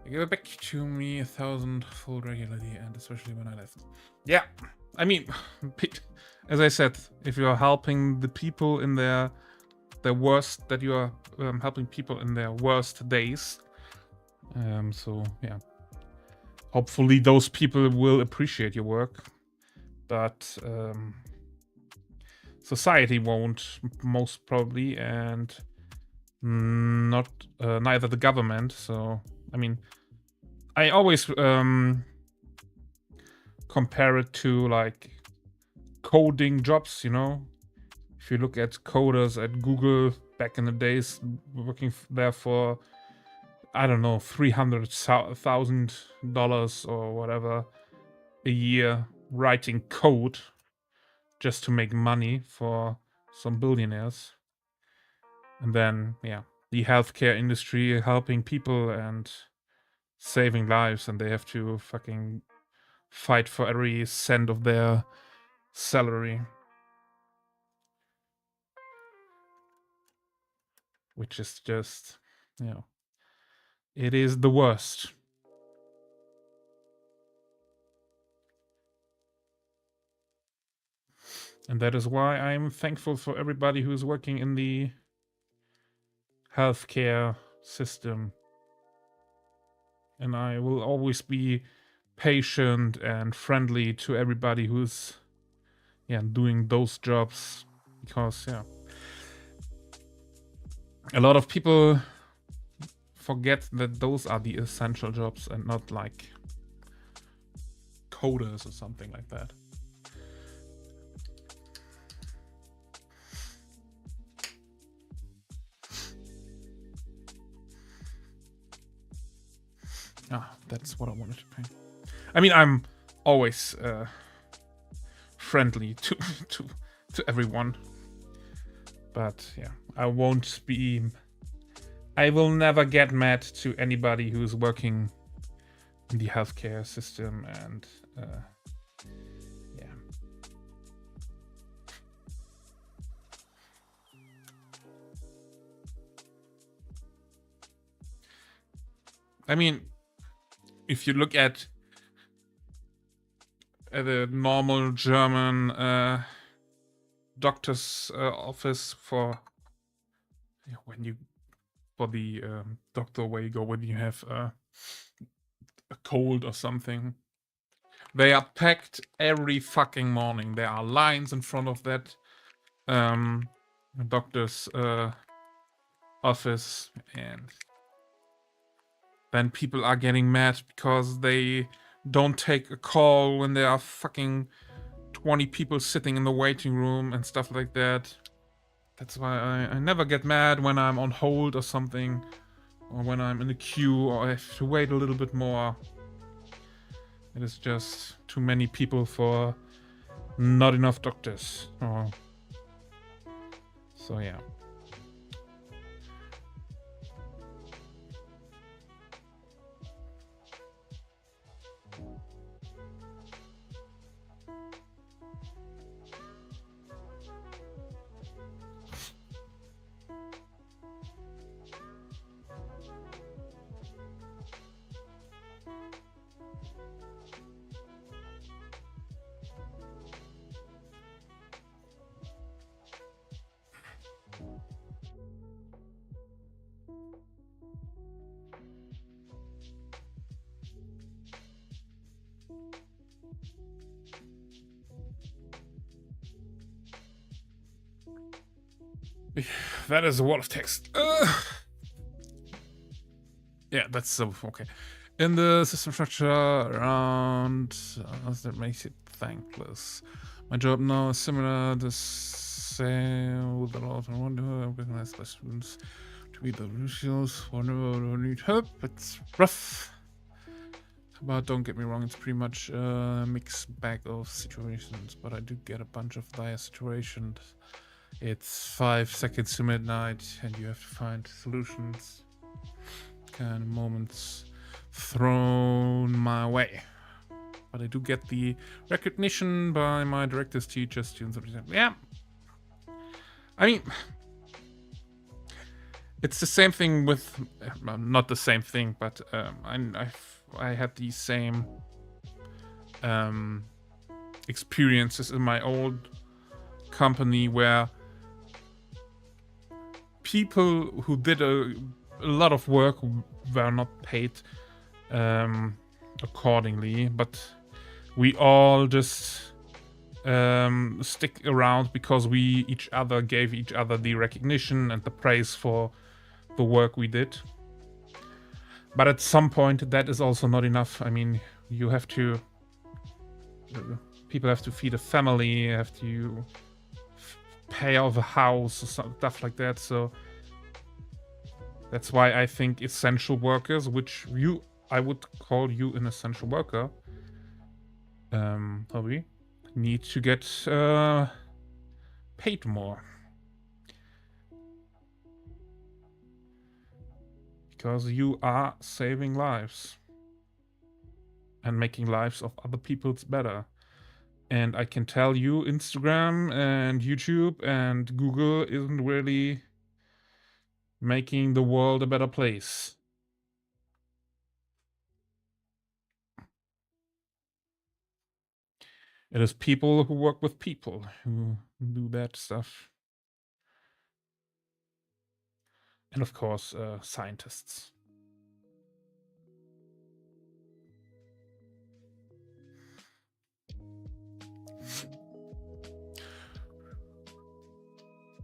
They gave it back to me 1,000 full regularly, and especially when I left. Yeah, I mean, as I said, if you are helping the people in their worst, that you are helping people in their worst days. So yeah, hopefully those people will appreciate your work, but society won't, most probably, and not neither the government. So I mean, I always compare it to like coding jobs, you know. If you look at coders at Google back in the days, working there for, I don't know, $300,000 or whatever a year, writing code just to make money for some billionaires. And then, yeah, the healthcare industry helping people and saving lives, and they have to fucking fight for every cent of their salary. Which is just, you know, it is the worst. And that is why I'm thankful for everybody who is working in the healthcare system. And I will always be patient and friendly to everybody who's, yeah, doing those jobs, because, yeah, a lot of people forget that those are the essential jobs and not like coders or something like that. Ah, that's what I wanted to paint. I mean, I'm always friendly to everyone, but yeah, I will never get mad to anybody who's working in the healthcare system, and yeah. I mean, if you look at the normal German doctor's office for the doctor where you go when you have a cold or something, they are packed every fucking morning. There are lines in front of that doctor's office, and then people are getting mad because they don't take a call when there are fucking 20 people sitting in the waiting room and stuff like that. That's why I never get mad when I'm on hold or something, or when I'm in a queue or I have to wait a little bit more. It is just too many people for not enough doctors. Oh. So yeah. That is a wall of text. Yeah, that's so okay. In the system structure around that makes it thankless. My job now is similar. The same with a lot of organized by students to be the rituals. Whenever need help, it's rough. But don't get me wrong, it's pretty much a mixed bag of situations. But I do get a bunch of dire situations. It's 5 seconds to midnight, and you have to find solutions. Kind of moments thrown my way. But I do get the recognition by my directors, teachers, students, everything. Yeah. I mean, it's the same thing with, not the same thing, but I had the same experiences in my old company where people who did a lot of work were not paid accordingly, but we all just stick around because we gave each other the recognition and the praise for the work we did. But at some point that is also not enough. I mean, you have to, people have to feed a family, have to pay off a house or stuff like that. So that's why I think essential workers, which I would call you an essential worker, hobby, need to get paid more. Because you are saving lives and making lives of other people's better. And I can tell you, Instagram and YouTube and Google isn't really making the world a better place. It is people who work with people who do that stuff. And of course, scientists.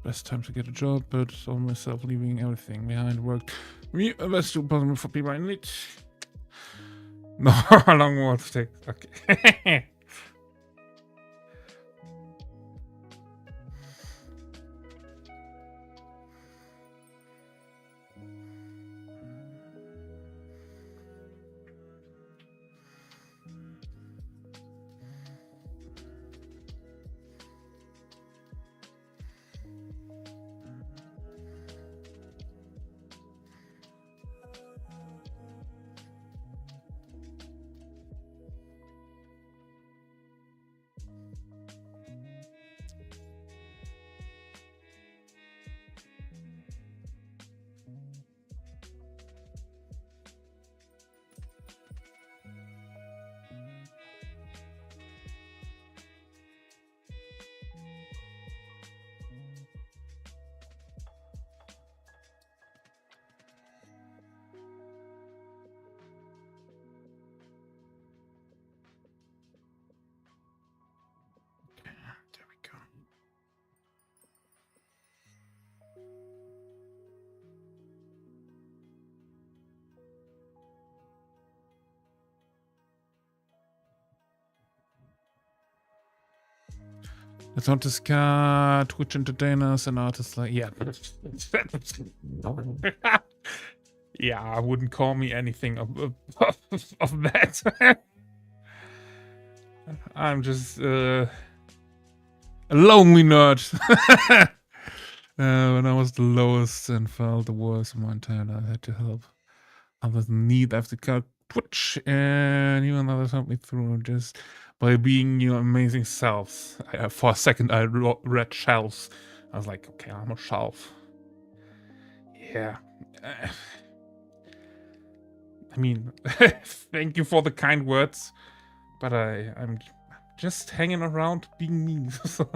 Best time to get a job, but saw myself leaving everything behind work. Me, best do possible for people I need. No, how long will it take? Okay. There we go. Let's not discard Twitch entertainers and artists like, yeah. Yeah, I wouldn't call me anything of that. I'm just a lonely nerd. When I was the lowest and felt the worst in my entire life, I had to help others in need. I have to cut Twitch, and even others helped me through just by being your amazing selves. For a second, I read shelves. I was like, okay, I'm a shelf. Yeah. I mean, thank you for the kind words, but I'm just hanging around being mean. So.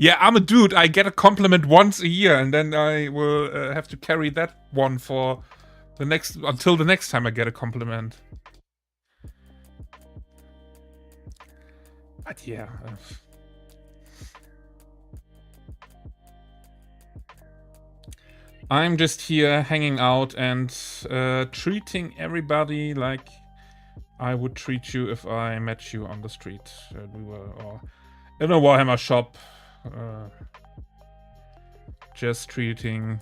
Yeah, I'm a dude. I get a compliment once a year, and then I will have to carry that one for the next until the next time I get a compliment. But yeah. I'm just here hanging out and treating everybody like I would treat you if I met you on the street. We were or in a Warhammer shop. Just treating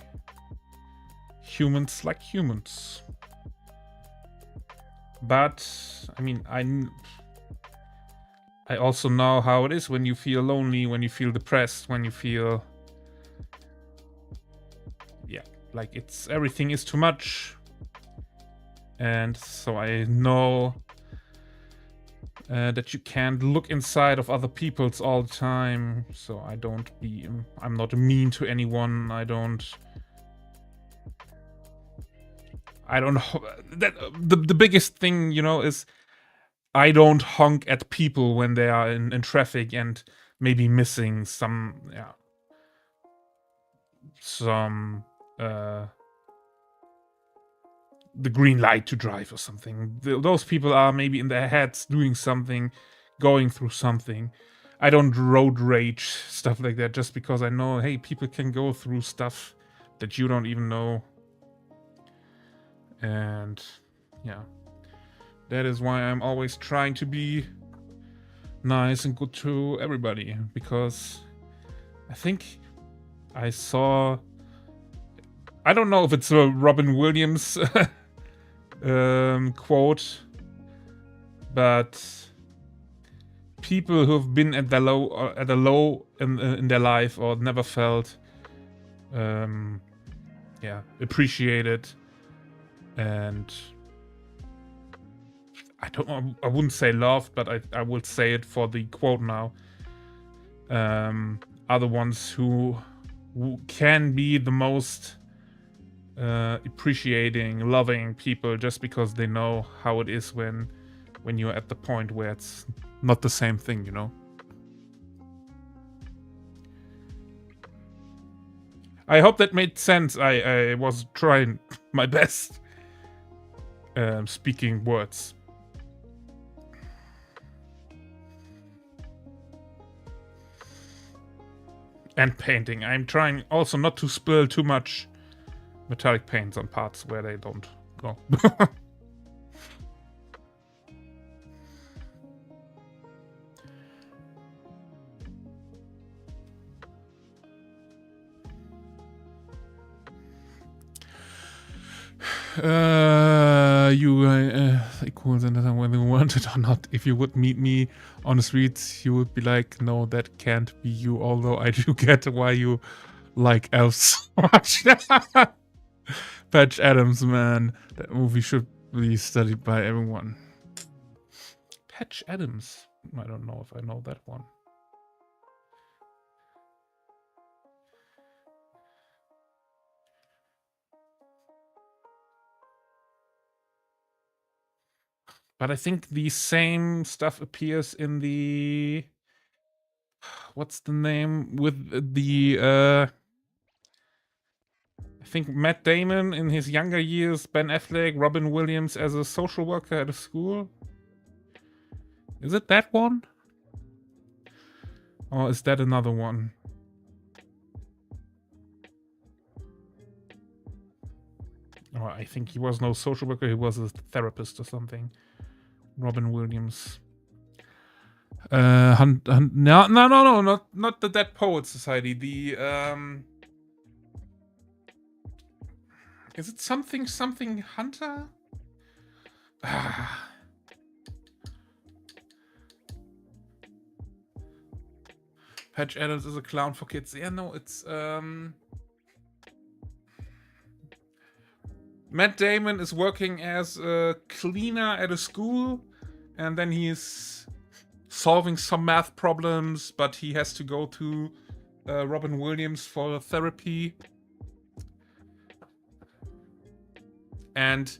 humans like humans. But I mean, I also know how it is when you feel lonely, when you feel depressed, when you feel, yeah, like everything is too much. And so I know that you can't look inside of other people's all the time. So I'm not mean to anyone. I don't that the biggest thing, you know, is I don't honk at people when they are in traffic and maybe missing some the green light to drive or something. Those people are maybe in their heads doing something, going through something. I don't road rage, stuff like that, just because I know, hey, people can go through stuff that you don't even know. And yeah, that is why I'm always trying to be nice and good to everybody, because I think I saw, I don't know if it's a Robin Williams quote, but people who've been at a low in their life or never felt appreciated, and I wouldn't say loved, but I would say it for the quote now, are the ones who can be the most appreciating, loving people, just because they know how it is when you're at the point where it's not the same thing, you know. I hope that made sense. I was trying my best speaking words. And painting. I'm trying also not to spill too much metallic paints on parts where they don't go. Equals another whether you want it or not. If you would meet me on the streets, you would be like, no, that can't be you, although I do get why you like elves so much. Patch Adams, man. That movie should be studied by everyone. Patch Adams. I don't know if I know that one. But I think the same stuff appears in the... What's the name? With the... I think Matt Damon in his younger years, Ben Affleck, Robin Williams as a social worker at a school. Is it that one? Or is that another one? Oh, I think he was no social worker, he was a therapist or something. Robin Williams. No, not the Dead Poets Society. The Is it something Hunter? Ah. Patch Adams is a clown for kids. Yeah, no, it's Matt Damon is working as a cleaner at a school, and then he is solving some math problems, but he has to go to Robin Williams for therapy. And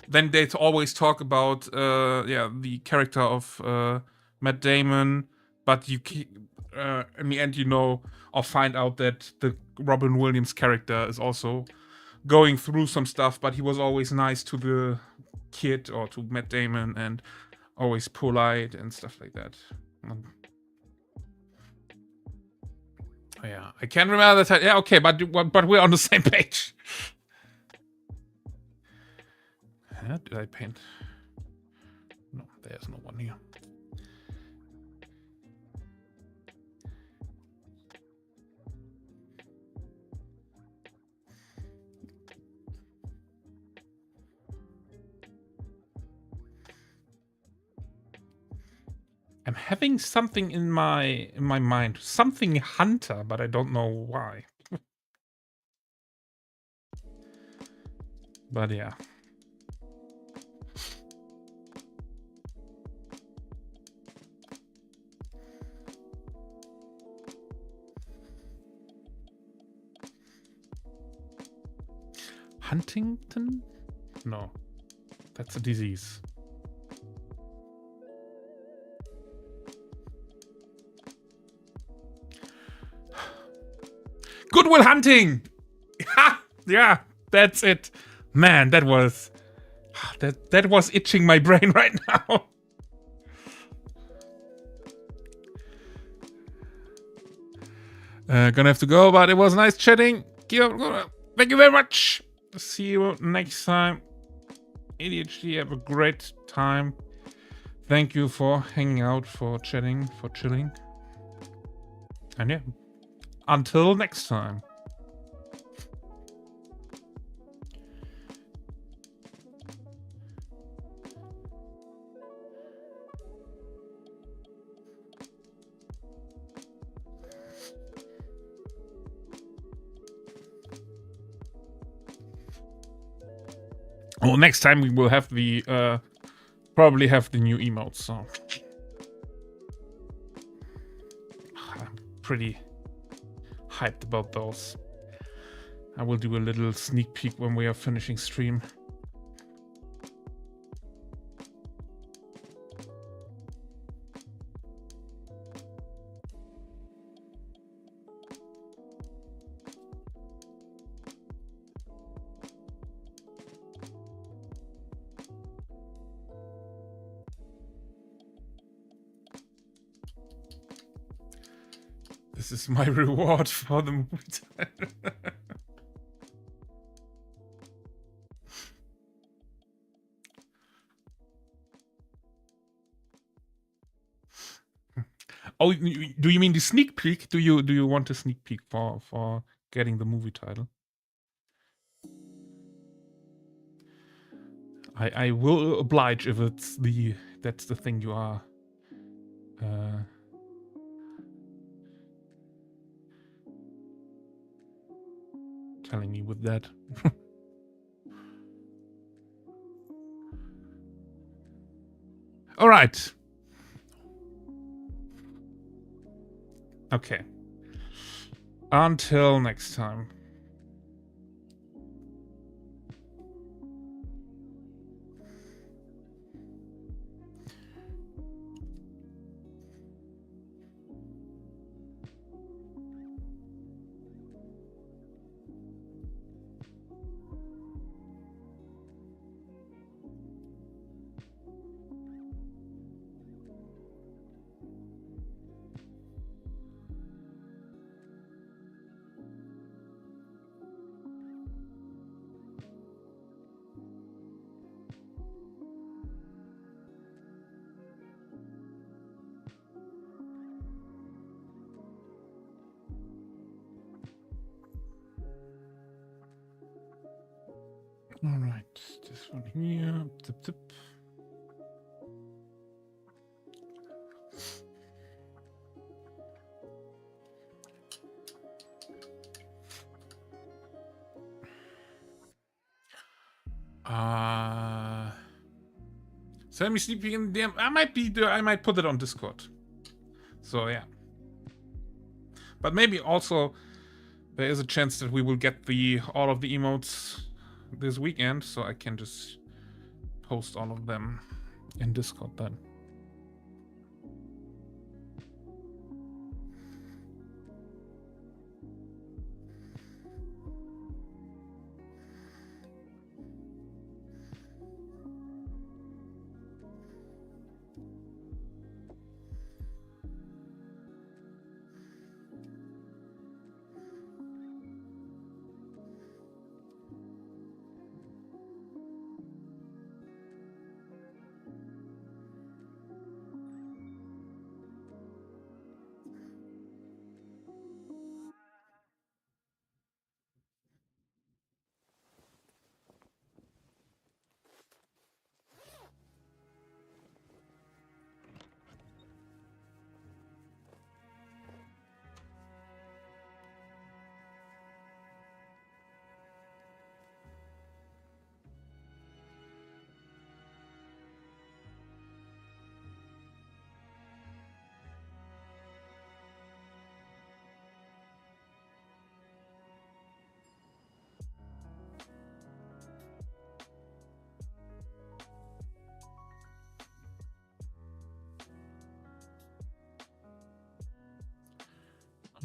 then they always talk about the character of Matt Damon, but you in the end you know or find out that the Robin Williams character is also going through some stuff, but he was always nice to the kid or to Matt Damon and always polite and stuff like that. Yeah, I can't remember the title. Yeah, okay, but we're on the same page. Did I paint? No, there's no one here. I'm having something in my mind, something Hunter, but I don't know why. But yeah. Huntington? No, that's a disease. Good Will Hunting! Ha! Yeah, that's it. Man, that was itching my brain right now. Gonna have to go, but it was nice chatting. Thank you very much. See you next time. ADHD, have a great time. Thank you for hanging out, for chatting, for chilling. And yeah, until next time. Well, next time we will have the probably have the new emotes, so I'm pretty hyped about those. I will do a little sneak peek when we are finishing stream. This is my reward for the movie time. Oh, do you mean the sneak peek? Do you want a sneak peek for getting the movie title? I will oblige if that's the thing you are telling me with that. All right. Okay. Until next time. All right, this one here. Tip, tip. Sammy sleeping in there. I might put it on Discord. So yeah. But maybe also there is a chance that we will get all of the emotes this weekend, so I can just post all of them in Discord then.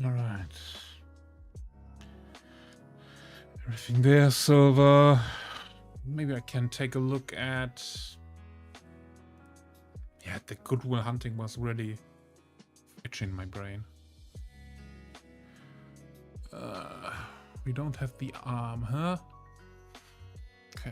All right. Everything there, silver. Maybe I can take a look at... Yeah, the Goodwill hunting was really itching my brain. We don't have the arm, huh? Okay.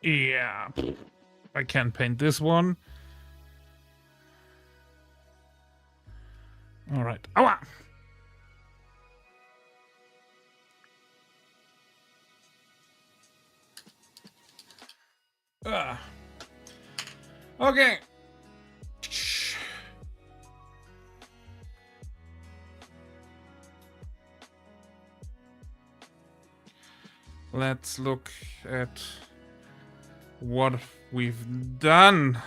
Yeah, I can paint this one. All right. Ow! Okay. Let's look at what we've done.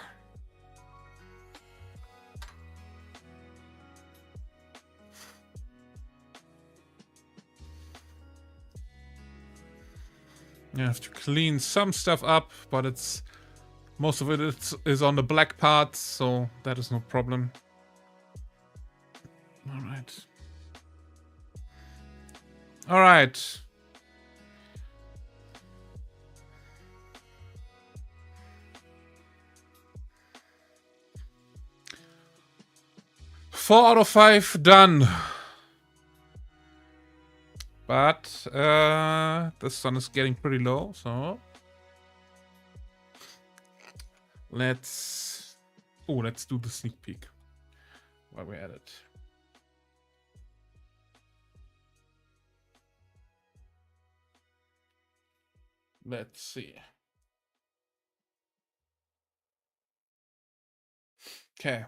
I have to clean some stuff up, but most of it is on the black parts, so that is no problem. All right. All right. Four out of 5 done. But the sun is getting pretty low, so let's do the sneak peek while we're at it. Let's see. Okay.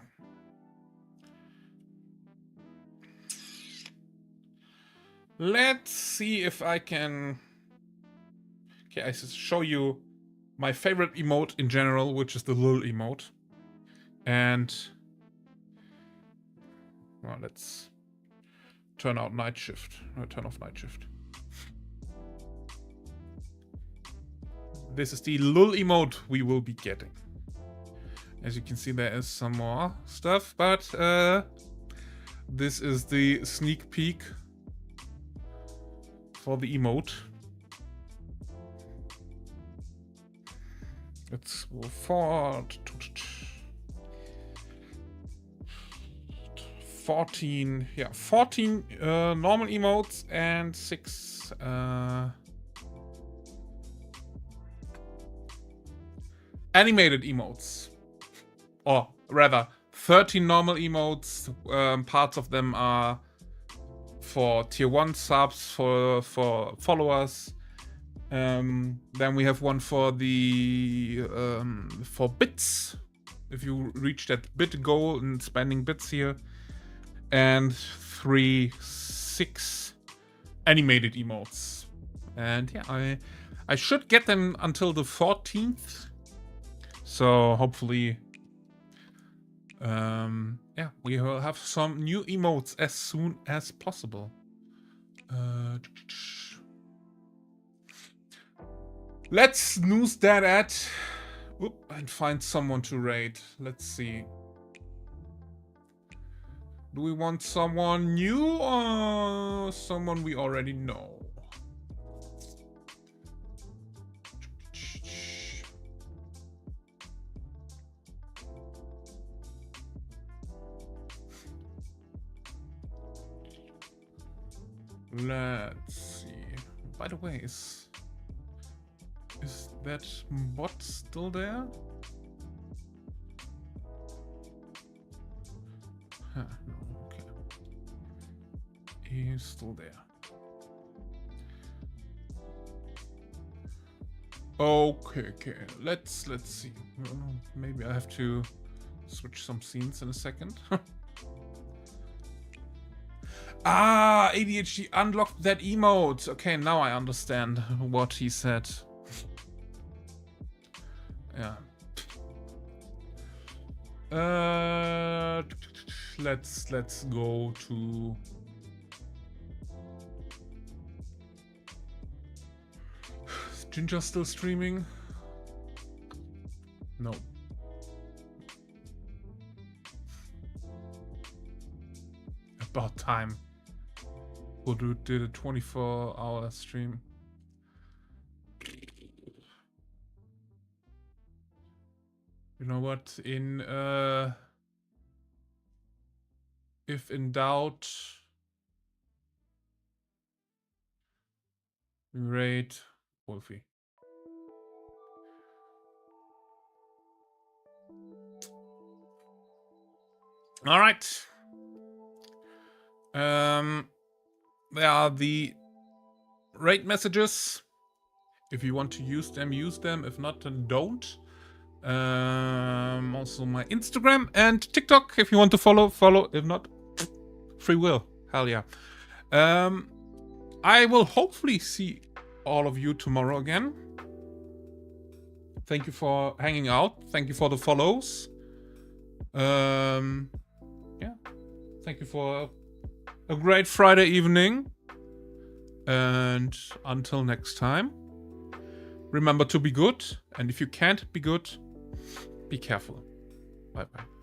Let's see if I can... Okay, I show you my favorite emote in general, which is the lul emote. And... Well, let's turn out night shift. No, turn off night shift. This is the lul emote we will be getting. As you can see, there is some more stuff, but this is the sneak peek for the emote. Let's go forward. 14, yeah, 14 normal emotes and 6 animated emotes. Or rather, 13 normal emotes. Parts of them are for tier 1 subs, for followers. Then we have one for the for bits. If you reach that bit goal and spending bits here. And 6 animated emotes. And yeah, I should get them until the 14th. So hopefully, yeah, we will have some new emotes as soon as possible. Let's snooze that at and find someone to raid. Let's see. Do we want someone new or someone we already know? Let's see. By the way, is that bot still there? Huh, no, okay. He's still there. Okay. Let's see. Maybe I have to switch some scenes in a second. Ah, ADHD unlocked that emote. Okay, now I understand what he said. Yeah. Let's go to Is Ginger still streaming? No. About time. Who did a 24-hour stream? You know what? If in doubt, raid Wolfie. All right. There are the raid messages. If you want to use them, use them. If not, then don't. Also my Instagram and TikTok. If you want to follow. If not, free will. Hell yeah. I will hopefully see all of you tomorrow again. Thank you for hanging out. Thank you for the follows. Yeah. Thank you for a great Friday evening. And until next time, remember to be good. And if you can't be good, be careful. Bye-bye.